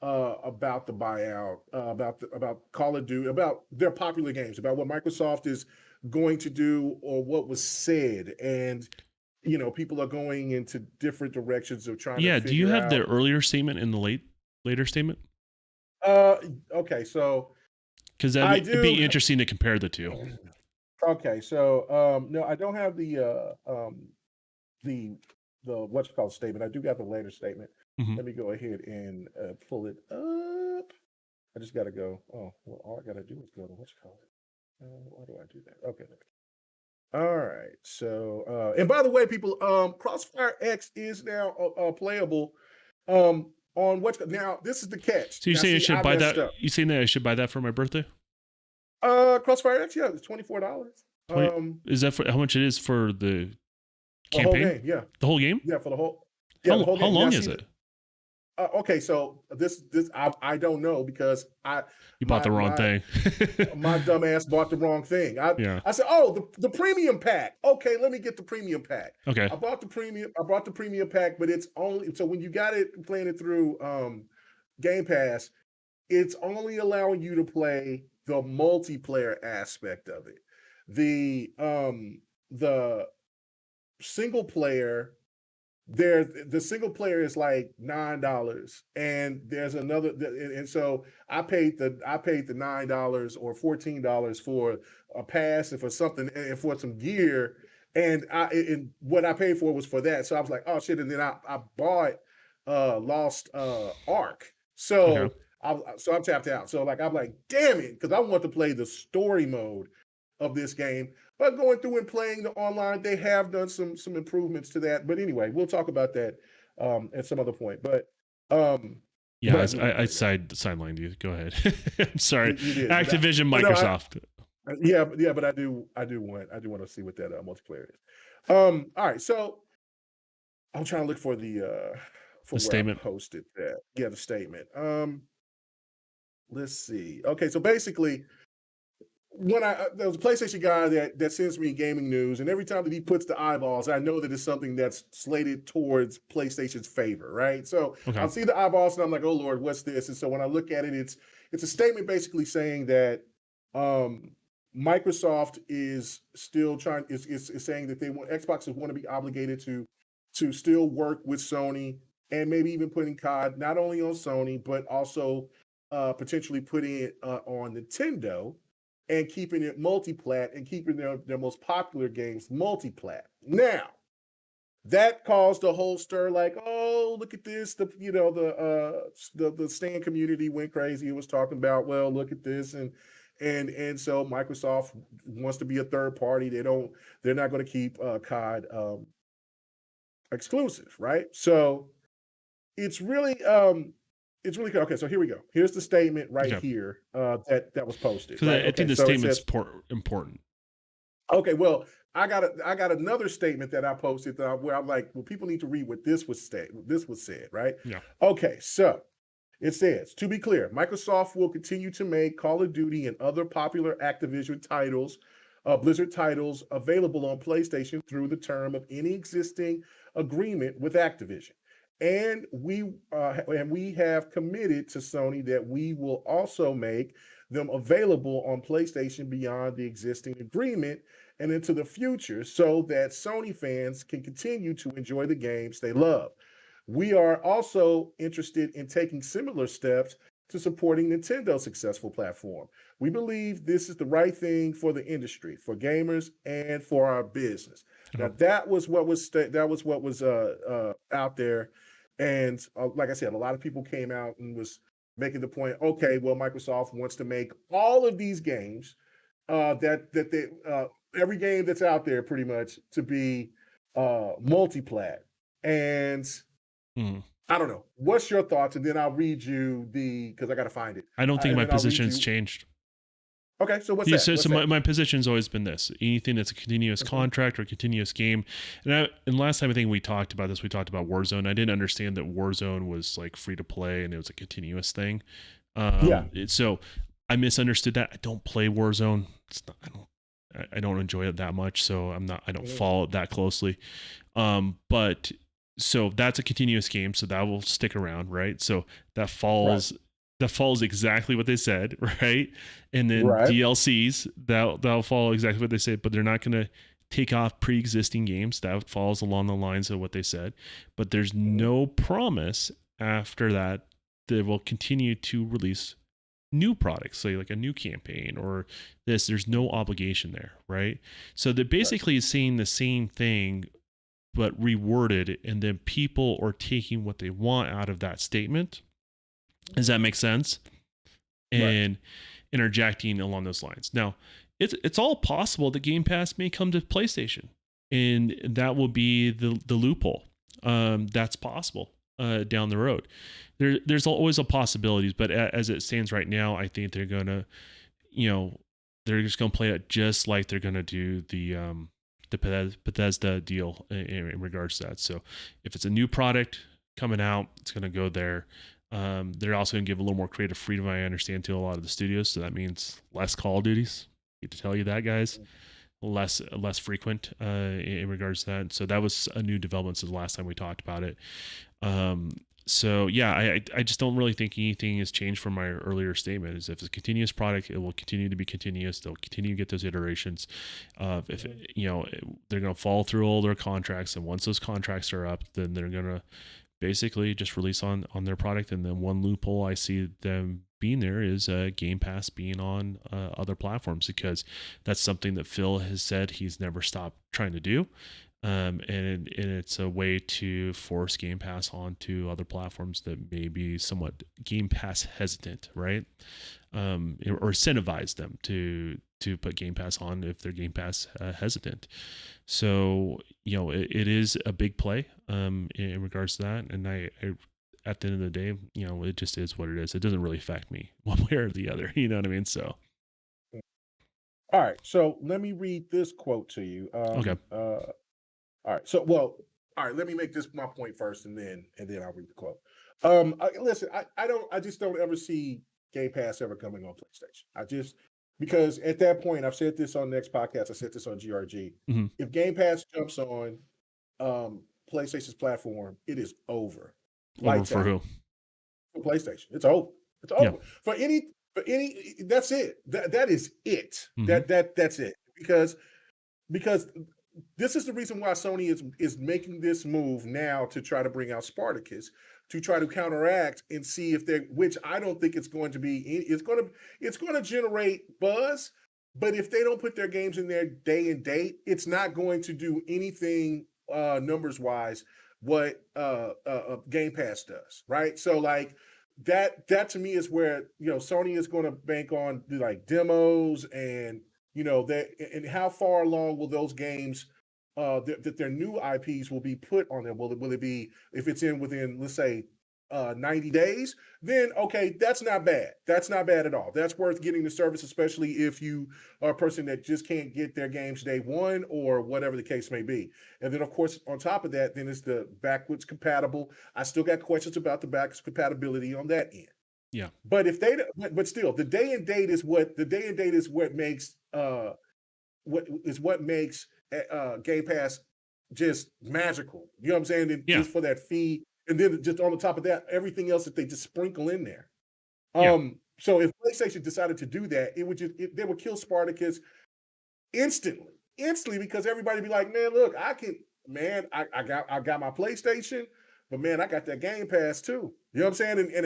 about the buyout, about Call of Duty, about their popular games, about what Microsoft is going to do, or what was said, and people are going into different directions of trying. Yeah. To Do you have out. the earlier statement and the later statement? Okay, so because it'd be interesting to compare the two. Okay, so no, I don't have the what's called statement. I do got the later statement. Mm-hmm. Let me go ahead and pull it up. I just got to go. Oh, well, all I got to do is go to what's called. Why do I do that? Okay. All right. So, and by the way, people, Crossfire X is now playable. On what's now. This is the catch. So you saying I should buy that? Up. You saying that I should buy that for my birthday? Crossfire X, yeah, it's $24. Is that for how much it is for the campaign? Whole game, yeah. The whole game? Yeah, for the whole. Yeah, the whole game. How long is it? Okay, so this I don't know because you bought the wrong thing. My dumb ass bought the wrong thing. I said, oh, the premium pack. Okay, let me get the premium pack. Okay. I bought the premium pack, but it's only so when you got it playing it through Game Pass, it's only allowing you to play the multiplayer aspect of it. The single player. The single player is like $9, and there's another, and so I paid the $9 or $14 for a pass and for something and for some gear, and what I paid for was for that. So I was like, oh shit, and then I bought Lost Ark, so I'm tapped out. So like I'm like, damn it, because I want to play the story mode of this game. But going through and playing the online, they have done some improvements to that. But anyway, we'll talk about that at some other point. But yeah, I sidelined you. Go ahead. I'm sorry. You did, Activision, Microsoft. But I do want to see what that multiplayer is. All right, so I'm trying to look for the statement. I posted that. Yeah, the statement. Let's see. Okay, so basically, when there was a PlayStation guy that sends me gaming news, and every time that he puts the eyeballs, I know that it's something that's slated towards PlayStation's favor, right? So I'll see the eyeballs, and I'm like, oh Lord, what's this? And so when I look at it, it's a statement basically saying that Microsoft is still is saying that Xbox want to be obligated to still work with Sony, and maybe even putting COD not only on Sony but also potentially putting it on Nintendo. And keeping it multi-plat and keeping their most popular games multi-plat. Now, that caused a whole stir. Like, oh, look at this. The Stan community went crazy. It was talking about, well, look at this, and so Microsoft wants to be a third party. They're not going to keep COD exclusive, right? So it's really. It's really good. Okay, so here we go. Here's the statement here that was posted. Right? I think the statement's important. Okay, well, I got another statement that I posted where I'm like, well, people need to read what this was said, right? Yeah. Okay, so it says, to be clear, Microsoft will continue to make Call of Duty and other popular Activision titles, Blizzard titles, available on PlayStation through the term of any existing agreement with Activision. And we have committed to Sony that we will also make them available on PlayStation beyond the existing agreement and into the future, so that Sony fans can continue to enjoy the games they love. We are also interested in taking similar steps to supporting Nintendo's successful platform. We believe this is the right thing for the industry, for gamers, and for our business. Now, that was what was out there, and like I said, a lot of people came out and was making the point. Okay, well, Microsoft wants to make all of these games every game that's out there pretty much to be multi-plat. And I don't know. What's your thoughts? And then I'll read you because I got to find it. I don't think my position's changed. Okay, so what's that? So my position's always been this: anything that's a continuous contract or continuous game. And last time I think we talked about this, we talked about Warzone. I didn't understand that Warzone was like free to play and it was a continuous thing. So I misunderstood that. I don't play Warzone. I don't enjoy it that much, so I don't follow it that closely. But so that's a continuous game, so that will stick around, right? So that falls exactly what they said, right? And then DLCs, that'll follow exactly what they said, but they're not going to take off pre-existing games. That falls along the lines of what they said. But there's no promise after that they will continue to release new products, say like a new campaign or this. There's no obligation there, right? So they're basically saying the same thing but reworded, and then people are taking what they want out of that statement. Does that make sense? And interjecting along those lines. Now, it's all possible that Game Pass may come to PlayStation, and that will be the loophole. That's possible down the road. There's always a possibilities, but as it stands right now, I think they're gonna, they're just gonna play it just like they're gonna do the Bethesda deal in regards to that. So if it's a new product coming out, it's gonna go there. They're also going to give a little more creative freedom, I understand, to a lot of the studios. So that means less Call of Duties. I get to tell you that, guys. Less frequent in regards to that. So that was a new development since the last time we talked about it. So yeah, I just don't really think anything has changed from my earlier statement. Is if it's a continuous product, it will continue to be continuous. They'll continue to get those iterations. If they're going to follow through all their contracts, and once those contracts are up, then they're going to basically just release on their product. And then one loophole I see them being there is Game Pass being on other platforms, because that's something that Phil has said he's never stopped trying to do. And it's a way to force Game Pass onto other platforms that may be somewhat Game Pass hesitant, right? Or incentivize them to put Game Pass on if they're Game Pass hesitant. So, it is a big play in regards to that. And I at the end of the day, it just is what it is. It doesn't really affect me one way or the other. You know what I mean? So. All right. So let me read this quote to you. Okay. All right. So, let me make this my point first, and then I'll read the quote. Listen, I just don't ever see Game Pass ever coming on PlayStation. Because at that point, I've said this on the next podcast, I said this on GRG. Mm-hmm. If Game Pass jumps on PlayStation's platform, it is over. Over for who? For PlayStation. It's over. It's over. Yeah. For any, that's it. That is it. Mm-hmm. That's it. Because this is the reason why Sony is making this move now to try to bring out Spartacus, to try to counteract and see if which I don't think it's going to be. It's going to generate buzz, but if they don't put their games in there day and date, it's not going to do anything numbers wise what Game Pass does, right? So like that to me is where Sony is going to bank on like demos and. And how far along will those games that their new IPs will be put on them? Will it be, if it's within, let's say, 90 days, then okay, that's not bad. That's not bad at all. That's worth getting the service, especially if you are a person that just can't get their games day one or whatever the case may be. And then, of course, on top of that, then it's the backwards compatible. I still got questions about the backwards compatibility on that end. Yeah. But but still, the day and date is what makes Game Pass just magical. You know what I'm saying? And just for that fee, and then just on the top of that, everything else that they just sprinkle in there. So if PlayStation decided to do that, they would kill Spartacus instantly, because everybody would be like, man, look, I got my PlayStation. but man, I got that Game Pass too. You know what I'm saying? And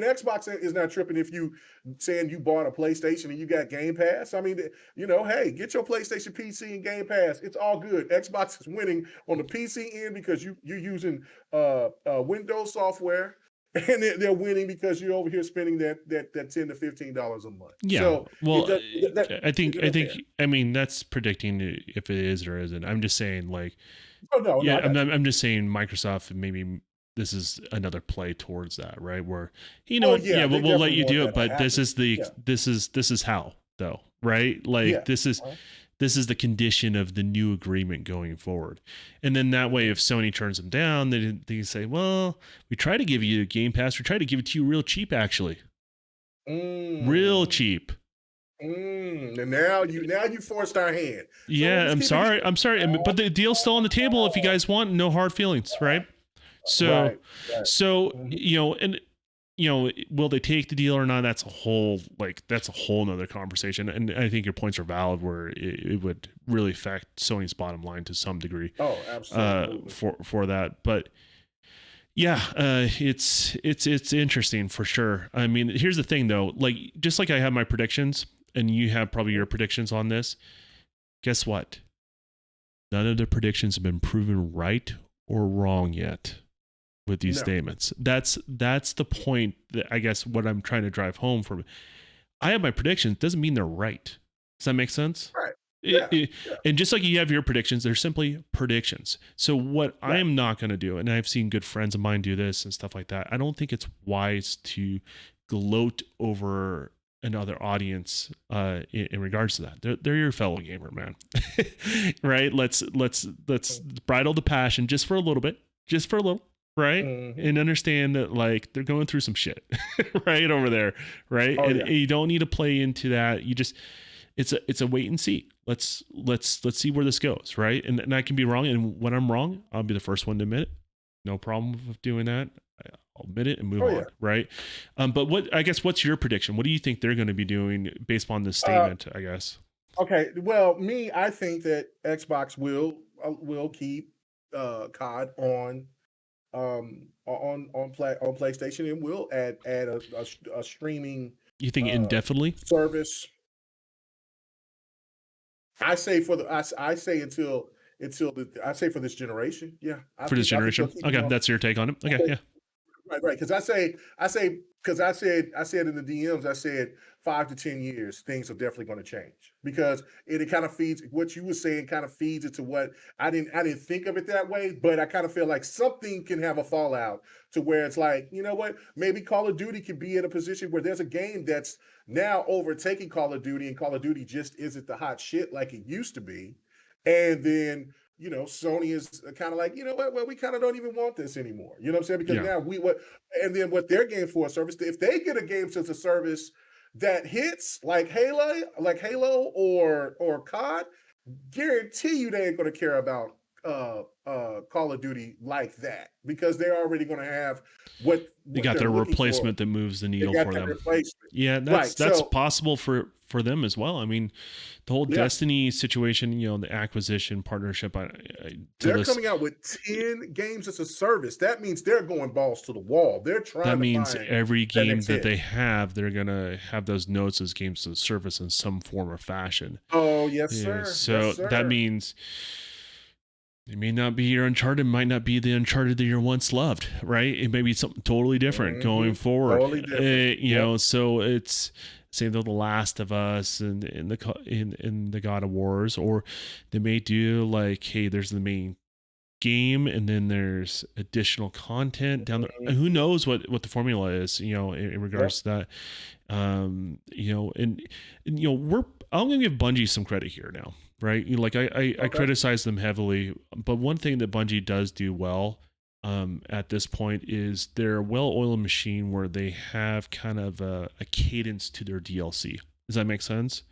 Xbox is not tripping if you saying you bought a PlayStation and you got Game Pass. I mean, hey, get your PlayStation PC and Game Pass. It's all good. Xbox is winning on the PC end because you're using Windows software, and they're winning because you're over here spending that $10 to $15 a month. Yeah. So well, I think I mean that's predicting if it is or isn't. I'm just saying like. Oh, no, I'm just saying Microsoft maybe this is another play towards that, right? Where we'll let you do it, but this is how though, right? Like this is the condition of the new agreement going forward. And then that way, if Sony turns them down, they say, well, we try to give you a Game Pass, we try to give it to you real cheap, actually, real cheap. And now you forced our hand. Yeah, I'm sorry, but the deal's still on the table if you guys want. No hard feelings, right? So, and will they take the deal or not? That's a whole nother conversation. And I think your points are valid where it would really affect Sony's bottom line to some degree. Oh, absolutely. For that, but. Yeah, it's interesting for sure. I mean, here's the thing though, like just like I have my predictions and you have probably your predictions on this, guess what? None of the predictions have been proven right or wrong yet with these statements. That's the point that I guess what I'm trying to drive home from. I have my predictions, doesn't mean they're right. Does that make sense? Right. And just like you have your predictions, they're simply predictions. So what I am not going to do, and I've seen good friends of mine do this and stuff like that, I don't think it's wise to gloat over another audience in regards to that. They're your fellow gamer, man. Right? Let's bridle the passion just for a little bit, right? And understand that like they're going through some shit right over there, right? And you don't need to play into that. You just it's a wait and see. Let's see where this goes, right? And I can be wrong, and when I'm wrong, I'll be the first one to admit it. No problem with doing that. I'll admit it and move on, right? But what's your prediction? What do you think they're going to be doing based on this statement? I guess. Okay, well, I think that Xbox will keep COD on PlayStation and will add a streaming. You think indefinitely service? I say for this generation. Yeah. For this generation. Okay, that's your take on it. Okay, yeah. Right. Because I said in the DMs, I said 5 to 10 years, things are definitely going to change because it kind of feeds what you were saying, kind of feeds into what I didn't think of it that way, but I kind of feel like something can have a fallout to where it's like, you know what, maybe Call of Duty could be in a position where there's a game that's now overtaking Call of Duty and Call of Duty just isn't the hot shit like it used to be. And then, Sony is kind of like, you know what? Well, we kind of don't even want this anymore. You know what I'm saying? Because now what their game for a service, if they get a game as a service that hits like Halo or COD, guarantee you they ain't going to care about Call of Duty like that because they're already going to have what they got their replacement that moves the needle for them. Yeah, that's possible for them as well. I mean, the whole Destiny situation, the acquisition partnership. They're coming out with 10 games as a service. That means they're going balls to the wall. They're trying. That means every game that they have, they're gonna have those notes as games as a service in some form or fashion. Oh yes, sir. So that means. It may not be your Uncharted, might not be the Uncharted that you once loved, right? It may be something totally different going forward. Totally different. So it's same though The Last of Us and in the God of Wars, or they may do like, hey, there's the main game and then there's additional content down there. Who knows what the formula is, in regards to that. I'm gonna give Bungie some credit here now. Right. Like I criticize them heavily, but one thing that Bungie does do well at this point is they're a well-oiled machine where they have kind of a cadence to their DLC. Does that make sense?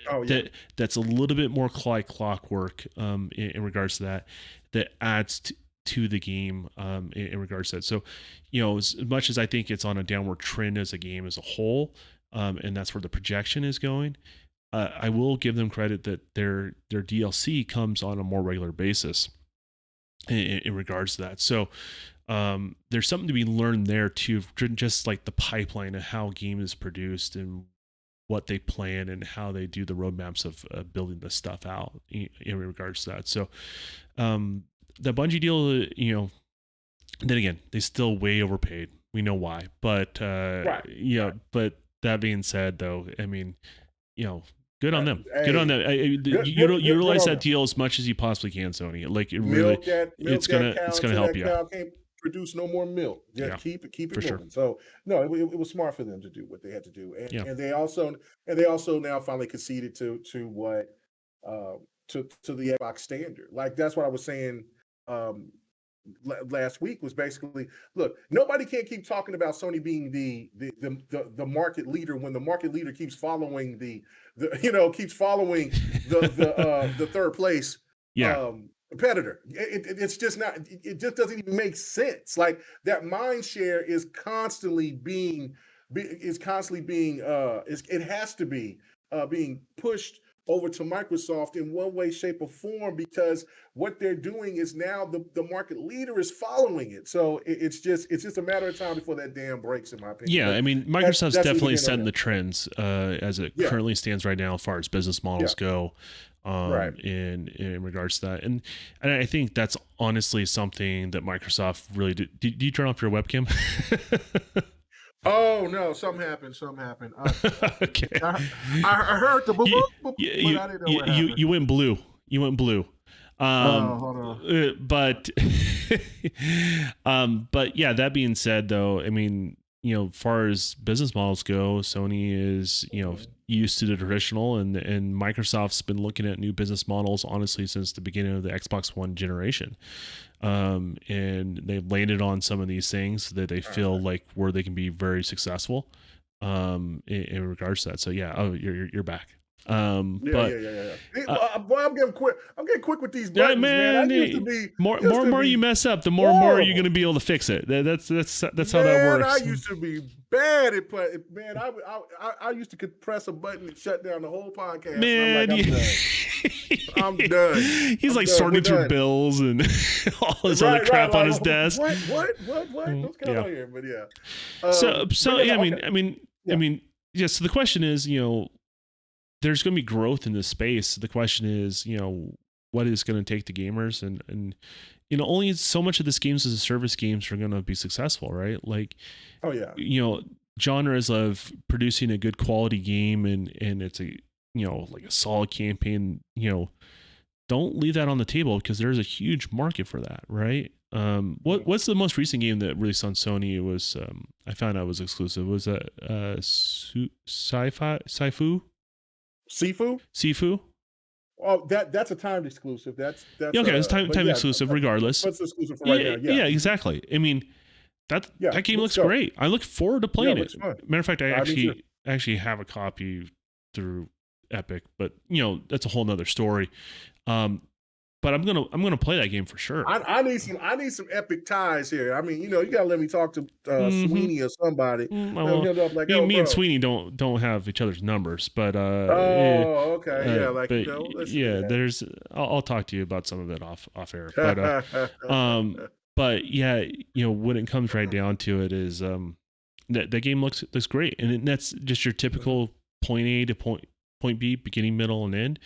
Oh, yeah. That's a little bit more like clockwork in regards to that adds to the game in regards to that. So, as much as I think it's on a downward trend as a game as a whole, and that's where the projection is going, I will give them credit that their DLC comes on a more regular basis in regards to that. So there's something to be learned there too, just like the pipeline of how game is produced and what they plan and how they do the roadmaps of building this stuff out in regards to that. So the Bungie deal, then again, they still way overpaid. We know why, but but that being said, though, I mean, good on them. Good on them. Utilize that deal as much as you possibly can, Sony. Like it really, it's gonna help you. Can't produce no more milk. Just keep it moving. Sure. So no, it was smart for them to do what they had to do, and they also now finally conceded to what to the Xbox standard. Like that's what I was saying. Last week was basically, look, nobody can't keep talking about Sony being the market leader when the market leader keeps following the third place competitor. It's just not. It just doesn't even make sense. Like that mind share is constantly being pushed over to Microsoft in one way, shape, or form, because what they're doing is now the market leader is following it. So it's just a matter of time before that dam breaks, in my opinion. Yeah, I mean, Microsoft's definitely setting the trends as it currently stands right now, as far as business models go, in regards to that. And I think that's honestly something that Microsoft really did. Did you turn off your webcam? Oh no! Something happened. Okay. I heard the boop, boop, but I didn't know what happened. You went blue. Hold on. But yeah. That being said, though, I mean, as far as business models go, Sony is used to the traditional, and Microsoft's been looking at new business models honestly since the beginning of the Xbox One generation. And they've landed on some of these things that they feel like where they can be very successful in regards to that. So you're back. Boy, I'm getting quick. I'm getting quick with these buttons, man. I used to be more you mess up, the more you're going to be able to fix it. That's how that works. I used to be bad at man. I used to press a button and shut down the whole podcast. Man, I'm done. He's sorting through bills and all this other crap on his desk. What? What's going on here? But So the question is, there's going to be growth in this space. The question is, what is going to take the gamers and only so much of this games as a service games are going to be successful, right? Like, genres of producing a good quality game and it's a, like a solid campaign, don't leave that on the table, because there's a huge market for that, right? What's the most recent game that released on Sony? It was, I found out was exclusive. Was that Sifu? Oh, that's a timed exclusive. That's okay. It's time exclusive, regardless. That's exclusive for right now. Yeah, exactly. I mean, that game looks great. I look forward to playing it. Matter of fact, I actually have a copy through Epic, but that's a whole nother story. But I'm gonna play that game for sure. I need some Epic ties here. I mean, you gotta let me talk to Sweeney or somebody. Me and Sweeney don't have each other's numbers, but okay, there's I'll talk to you about some of it off air, but but yeah, when it comes right down to it, is that game looks great, and that's just your typical point A to point B, beginning, middle, and end,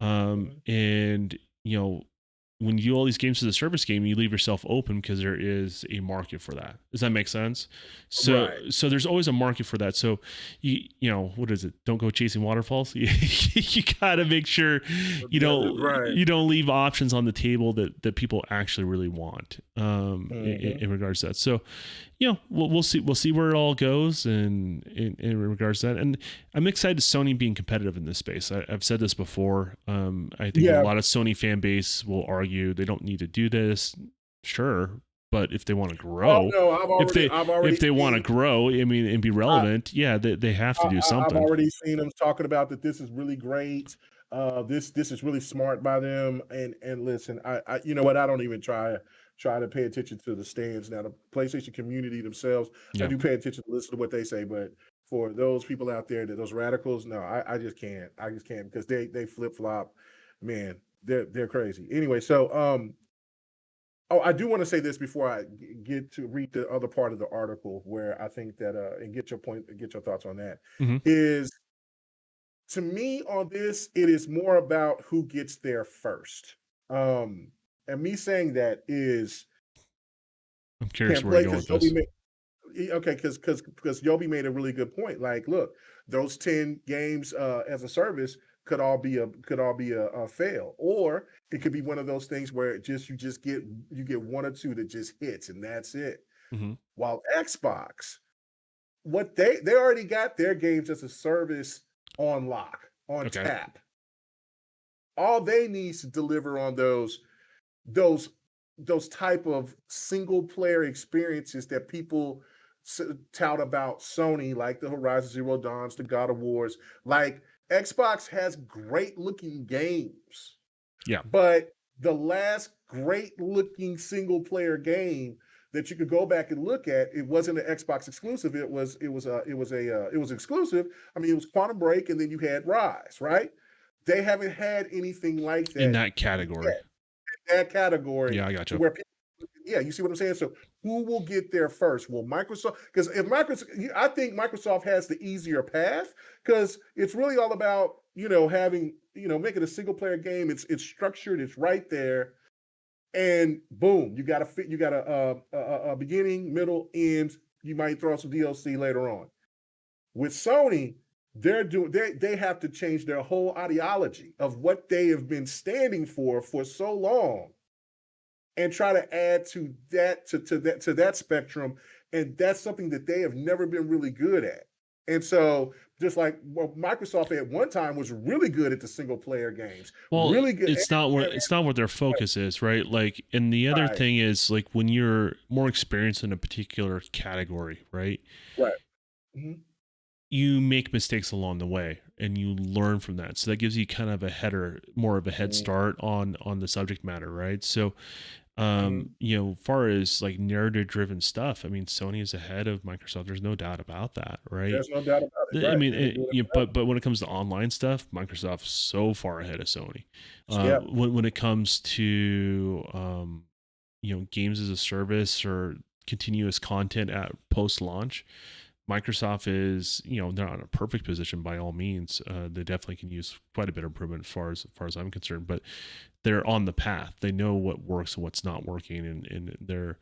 and when you do all these games as a service game, you leave yourself open because there is a market for that. Does that make sense? So there's always a market for that. So what is it? Don't go chasing waterfalls. You gotta make sure you don't leave options on the table that people actually really want in regards to that. So we'll see where it all goes in regards to that. And I'm excited to Sony being competitive in this space. I've said this before. I think a lot of Sony fan base will argue they don't need to do this. Sure. But if they want to grow, if they want to grow, I mean, and be relevant, they have to do something. I've already seen them talking about that. This is really great. This is really smart by them. And listen, I you know what? I don't even try to pay attention to the stands now. The PlayStation community themselves, I do pay attention to listen to what they say, but for those people out there, those radicals, no, I just can't. I just can't, because they flip flop, man. They're crazy. Anyway, so Oh, I do want to say this before I get to read the other part of the article, where I think that and get your thoughts on that. Mm-hmm. Is, to me, on this, it is more about who gets there first. And me saying that is, I'm curious can't where play you're going because with this. okay, because Yobi made a really good point. Like, look, those 10 games as a service could all be a fail, or it could be one of those things where you get one or two that just hits and that's it. Mm-hmm. While Xbox, what they already got their games as a service on lock, on Okay. tap. All they need to deliver on those type of single player experiences that people tout about Sony, like the Horizon Zero Dawns, the God of Wars. Like, Xbox has great looking games. Yeah. But the last great looking single player game that you could go back and look at, it wasn't an Xbox exclusive. It was exclusive. I mean, it was Quantum Break, and then you had Rise, right? They haven't had anything like that in that category. That category. Yeah, I got you. Where people, you see what I'm saying? So who will get there first? Will Microsoft? Because I think Microsoft has the easier path, because it's really all about, having, making a single player game. It's structured. It's right there. And boom, you got a beginning, middle, end. You might throw some DLC later on. With Sony, they have to change their whole ideology of what they have been standing for so long, and try to add to that spectrum. And that's something that they have never been really good at. And so, just like Microsoft at one time was really good at the single player games. Well, really good. It's not what their focus is, right? Like, and the other thing is, like, when you're more experienced in a particular category, right? Right. Mm-hmm. You make mistakes along the way and you learn from that. So that gives you kind of more of a head start on the subject matter, right? So, far as like narrative driven stuff, I mean, Sony is ahead of Microsoft. There's no doubt about that, right? There's no doubt about it. Right. I mean, but when it comes to online stuff, Microsoft's so far ahead of Sony. When it comes to games as a service or continuous content at post launch, Microsoft is, they're not in a perfect position by all means. They definitely can use quite a bit of improvement as far as I'm concerned, but they're on the path. They know what works and what's not working, and they're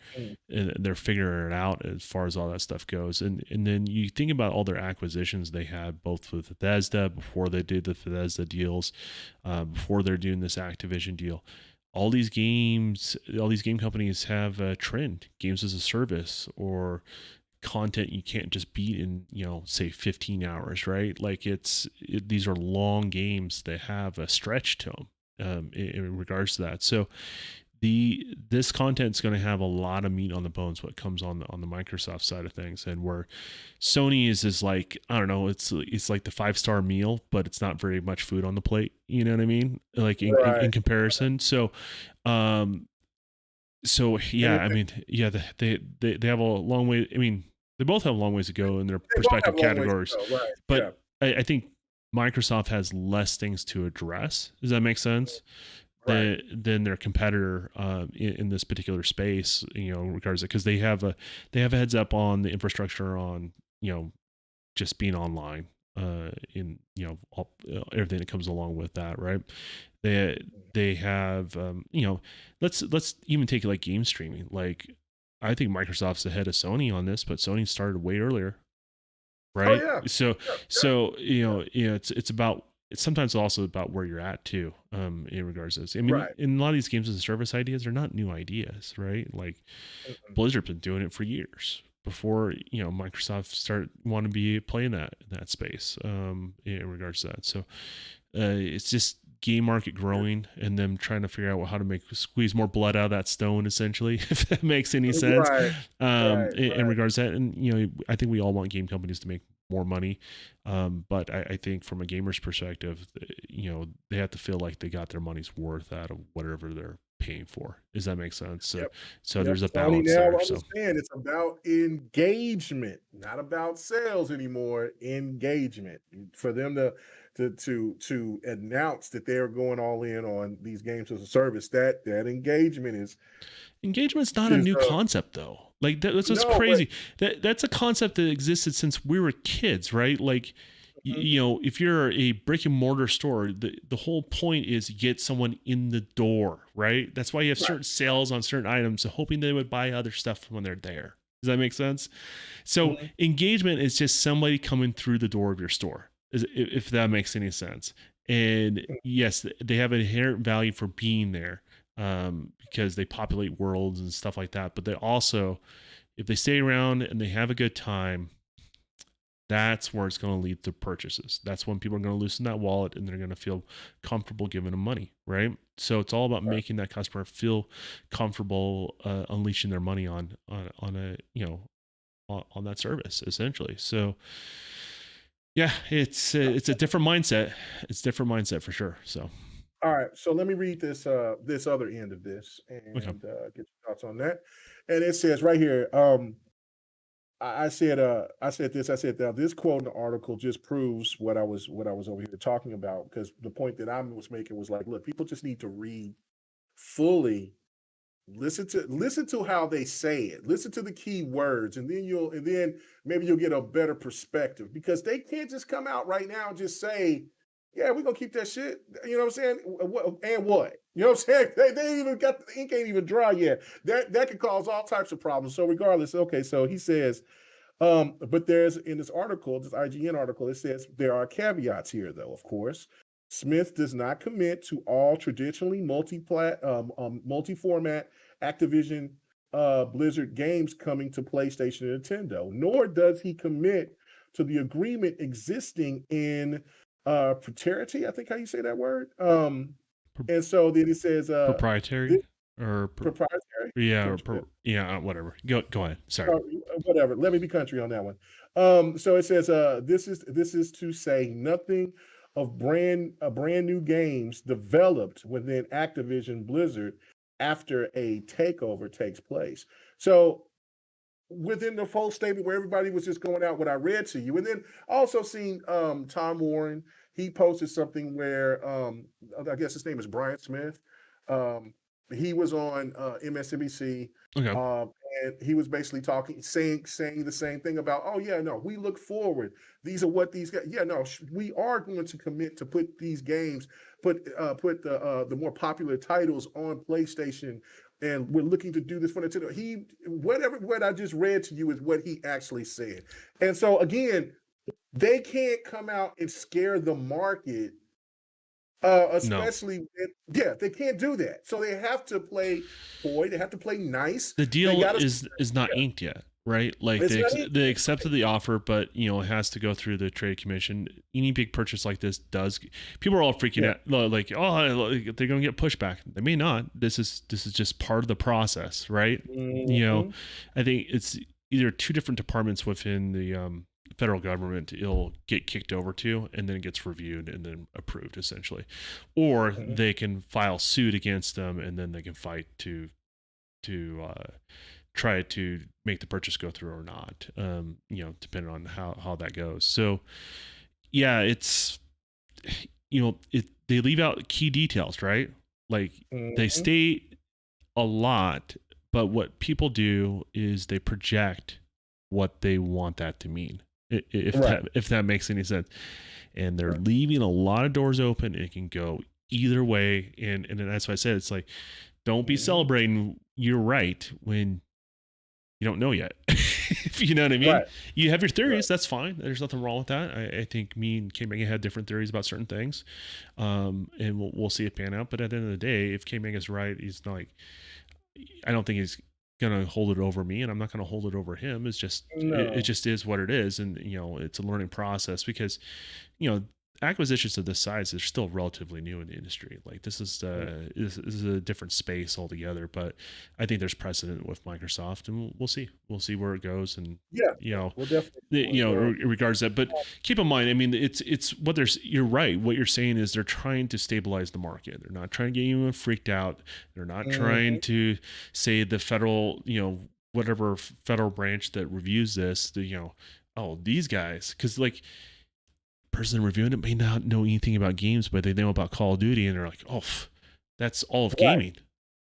figuring it out as far as all that stuff goes. And then you think about all their acquisitions they had, both with Bethesda before they did the Bethesda deals, before they're doing this Activision deal. All these game companies have a trend, games as a service, or content you can't just beat in say 15 hours, right? Like these are long games that have a stretch to them in regards to that. So this content's going to have a lot of meat on the bones what comes on the Microsoft side of things, and where Sony is like, I don't know, it's like the 5-star meal, but it's not very much food on the plate, you know what I mean, like in comparison. So yeah, I mean, yeah, they have a long way. I mean, they both have a long ways to go in their respective categories. Right. But I think Microsoft has less things to address. Does that make sense? Right. Than their competitor in this particular space, regards it, because they have a heads up on the infrastructure on just being online, in everything that comes along with that, right? They have let's even take like game streaming. Like, I think Microsoft's ahead of Sony on this, but Sony started way earlier, right? Oh, yeah. So it's about, it's sometimes also about where you're at too, in regards to this. I mean, in a lot of these games as a service ideas, they're not new ideas, right? Like Blizzard's been doing it for years before Microsoft started wanting to be playing that space, in regards to that. So it's just game market growing and them trying to figure out how to squeeze more blood out of that stone, essentially, if that makes any sense. In regards to that. And I think we all want game companies to make more money, but I think from a gamer's perspective, they have to feel like they got their money's worth out of whatever they're paying for. Does that make sense? So there's a balance there. Understand, it's about engagement, not about sales anymore. Engagement, for them to announce that they're going all in on these games as a service. That engagement Engagement's not a new concept though. Like that's what's crazy. That's a concept that existed since we were kids, right? Like you know, if you're a brick and mortar store, the whole point is get someone in the door, right? That's why you have certain sales on certain items, hoping they would buy other stuff when they're there. Does that make sense? So engagement is just somebody coming through the door of your store, if that makes any sense. And yes, they have an inherent value for being there because they populate worlds and stuff like that. But they also, if they stay around and they have a good time, that's where it's going to lead to purchases. That's when people are going to loosen that wallet and they're going to feel comfortable giving them money, right? So it's all about making that customer feel comfortable unleashing their money on a, you know, on that service essentially. So yeah, it's a different mindset. It's a different mindset for sure. So all right, so let me read this this other end of this and get your thoughts on that. And it says right here, I said now this quote in the article just proves what I was over here talking about, because the point that I was making was like, look, people just need to read fully, listen to how they say it, listen to the key words, and then maybe you'll get a better perspective, because they can't just come out right now and just say, yeah, we're gonna keep that shit. You know what I'm saying? And what? You know what I'm saying? They even got the ink ain't even dry yet. That could cause all types of problems. So regardless, okay, so he says, but there's in this article, this IGN article, it says there are caveats here, though. Of course, Smith does not commit to all traditionally multi-format Activision Blizzard games coming to PlayStation and Nintendo, nor does he commit to the agreement existing in proprietary, I think how you say that word. And so then it says proprietary or proprietary. Yeah, whatever. Go ahead. Sorry. Whatever. Let me be country on that one. So it says this is to say nothing of brand new games developed within Activision Blizzard after a takeover takes place. So within the full statement where everybody was just going out what I read to you, and then also seen Tom Warren, he posted something where I guess his name is Brian Smith. He was on MSNBC, and he was basically saying the same thing about, oh yeah, no, we look forward. These are what these guys. Yeah, no, we are going to commit to put these games, put the more popular titles on PlayStation, and we're looking to do this for Nintendo. What I just read to you is what he actually said. And so again, they can't come out and scare the market. Especially, they can't do that. So they have to play coy. They have to play nice. The deal is not inked yet, right? Like they accepted the offer, but you know it has to go through the trade commission. Any big purchase like this people are all freaking out, like, oh, they're going to get pushback. They may not. This is just part of the process, right? Mm-hmm. You know, I think it's either two different departments within the federal government it'll get kicked over to, and then it gets reviewed and then approved essentially, or they can file suit against them and then they can fight to try to make the purchase go through or not, you know, depending on how that goes. So yeah, it's, you know, they leave out key details, right? Like they state a lot, but what people do is they project what they want that to mean. If that makes any sense, and they're leaving a lot of doors open. It can go either way, and that's why I said it's like, don't be celebrating you're right when you don't know yet. You know what I mean? Right. You have your theories, that's fine. There's nothing wrong with that. I think me and K-Mega had different theories about certain things, and we'll see it pan out. But at the end of the day, if K-Mega is right, he's not like, I don't think he's gonna hold it over me, and I'm not gonna hold it over him. It's just it just is what it is, and you know it's a learning process, because you know acquisitions of this size are still relatively new in the industry. Like this is a different space altogether, but I think there's precedent with Microsoft, and we'll see where it goes. And you know, we'll definitely, you know, regards that. But keep in mind, I mean, it's what you're right. What you're saying is they're trying to stabilize the market. They're not trying to get anyone freaked out. They're not trying to say the federal, you know, whatever federal branch that reviews this, you know, oh, these guys, because like person reviewing it may not know anything about games, but they know about Call of Duty, and they're like, oh, that's all of gaming.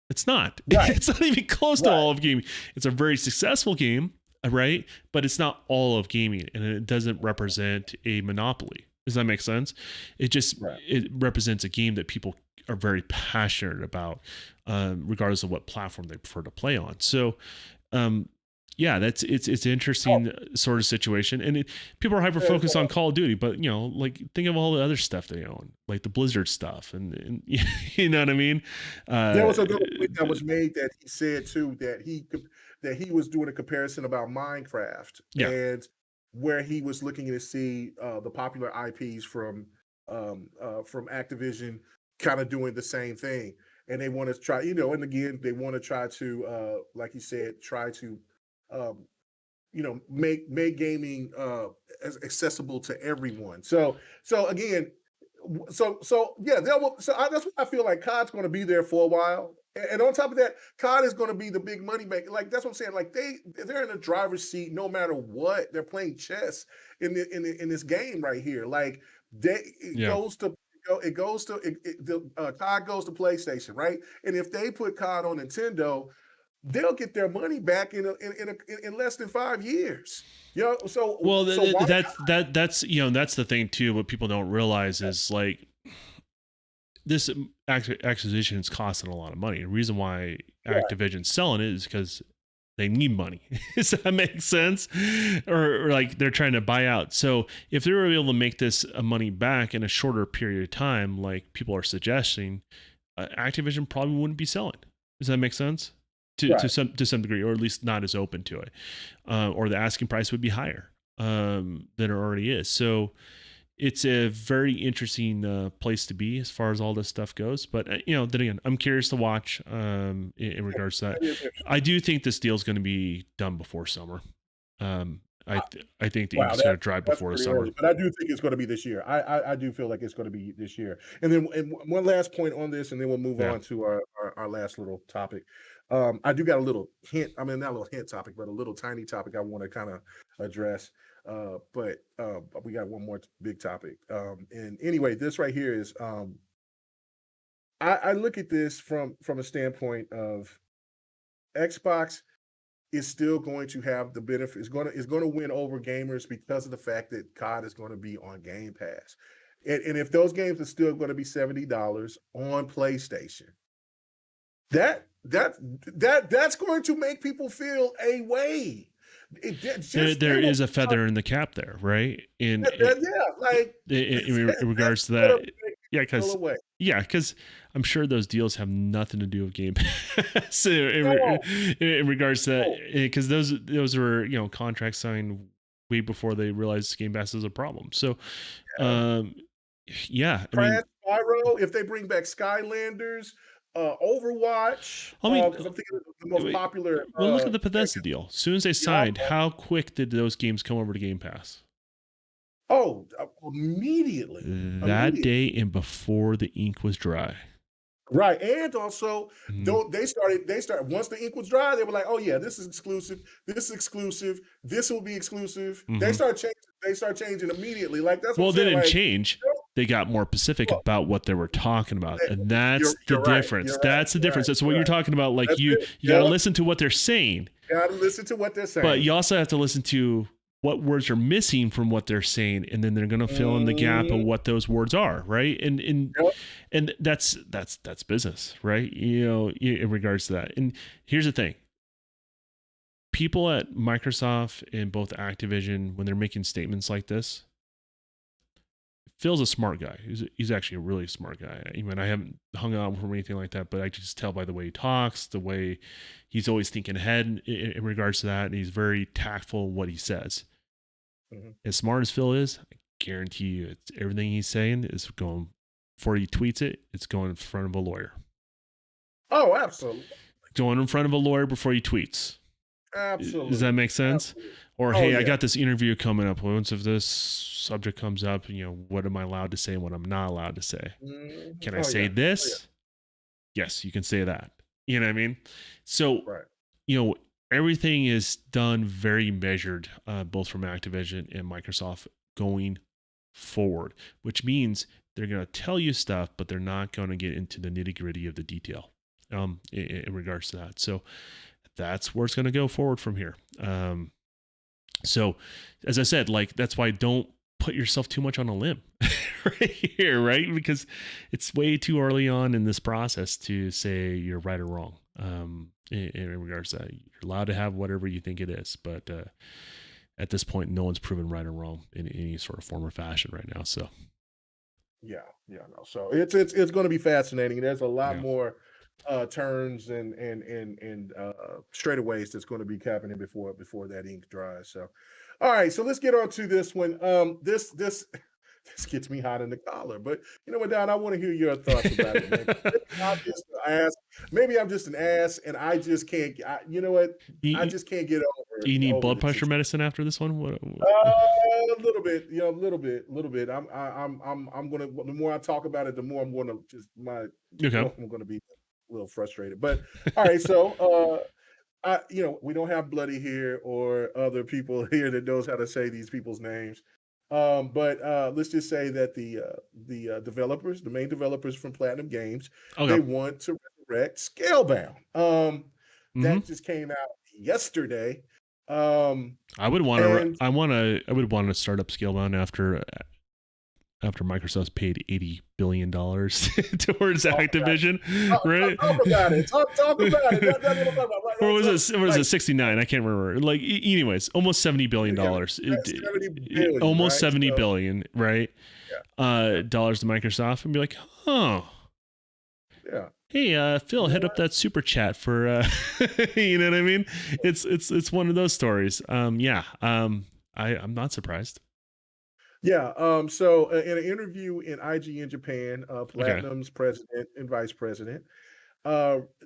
It's not. Right. It's not even close to all of gaming. It's a very successful game, right? But it's not all of gaming, and it doesn't represent a monopoly. Does that make sense? It just it represents a game that people are very passionate about, regardless of what platform they prefer to play on. So, yeah, it's an interesting sort of situation, and people are hyper focused on Call of Duty, but like think of all the other stuff they own, like the Blizzard stuff, and you know what I mean. There was a little point that was made that he said too that he was doing a comparison about Minecraft and where he was looking to see the popular IPs from Activision kind of doing the same thing, and they want to try, and again they want to try to, like he said, try to make gaming as accessible to everyone. So again, that's why I feel like COD's going to be there for a while. And on top of that, COD is going to be the big money maker. Like that's what I'm saying. Like they're in the driver's seat no matter what. They're playing chess in this game right here. Like COD goes to PlayStation, right? And if they put COD on Nintendo, they'll get their money back in less than 5 years. That's the thing too. What people don't realize is like this acquisition is costing a lot of money. The reason why Activision's selling it is because they need money. Does that make sense? Or like they're trying to buy out. So if they were able to make this money back in a shorter period of time, like people are suggesting, Activision probably wouldn't be selling. Does that make sense? To some degree, or at least not as open to it, or the asking price would be higher than it already is. So it's a very interesting place to be as far as all this stuff goes. But then again, I'm curious to watch in regards to that. I do think this deal is going to be done before summer. I think the ink's going to dry before the summer. Early, but I do think it's going to be this year. I do feel like it's going to be this year. And then one last point on this, and then we'll move on to our last little topic. I do got a little hint. I mean, not a little hint topic, but a little tiny topic I want to kind of address. But we got one more big topic. And anyway, this right here is I look at this from a standpoint of Xbox is still going to have the benefit. Is going to win over gamers because of the fact that COD is going to be on Game Pass, and if those games are still going to be $70 on PlayStation, that's going to make people feel a way. There is a feather in the cap there, right? In regards to that, because I'm sure those deals have nothing to do with Game Pass in regards to that, because those were contracts signed way before they realized Game Pass is a problem. So, Spyro, if they bring back Skylanders. Overwatch. I mean, because I'm thinking of the most popular. Well, look at the Bethesda deal. As soon as they signed, how quick did those games come over to Game Pass? Oh, immediately. That day and before the ink was dry. Right, and also, they started once the ink was dry. They were like, "Oh yeah, this is exclusive. This is exclusive. This will be exclusive." Mm-hmm. They start changing immediately. Like that's well, they didn't change. They got more specific about what they were talking about, and that's the difference. Right. That's the difference. That's what you're talking about. Like that's you got to listen to what they're saying. You got to listen to what they're saying, but you also have to listen to what words are missing from what they're saying, and then they're going to fill in the gap of what those words are, right? And that's business, right? In regards to that. And here's the thing: people at Microsoft and both Activision, when they're making statements like this, Phil's a smart guy. He's actually a really smart guy. I mean, I haven't hung out with him or anything like that, but I can just tell by the way he talks, the way he's always thinking ahead in regards to that, and he's very tactful in what he says. Mm-hmm. As smart as Phil is, I guarantee you, everything he's saying is going, before he tweets it, it's going in front of a lawyer. Oh, absolutely. Going in front of a lawyer before he tweets. Absolutely. Does that make sense? Absolutely. Or, hey, I got this interview coming up. Once if this subject comes up, what am I allowed to say and what I'm not allowed to say? Mm-hmm. Can I say this? Yes, you can say that. You know what I mean? So, everything is done very measured, both from Activision and Microsoft going forward, which means they're going to tell you stuff, but they're not going to get into the nitty gritty of the detail in regards to that. So that's where it's going to go forward from here. So as I said, like, that's why don't put yourself too much on a limb right here, right? Because it's way too early on in this process to say you're right or wrong. In regards to that, you're allowed to have whatever you think it is, but at this point, no one's proven right or wrong in any sort of form or fashion right now. So, no. So it's going to be fascinating. There's a lot more turns and straightaways that's going to be happening before that ink dries. So, all right, so let's get on to this one. This gets me hot in the collar, but you know what, Don? I want to hear your thoughts about it, man. Maybe I'm just an ass, and I just can't. You know what? I just can't get over. Do you need blood pressure medicine after this one? What? A little bit, a little bit. I'm gonna. The more I talk about it, the more I'm gonna I'm gonna be a little frustrated. But all right, so we don't have Bloody here or other people here that knows how to say these people's names. But let's just say that the developers, the main developers from Platinum Games, they want to resurrect Scalebound. That just came out yesterday. I would want to start up Scalebound after Microsoft's paid $80 billion towards Activision, right? Talk about it. Talk about it. That's what I'm talking about. Or was it 69? I can't remember. Like, anyways, almost $70 billion. Almost right? $70 billion, right? Yeah. Dollars to Microsoft, and be like, oh. Yeah. Hey, Phil, hit up that super chat for, you know what I mean? It's one of those stories. I'm not surprised. Yeah. So in an interview in IGN Japan, Platinum's president and vice president,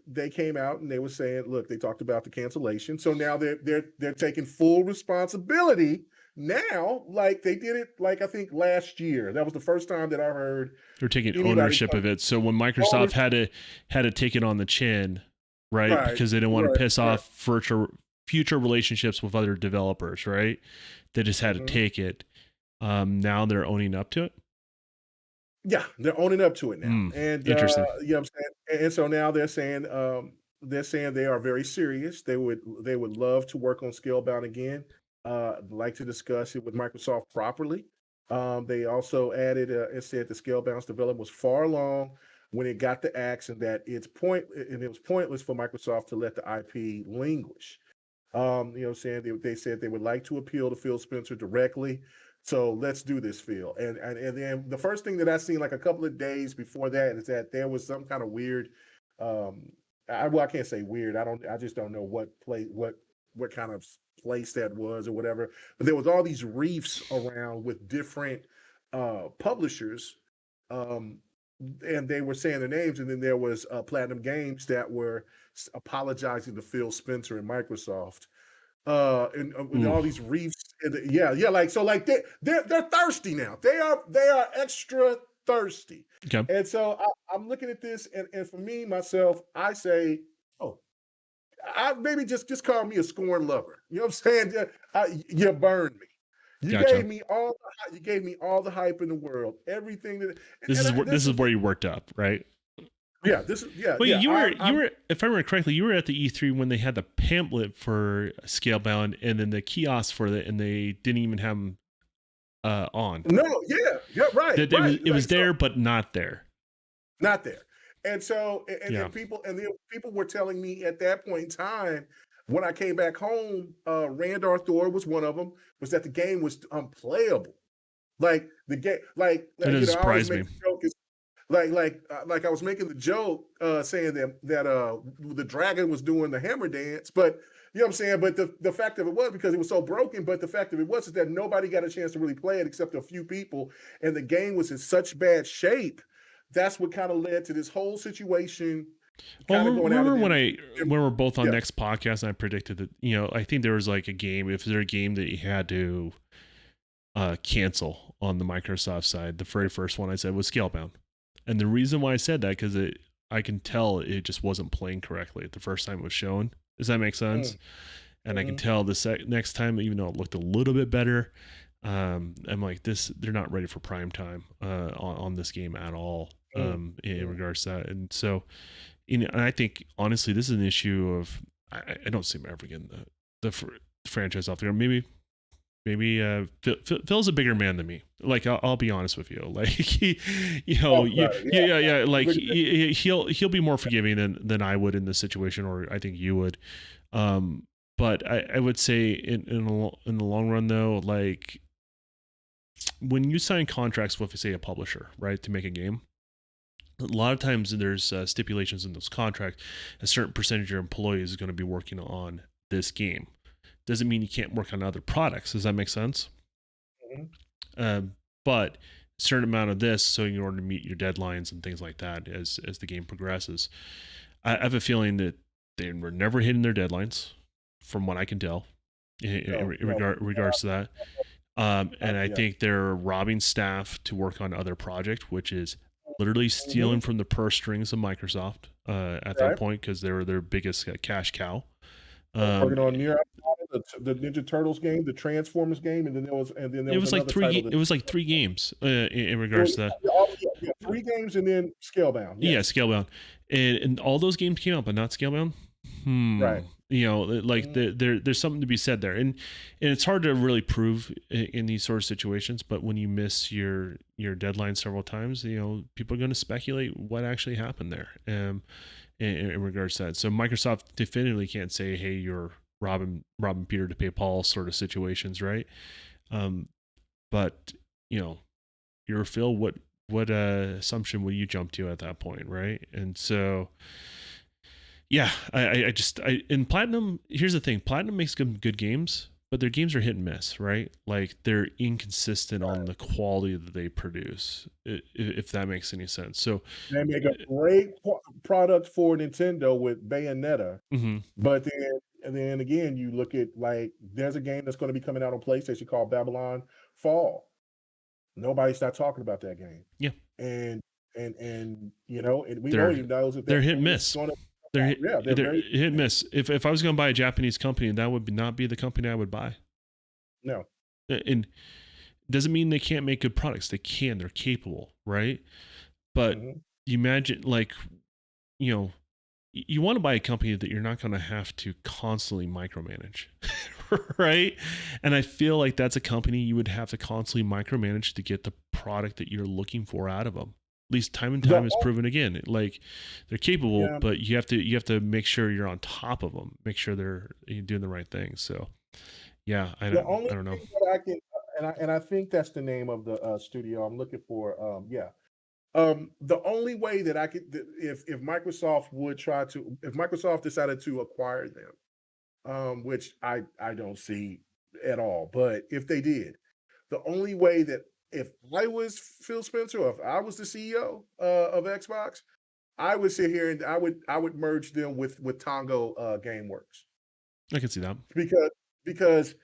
they came out and they were saying, look, they talked about the cancellation. So now they're taking full responsibility now, like they did it, like I think last year. That was the first time that I heard they're taking ownership of it. So when Microsoft had to take it on the chin, right? Because they didn't want to piss off future relationships with other developers, right? They just had to take it. Now they're owning up to it. Yeah, they're owning up to it now. And interesting. You know what I'm saying? And so now they're saying they are very serious. They would love to work on Scalebound again. Like to discuss it with Microsoft properly. They also added and said the Scalebound's development was far along when it got the axe, and that it was pointless for Microsoft to let the IP languish. You know what I'm saying? They said they would like to appeal to Phil Spencer directly. So let's do this, Phil. And then the first thing that I seen like a couple of days before that is that there was some kind of weird. I can't say weird. I just don't know what kind of place that was or whatever. But there was all these reefs around with different publishers, and they were saying their names. And then there was Platinum Games that were apologizing to Phil Spencer and Microsoft. And all these reefs, they're thirsty now. They are extra thirsty. Okay. And so I'm looking at this, and for me myself, I say, maybe just call me a scorn lover. You know what I'm saying? You burned me. You gave me all the hype in the world. Everything that this is where you worked up, right? Yeah, Wait, you were, if I remember correctly, you were at the E3 when they had the pamphlet for Scalebound and then the kiosk for it, and they didn't even have them on. No, right. It was there, but not there. Not there. And so, and people were telling me at that point in time, when I came back home, Rand Arthur was one of them, was that the game was unplayable. Like the game, like it doesn't surprise me. Like I was making the joke saying that the dragon was doing the hammer dance, but you know what I'm saying? But the fact of it was, because it was so broken, but the fact of it was is that nobody got a chance to really play it except a few people, and the game was in such bad shape. That's what kind of led to this whole situation. Well, remember when we're both on next podcast and I predicted that, I think there was like a game, if there's a game that you had to cancel on the Microsoft side, the very first one I said was Scalebound. And the reason why I said that, because I can tell it just wasn't playing correctly the first time it was shown. Does that make sense? And I can tell the next time, even though it looked a little bit better, I'm like, they're not ready for prime time on this game at all in regards to that. And so, and I think honestly, this is an issue of I don't see him ever getting the franchise off the ground. Maybe Phil's a bigger man than me. Like I'll be honest with you. Like yeah. Like he'll be more forgiving than I would in this situation, or I think you would. But I would say in the long run though, like when you sign contracts with, say, a publisher, right, to make a game, a lot of times there's stipulations in those contracts. A certain percentage of your employees is going to be working on this game. Doesn't mean you can't work on other products. Does that make sense? Mm-hmm. But a certain amount of this, so in order to meet your deadlines and things like that, as the game progresses, I have a feeling that they were never hitting their deadlines, from what I can tell, in regards to that. And I think they're robbing staff to work on other projects, which is literally stealing from the purse strings of Microsoft at that point, because they were their biggest cash cow. Working on the Ninja Turtles game, the Transformers game, and then there was it was like three games in regards to that. 3 games, and then Scalebound. Yes. Yeah, Scalebound, and all those games came out, but not Scalebound. Right. Like there's something to be said there, and it's hard to really prove in these sort of situations. But when you miss your deadline several times, people are going to speculate what actually happened there. In regards to that, so Microsoft definitively can't say, "Hey, you're robbing Peter to pay Paul" sort of situations, right? But you're Phil. What assumption would you jump to at that point, right? And so. Yeah, I in Platinum, here's the thing. Platinum makes good games, but their games are hit and miss, right? Like they're inconsistent on the quality that they produce, if that makes any sense. So they make a great product for Nintendo with Bayonetta, but then again, you look at, like, there's a game that's going to be coming out on PlayStation called Babylon Fall. Nobody's not talking about that game. Yeah, and we don't even know if they're hit and miss. They're hit and miss. If I was going to buy a Japanese company, that would not be the company I would buy. No. And doesn't mean they can't make good products. They can. They're capable, right? But you imagine, like, you want to buy a company that you're not going to have to constantly micromanage, right? And I feel like that's a company you would have to constantly micromanage to get the product that you're looking for out of them. At least time and time has proven again, like they're capable, but you have to make sure you're on top of them, make sure they're doing the right thing. So, yeah, I don't know. And I think that's the name of the studio I'm looking for. The only way that I could, if Microsoft decided to acquire them, which I don't see at all, but if they did, the only way that, if I was Phil Spencer, or if I was the CEO of Xbox, I would sit here and I would merge them with Tango GameWorks. I can see that, because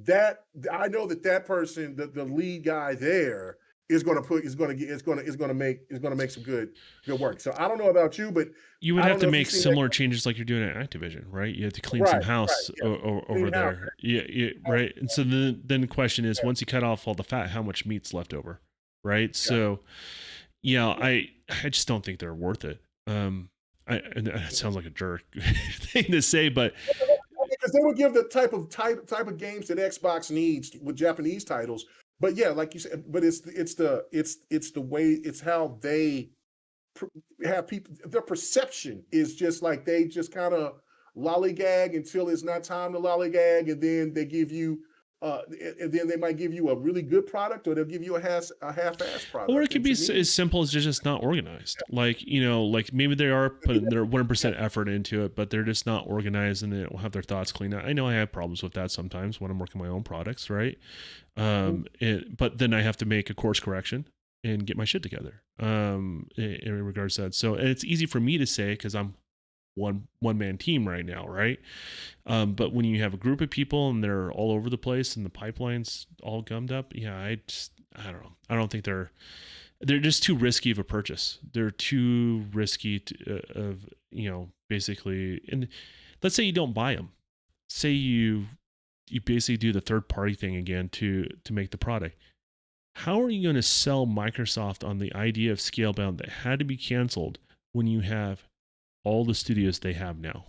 that, I know that person, the lead guy there, is going to make some good work. So I don't know about you, but you would have to make similar changes like you're doing at Activision, right? You have to clean some house over there. Yeah, right. And so then the question is, once you cut off all the fat, how much meat's left over, right? Yeah. So, I just don't think they're worth it. And it sounds like a jerk thing to say, but because they would give the type of games that Xbox needs with Japanese titles. But yeah, like you said, but it's the way, it's how they have people. Their perception is just like they just kind of lollygag until it's not time to lollygag, and then they give you, and then they might give you a really good product, or they'll give you a half-ass product. Or it could be as simple as just not organized. Like, like maybe they are putting their 100% effort into it, but they're just not organized and they don't have their thoughts clean out. I know I have problems with that sometimes when I'm working my own products, right? But then I have to make a course correction and get my shit together in regards to that. So it's easy for me to say because I'm one man team right now, right? But when you have a group of people and they're all over the place and the pipeline's all gummed up, I don't know. I don't think they're just too risky of a purchase. They're too risky of basically. And let's say you don't buy them. Say you you basically do the third party thing again to make the product. How are you going to sell Microsoft on the idea of Scalebound that had to be canceled when you have all the studios they have now?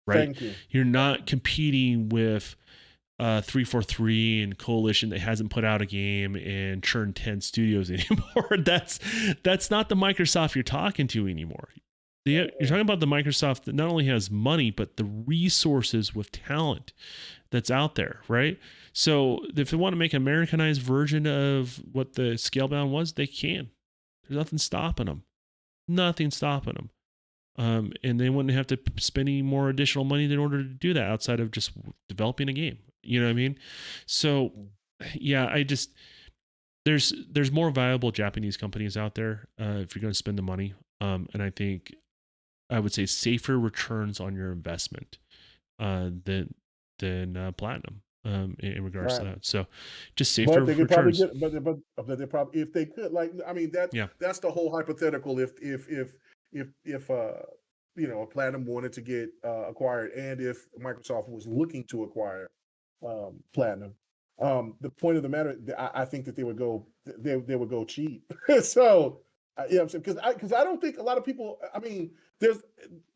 Right? Thank you. You're not competing with 343 and Coalition that hasn't put out a game and churned 10 studios anymore. That's not the Microsoft you're talking to anymore. You're talking about the Microsoft that not only has money, but the resources with talent that's out there, right? So if they want to make an Americanized version of what the Scalebound was, they can. There's nothing stopping them. Nothing stopping them. And they wouldn't have to spend any more additional money in order to do that outside of just developing a game. You know what I mean? So, yeah, there's more viable Japanese companies out there if you're going to spend the money. And I think I would say safer returns on your investment than Platinum in regards to that. So, just safer but they could returns. Probably get, but they probably, if they could, like, I mean, that's the whole hypothetical. If Platinum wanted to get acquired, and if Microsoft was looking to acquire Platinum, the point of the matter, I think that they would go cheap. So yeah, because I don't think a lot of people. I mean, there's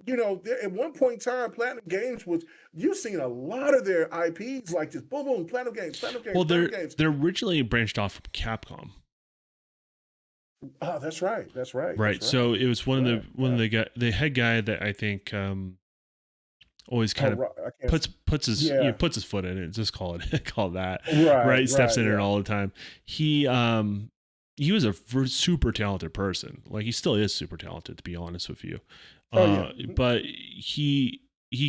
at one point in time, Platinum Games was, you've seen a lot of their IPs like just boom boom Platinum Games. Well, they're originally branched off from Capcom. Oh, that's right. Right. So it was one of the head guy that I think always kind of puts his foot in it. Just call it that. Right. Steps in it all the time. He was a super talented person. Like, he still is super talented, to be honest with you. But he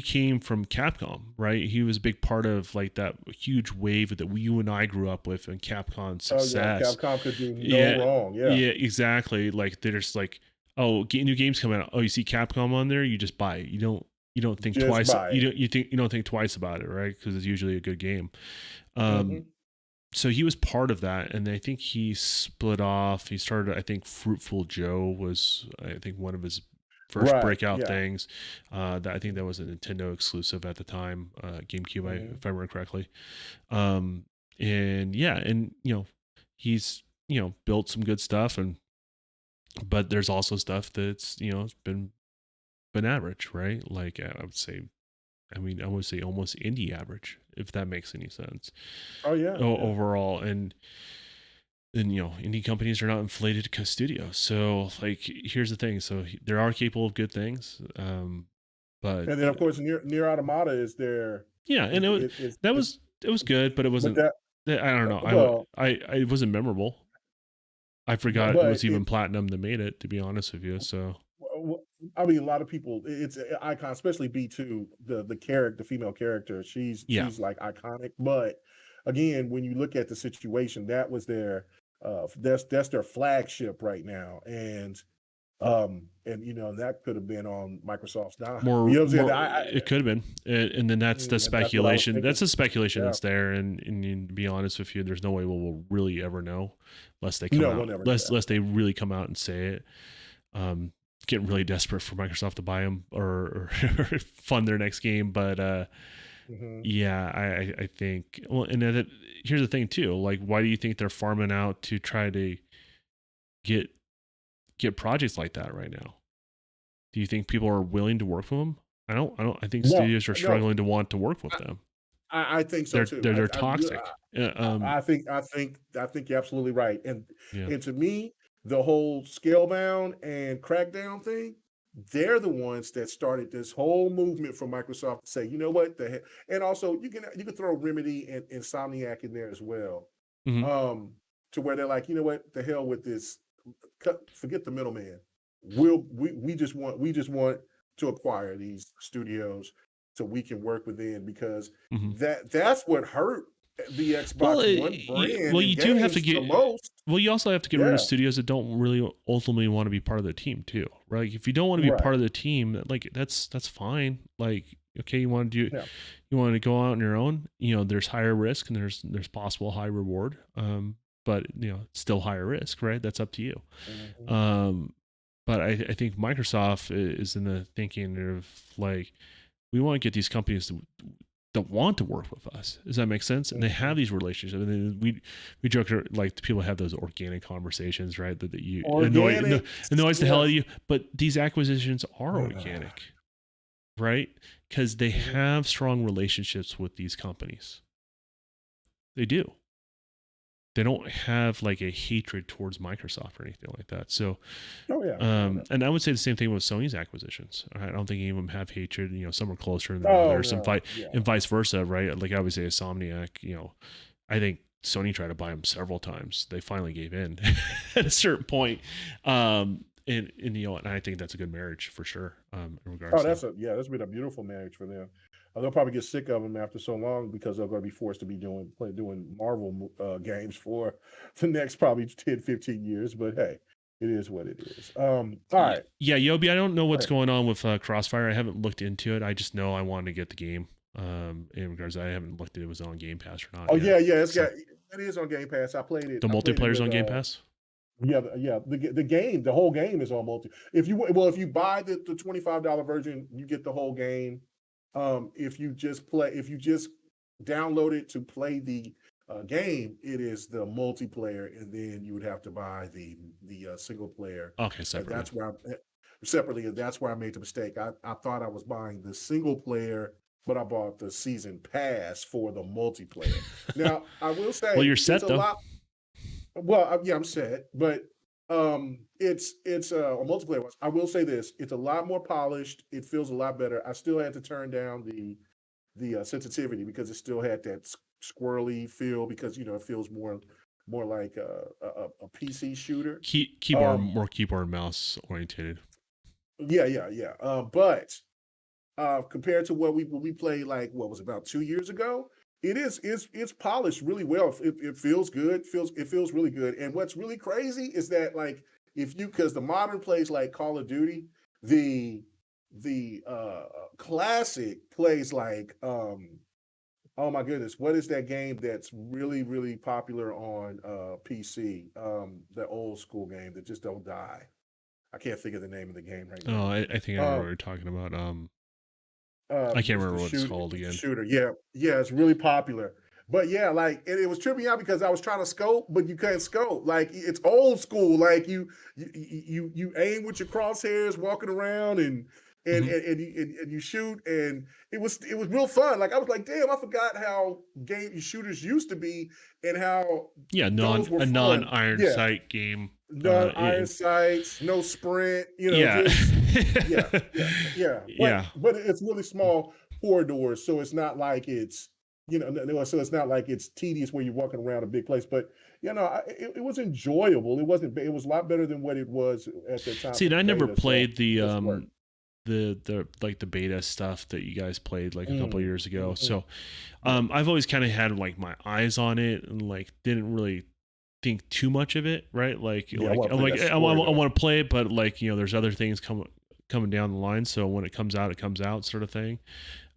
came from Capcom, right? He was a big part of like that huge wave that you and I grew up with, and Capcom's success. Oh, yeah. Capcom could do no wrong. Yeah, exactly. Like, they're just like, oh, new games coming out. Oh, you see Capcom on there, you just buy it. You don't think just twice. You don't think twice about it, right? Because it's usually a good game. So he was part of that, and I think he split off. He started, I think, Fruitful Joe was, I think, one of his first breakout things. That I think that was a Nintendo exclusive at the time, GameCube, if I remember correctly. He's built some good stuff, but there's also stuff that's been average, right? Like, I would say almost indie average, if that makes any sense. Overall, and indie companies are not inflated to studios. So, like, here's the thing. So there are capable of good things, but and then of course Near Automata is there. Yeah, and it was good, but it wasn't. I don't know. It wasn't memorable. I forgot it was even Platinum that made it, to be honest with you. So. I mean, a lot of people, it's an icon, especially B2, the female character. She's like iconic. But again, when you look at the situation, that was that's their flagship right now, and that could have been on Microsoft's dime. It could have been, and then that's the speculation. That's the speculation that's there, and to be honest with you, there's no way we'll really ever know unless they come out. Unless they really come out and say it. Getting really desperate for Microsoft to buy them or fund their next game, but I think. Well, and here's the thing too. Like, why do you think they're farming out to try to get projects like that right now? Do you think people are willing to work with them? I don't. I think studios are struggling to want to work with them. I think so too. They're toxic. I think you're absolutely right. And to me, the whole Scalebound and Crackdown thing, they're the ones that started this whole movement for Microsoft to say, you know what, the heck. And also you can throw Remedy and Insomniac in there as well. To where they're like, you know what, the hell with this. Forget the middleman. We just want to acquire these studios so we can work within, because that's what hurt the Xbox One brand. You do have to get the most. Well, you also have to get rid of studios that don't really ultimately want to be part of the team too, right? Like, if you don't want to be part of the team, like, that's fine. Like, okay, you want to go out on your own. There's higher risk and there's possible high reward. But it's still higher risk, right? That's up to you. But I think Microsoft is in the thinking of like, we want to get these companies that want to work with us. Does that make sense? And they have these relationships. And then we joke, like, people have those organic conversations, right? That you annoys the hell out of you. But these acquisitions are organic, right? Because they have strong relationships with these companies. They do. They don't have like a hatred towards Microsoft or anything like that. So, and I would say the same thing with Sony's acquisitions. I don't think any of them have hatred. You know, some are closer than others, and vice versa, right? Like I would say, Insomniac. You know, I think Sony tried to buy them several times. They finally gave in at a certain point. And you know, and I think that's a good marriage for sure. In regards. That's been a beautiful marriage for them. They'll probably get sick of them after so long because they're going to be forced to be doing Marvel games for the next probably 10, 15 years. But hey, it is what it is. All right. Yeah, Yobi, I don't know what's going on with Crossfire. I haven't looked into it. I just know I wanted to get the game. In regards, I haven't looked at it was on Game Pass or not. It is on Game Pass. I played it. The multiplayer's on Game Pass. Yeah. The whole game is on multi. If you buy the $25 version, you get the whole game. If you just download it to play the game, it is the multiplayer, and then you would have to buy the single player. Okay, separately. That's where I made the mistake. I thought I was buying the single player, but I bought the season pass for the multiplayer. Now I will say, well, you're set though. I'm set, but it's a multiplayer. I will say this: it's a lot more polished. It feels a lot better. I still had to turn down the sensitivity because it still had that squirrely feel because it feels more like a PC shooter. Keyboard more keyboard mouse oriented. Yeah. But compared to what we played, like what was about 2 years ago, it's polished really well. It feels good. It feels really good. And what's really crazy is that like because the modern plays like Call of Duty, the classic plays like oh my goodness, what is that game that's really, really popular on PC? The old school game that just don't die. I can't think of the name of the game right now. Oh, I think I know what you're talking about. I can't remember what it's called again. Shooter, yeah, it's really popular. But yeah, like it was tripping out because I was trying to scope, but you couldn't scope. Like it's old school. Like you aim with your crosshairs, walking around and you shoot, and it was real fun. Like I was like, damn, I forgot how shooters used to be and how non-iron sight game. No iron sights, no sprint. Yeah. But it's really small corridors, so it's not like it's so it's not like it's tedious where you're walking around a big place. But it was enjoyable. It was a lot better than what it was at the time. See, and I never played the beta stuff that you guys played like a couple of years ago. So I've always kind of had like my eyes on it and like didn't really think too much of it, right? I want to play it, but like there's other things coming down the line. So when it comes out, sort of thing.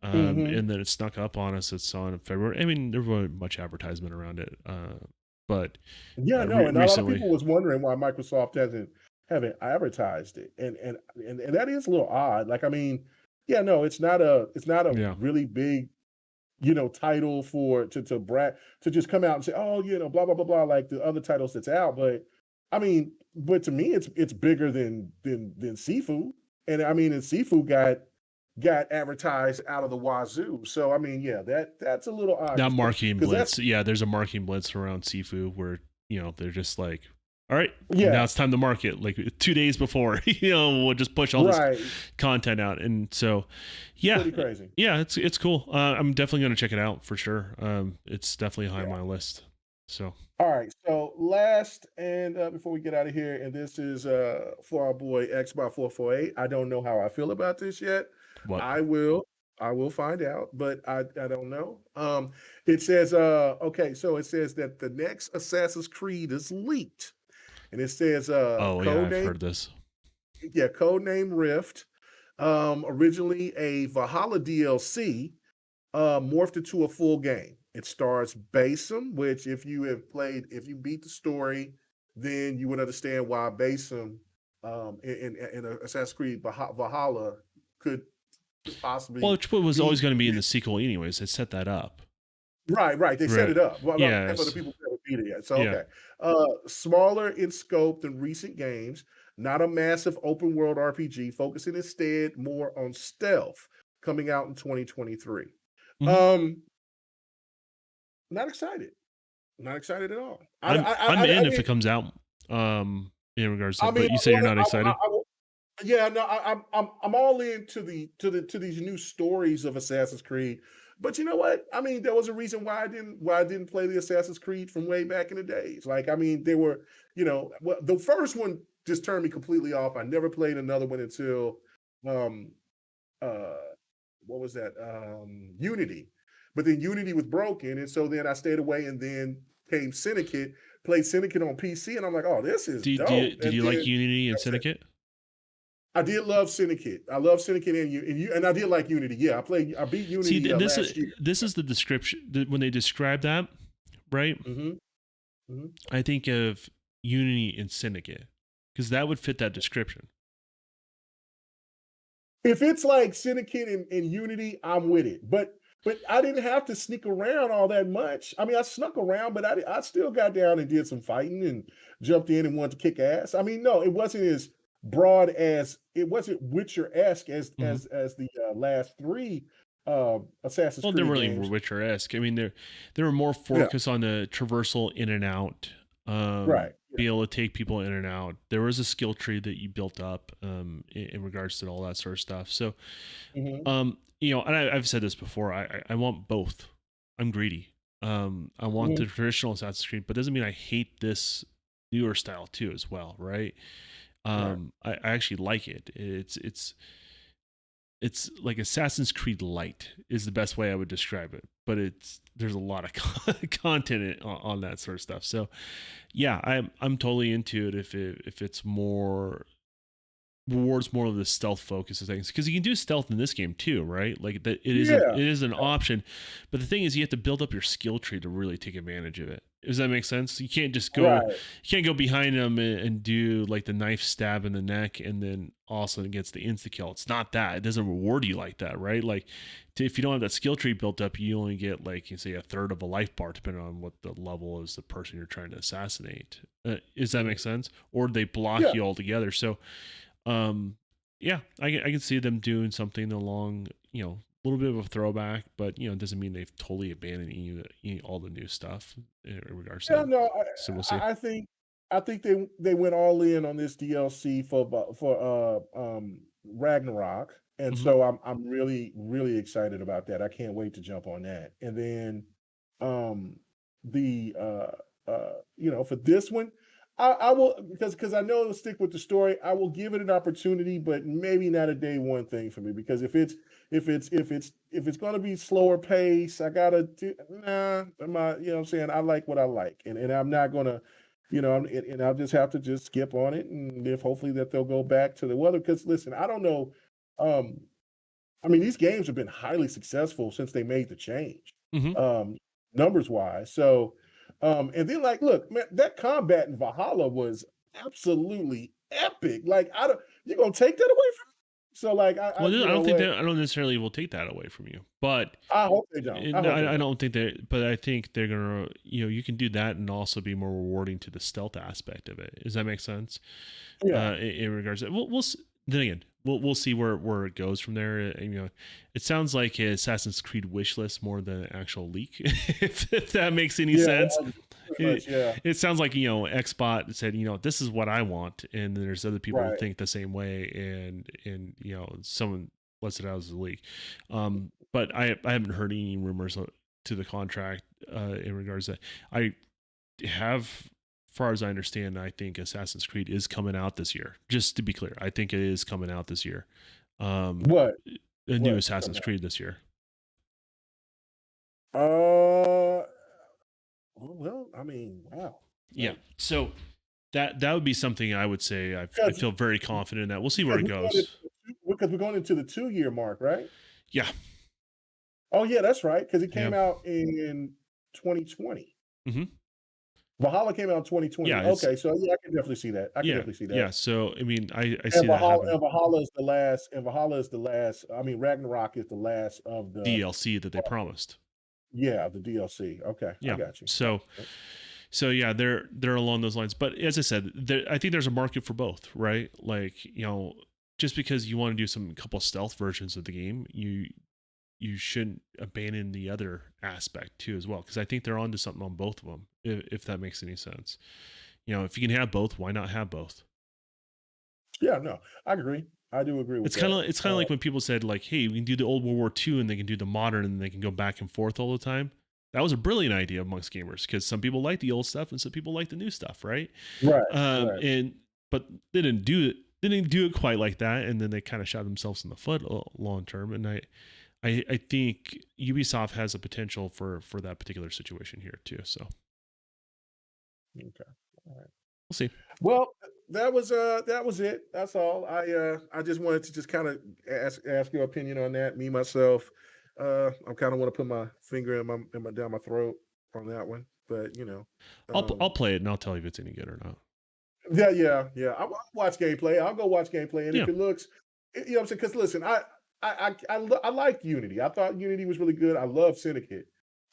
And then it snuck up on us. It's on February. I mean, there wasn't much advertisement around it, but and a lot of people was wondering why Microsoft haven't advertised it, and that is a little odd. Like, I mean, it's not a really big title to just come out and say, oh, blah blah blah blah, like the other titles that's out. But I mean, to me, it's bigger than Sifu, and I mean, and Sifu got advertised out of the wazoo. So I mean, that's a little odd. That marketing blitz, there's a marketing blitz around Sifu where they're just like, all right, now it's time to market. Like 2 days before, we'll just push all this content out, and so pretty crazy. Yeah, it's cool. I'm definitely going to check it out for sure. It's definitely high on my list. So all right, so last and before we get out of here, and this is for our boy Xbox448. I don't know how I feel about this yet. What? I will find out, but I don't know. It says okay, so it says that the next Assassin's Creed is leaked. And it says I've heard this. Yeah, codename Rift. Originally a Valhalla DLC, morphed into a full game. It stars Basim, which if you beat the story, then you would understand why Basim in Assassin's Creed Valhalla could possibly. Well, which was always going to be in the sequel anyways. They set that up. Right. They set it up. Well, Yes. for the people who haven't beat it yet. So, Yeah. okay. Smaller in scope than recent games, not a massive open world RPG, focusing instead more on stealth, coming out in 2023. Not excited. Not excited at all. I'm in if it comes out. In regards to, but you say you're not excited. I'm all into these new stories of Assassin's Creed. But you know what? I mean, there was a reason why I didn't play the Assassin's Creed from way back in the days. Like, I mean, they were, the first one just turned me completely off. I never played another one until what was that? Unity. But then Unity was broken, and so then I stayed away, and then came Syndicate, played Syndicate on PC, and I'm like, oh, this is dope. Did you like Unity and Syndicate? I did love Syndicate. I love Syndicate and I did like Unity. Yeah, I beat Unity last year. This is the description when they describe that, right? I think of Unity and Syndicate because that would fit that description. If it's like Syndicate and Unity, I'm with it. But I didn't have to sneak around all that much. I mean, I snuck around, but I still got down and did some fighting and jumped in and wanted to kick ass. I mean, no, it wasn't as broad as it wasn't Witcher-esque as the last three Assassin's Creed. Well, they're really Witcher-esque. I mean, they were more focused on the traversal in and out. Right. Be able to take people in and out. There was a skill tree that you built up in regards to all that sort of stuff. So, and I've said this before. I want both. I'm greedy. I want the traditional Assassin's Creed, but doesn't mean I hate this newer style too as well, right? I actually like it. It's like Assassin's Creed Light is the best way I would describe it, but there's a lot of content on that sort of stuff. So yeah, I'm totally into it if it's more rewards more of the stealth focus of things, because you can do stealth in this game too, right? Like that it is an option, but the thing is you have to build up your skill tree to really take advantage of it. Does that make sense? You can't just go you can't go behind them and do like the knife stab in the neck and then also it gets the insta kill. It's not that. It doesn't reward you like that, right? Like if you don't have that skill tree built up, you only get like, you say, a third of a life bar depending on what the level is the person you're trying to assassinate. Does that make sense? Or they block you altogether. So I can see them doing something along, a little bit of a throwback, but it doesn't mean they've totally abandoned all the new stuff in regards to that. So we'll see. I think they went all in on this DLC for Ragnarok, and so I'm really, really excited about that. I can't wait to jump on that. And then for this one, I will, because I know it'll stick with the story. I will give it an opportunity, but maybe not a day one thing for me. Because if it's going to be slower pace, I gotta do. What I'm saying, I like what I like, and I'm not gonna, and I'll just have to just skip on it, and if hopefully that they'll go back to the weather. Because listen, I don't know. I mean, these games have been highly successful since they made the change, numbers wise. So. And then look, man, that combat in Valhalla was absolutely epic. Like, you're gonna take that away from me? So I don't necessarily will take that away from you, but I hope they don't. I don't think but I think they're gonna, you can do that and also be more rewarding to the stealth aspect of it. Does that make sense? Yeah. In regards to then again, we'll see where it goes from there. It sounds like an Assassin's Creed wish list more than an actual leak, if that makes any sense. It sounds like Xbot said, this is what I want, and then there's other people who think the same way, and someone lets it out as a leak. But I haven't heard any rumors to the contract in regards to that. I have. As far as I understand, I think Assassin's Creed is coming out this year. Just to be clear, I think it is coming out this year. New Assassin's Creed this year. Well, I mean, wow. Yeah. So that would be something I would say I feel very confident in that. We'll see where it goes. Because we're going into the 2-year mark, right? Yeah. Oh yeah, that's right. Because it came out in 2020. Valhalla came out in 2020. Yeah, Okay, so yeah, I can definitely see that. I can yeah, definitely see that. yeah. So I mean, I And see that happen. Valhalla is the last. And Valhalla is the last. I mean, Ragnarok is the last of the DLC that they promised. the DLC. Okay, I Yeah. got you. So yeah, they're along those lines. But as I said, I think there's a market for both, right? Like, just because you want to do some couple stealth versions of the game, you shouldn't abandon the other aspect too as well, because I think they're onto something on both of them, if that makes any sense. If you can have both, why not have both? Yeah, no, I agree. I do agree with It's that. kind of like when people said like, hey, we can do the old World War II and they can do the modern and they can go back and forth all the time. That was a brilliant idea amongst gamers, because some people like the old stuff and some people like the new stuff, right? Right. But they didn't do it. They didn't do it quite like that, and then they kind of shot themselves in the foot long term. And I think Ubisoft has a potential for that particular situation here too. So Okay. All right. We'll see. Well, that was it. That's all. I just wanted to just kind of ask your opinion on that. Me myself, I kind of want to put my finger in my down my throat on that one, but I'll play it and I'll tell you if it's any good or not. Yeah. I'll watch gameplay. I'll go watch gameplay, and if it looks, what I'm saying. Because listen, I like Unity. I thought Unity was really good. I love Syndicate,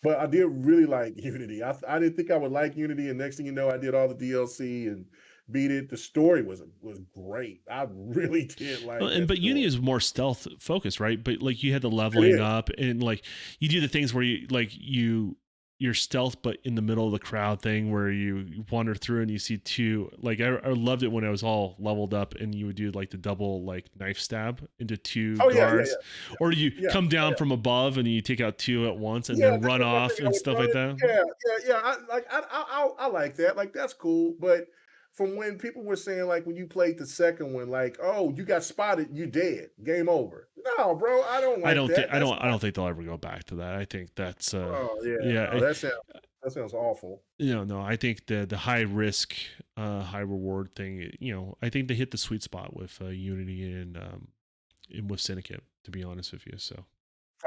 but I did really like Unity. I didn't think I would like Unity, and next thing you know, I did all the DLC and beat it. The story was great. I really did like it. But Unity is more stealth focused, right? But like you had the leveling up, and like you do the things where you're stealth, but in the middle of the crowd thing where you wander through and you see two. Like I loved it when I was all leveled up and you would do like the double like knife stab into two guards, or you come down from above and you take out two at once and then run off and stuff like that. I like that. Like that's cool, but from when people were saying like when you played the second one, like, oh, you got spotted, you dead, game over. No, bro, I don't like that. I don't think they'll ever go back to that. I think that's that sounds awful. No, I think the high risk, high reward thing. I think they hit the sweet spot with Unity and with Syndicate. To be honest with you, so.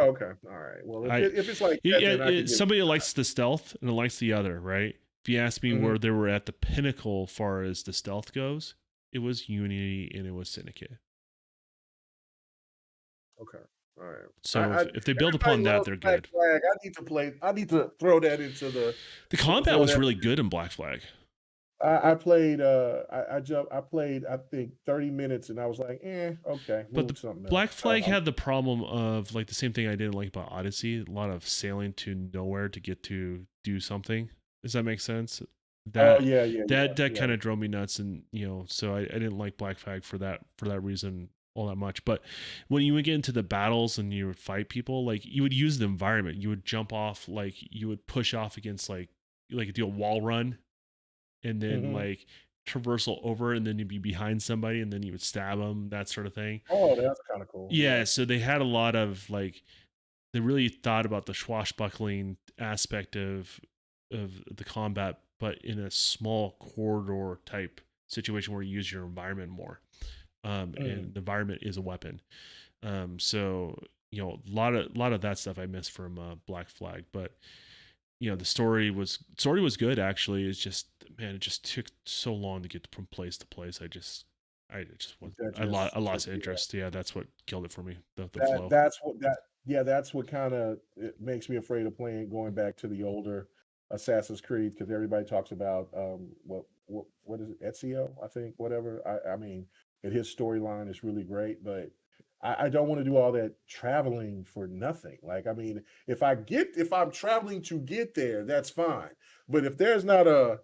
Okay, all right. Well, if it's like that, somebody likes the stealth and likes the other, right? If you ask me where they were at the pinnacle as far as the stealth goes, it was Unity and it was Syndicate. Okay. All right. So if they build upon that, they're good. Flag. I need to throw that into the combat was really good in Black Flag. I played I played I think 30 minutes and I was like, okay. But the Black Flag had the problem of like the same thing I didn't like about Odyssey, a lot of sailing to nowhere to get to do something. Does that make sense? That kind of drove me nuts, and so I didn't like Black Flag for that reason all that much. But when you would get into the battles and you would fight people, like you would use the environment, you would jump off, like you would push off against like do a wall run, and then like traversal over, and then you'd be behind somebody, and then you would stab them, that sort of thing. Oh, that's kind of cool. Yeah, so they had a lot of like, they really thought about the swashbuckling aspect of the combat, but in a small corridor type situation where you use your environment more. And the environment is a weapon. So a lot of that stuff I missed from Black Flag, but the story was good actually. It's just, man, it just took so long to get from place to place. I lost interest. Yeah, that's what killed it for me. The flow. That's what kind of makes me afraid of going back to the older Assassin's Creed, because everybody talks about what is it, Ezio, I think, whatever. I mean, and his storyline is really great, but I don't want to do all that traveling for nothing. Like, I mean, if I'm traveling to get there, that's fine. But if there's not a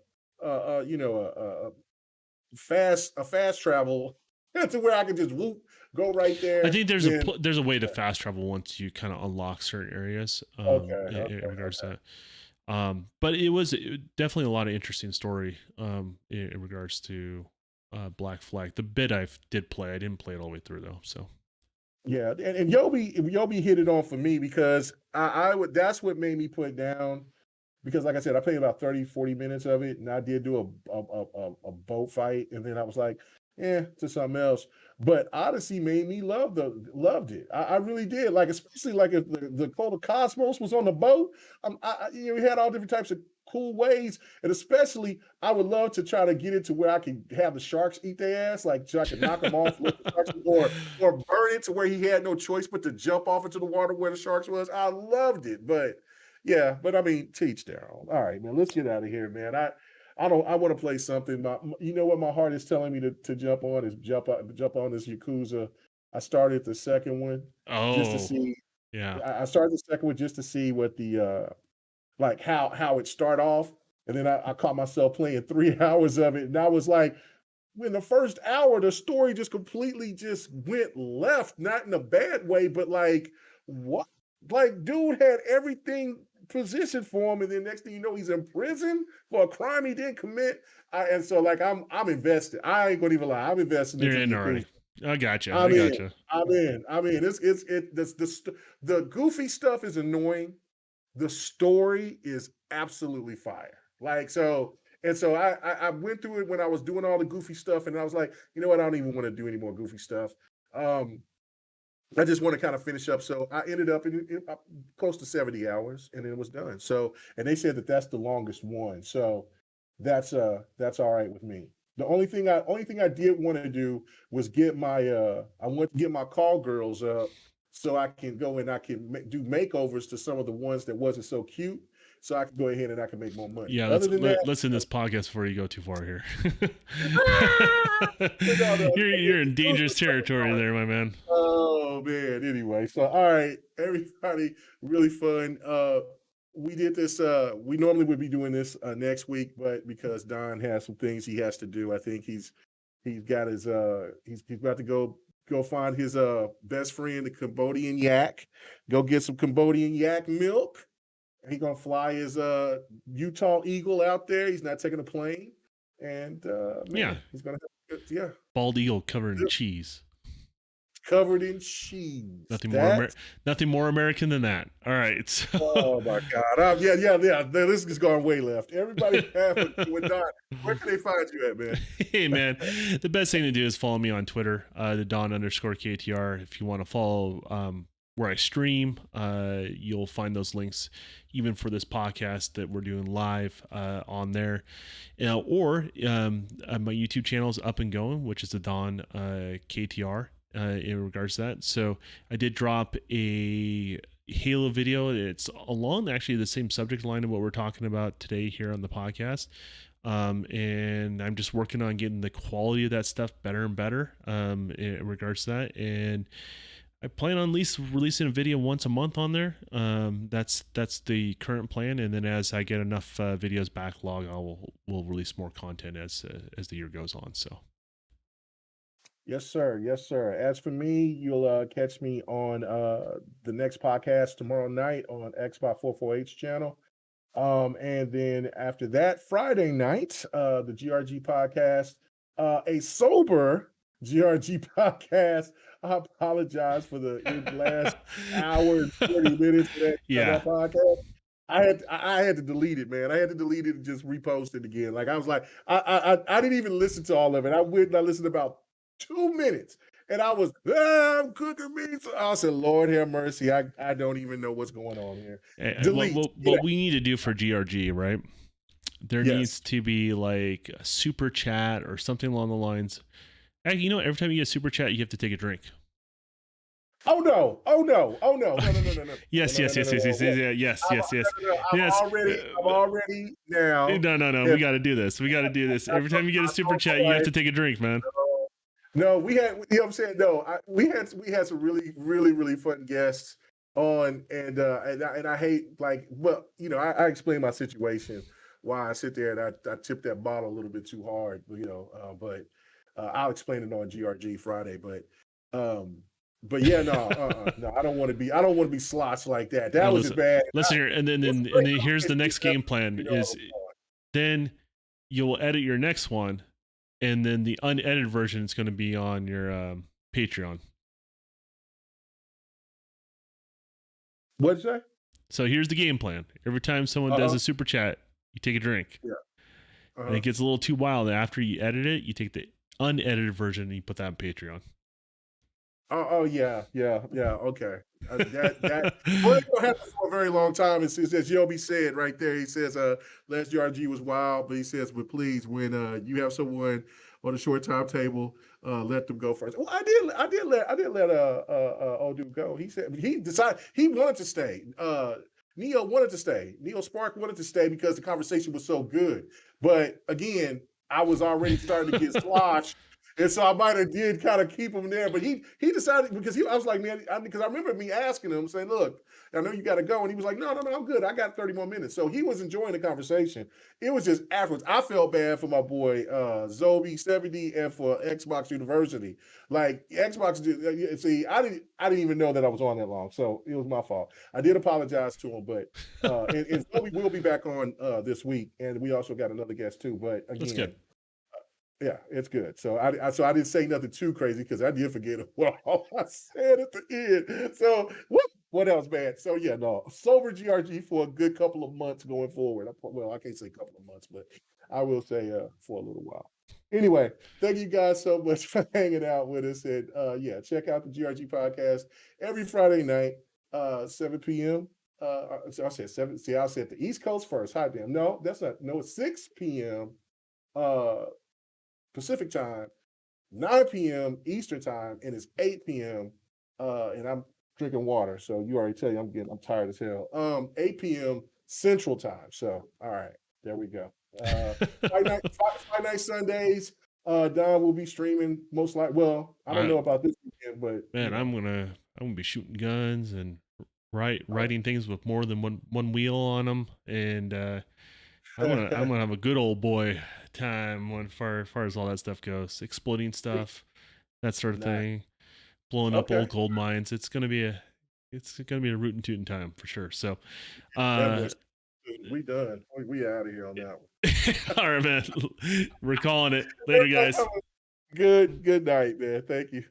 fast travel to where I can just go right there. I think there's a way to fast travel once you kind of unlock certain areas. In regards to that. But it was definitely a lot of interesting story in regards to Black Flag. The bit I did play, I didn't play it all the way through though. So yeah, and Yobi hit it on for me, because that's what made me put it down, because like I said, I played about 30-40 minutes of it, and I did do a boat fight, and then I was like, to something else. But Odyssey made me loved it. I really did. Like, especially like if the Cosmos was on the boat. We had all different types of cool ways. And especially, I would love to try to get it to where I can have the sharks eat their ass, like so I can knock them off, let the sharks, or burn it to where he had no choice but to jump off into the water where the sharks was. I loved it, but yeah, but I mean, teach their own. All right, man, let's get out of here, man. I want to play something. You know what my heart is telling me to jump on is jump on this Yakuza. I started the second one just to see. Yeah. I started the second one just to see what the like how it start off, and then I caught myself playing 3 hours of it, and I was like, when the first hour, the story just completely just went left, not in a bad way, but like what? Like, dude had everything positioned for him, and then next thing you know, he's in prison for a crime he didn't commit. And so like I'm invested. I ain't gonna even lie, I'm invested. You're in already. I gotcha. I'm in. The goofy stuff is annoying. The story is absolutely fire. Like so. And so I went through it when I was doing all the goofy stuff, and I was like, you know what? I don't even want to do any more goofy stuff. I just want to kind of finish up. So I ended up in close to 70 hours, and it was done. So, and they said that that's the longest one. So that's all right with me. The only thing I did want to do was get my I want to get my call girls up so I can go and I can do makeovers to some of the ones that wasn't so cute. So I can go ahead and I can make more money. Yeah, let's end this podcast before you go too far here. You're in dangerous territory there, my man. Oh man. Anyway, so all right, everybody, really fun. We did this. We normally would be doing this next week, but because Don has some things he has to do, I think he's got his he's about to go find his best friend, the Cambodian yak. Go get some Cambodian yak milk. He's gonna fly his Utah Eagle out there. He's not taking a plane, and he's gonna bald eagle covered in cheese. Covered in cheese. Nothing more American than that. All right. So. Oh my God! Yeah. This is going way left. Everybody have with Don. Where can they find you at, man? Hey, man, the best thing to do is follow me on Twitter, the Don_KTR. If you want to follow where I stream, you'll find those links even for this podcast that we're doing live on there. Or my YouTube channel is up and going, which is the Don KTR in regards to that. So I did drop a Halo video. It's along actually the same subject line of what we're talking about today here on the podcast. And I'm just working on getting the quality of that stuff better and better in regards to that. And I plan on at least releasing a video once a month on there. That's the current plan, and then as I get enough videos backlog, we'll release more content as the year goes on. So, yes, sir. As for me, you'll catch me on the next podcast tomorrow night on Xbox 448's channel, and then after that, Friday night, the GRG podcast, a sober GRG podcast. I apologize for the last hour and 40 minutes of that podcast. I had to delete it, man. I had to delete it and just repost it again. Like I was like, I didn't even listen to all of it. I went and I listened about 2 minutes, and I was I'm cooking meat. So I said, Lord have mercy. I don't even know what's going on here. Delete. What we need to do for GRG, right? There needs to be like a super chat or something along the lines. You know, every time you get a super chat, you have to take a drink. Oh no! No! Yes. I'm already now. No. We got to do this. Every time you get a super chat, you have to take a drink, man. No, we had. You know what I'm saying? No, we had some really fun guests on, and I hate like, well, you know, I explain my situation, why I sit there and I tip that bottle a little bit too hard, you know, but. I'll explain it on GRG Friday, but yeah, no, I don't want to be sloshed like that. That was bad. Listen here, and then here's the next game plan is then you'll edit your next one, and then the unedited version is going to be on your Patreon. What'd you say? So here's the game plan. Every time someone does a super chat, you take a drink. Yeah. And it gets a little too wild. After you edit it, you take the unedited version and you put that on Patreon. Oh, yeah. Okay. That well, it's gonna happen for a very long time. It's as Yobi said right there. He says, last GRG was wild, but he says, but please, when you have someone on a short timetable, let them go first. Well, I did let old dude go. He said he decided he wanted to stay. Neo wanted to stay. Neo Spark wanted to stay because the conversation was so good. But again, I was already starting to get sloshed. And so I might have did kind of keep him there, but he decided because I was like, man, because I remember me asking him, saying, look, I know you got to go. And he was like, no, I'm good. I got 30 more minutes. So he was enjoying the conversation. It was just afterwards. I felt bad for my boy Zobi70 and for Xbox University. Like Xbox, see, I didn't even know that I was on that long. So it was my fault. I did apologize to him, but and Zobi will be back on this week. And we also got another guest too. But That's again, good. yeah, it's good. So I didn't say nothing too crazy because I did forget what I said at the end. So what else, man? So yeah, no, sober GRG for a good couple of months going forward. Well, I can't say couple of months, but I will say for a little while. Anyway, thank you guys so much for hanging out with us. And yeah, check out the GRG podcast every Friday night, 7 p.m. So I said 7. See, I said the East Coast first. Hi, damn. No, that's not. No, it's 6 p.m. Pacific time, 9 p.m. Eastern time, and it's 8 p.m. And I'm drinking water, so you already tell you I'm tired as hell. 8 p.m. Central time. So all right, there we go. Fight night Sundays. Don will be streaming most likely. Well, I don't know about this weekend, but man, I'm gonna be shooting guns and writing things with more than one wheel on them, and I'm gonna have a good old boy time when far as all that stuff goes, exploding stuff, that sort of thing, blowing up old gold mines. It's gonna be a rootin' tootin' time for sure. So, we done. We out of here on that one. all right, man. We're calling it later, guys. Good night, man. Thank you.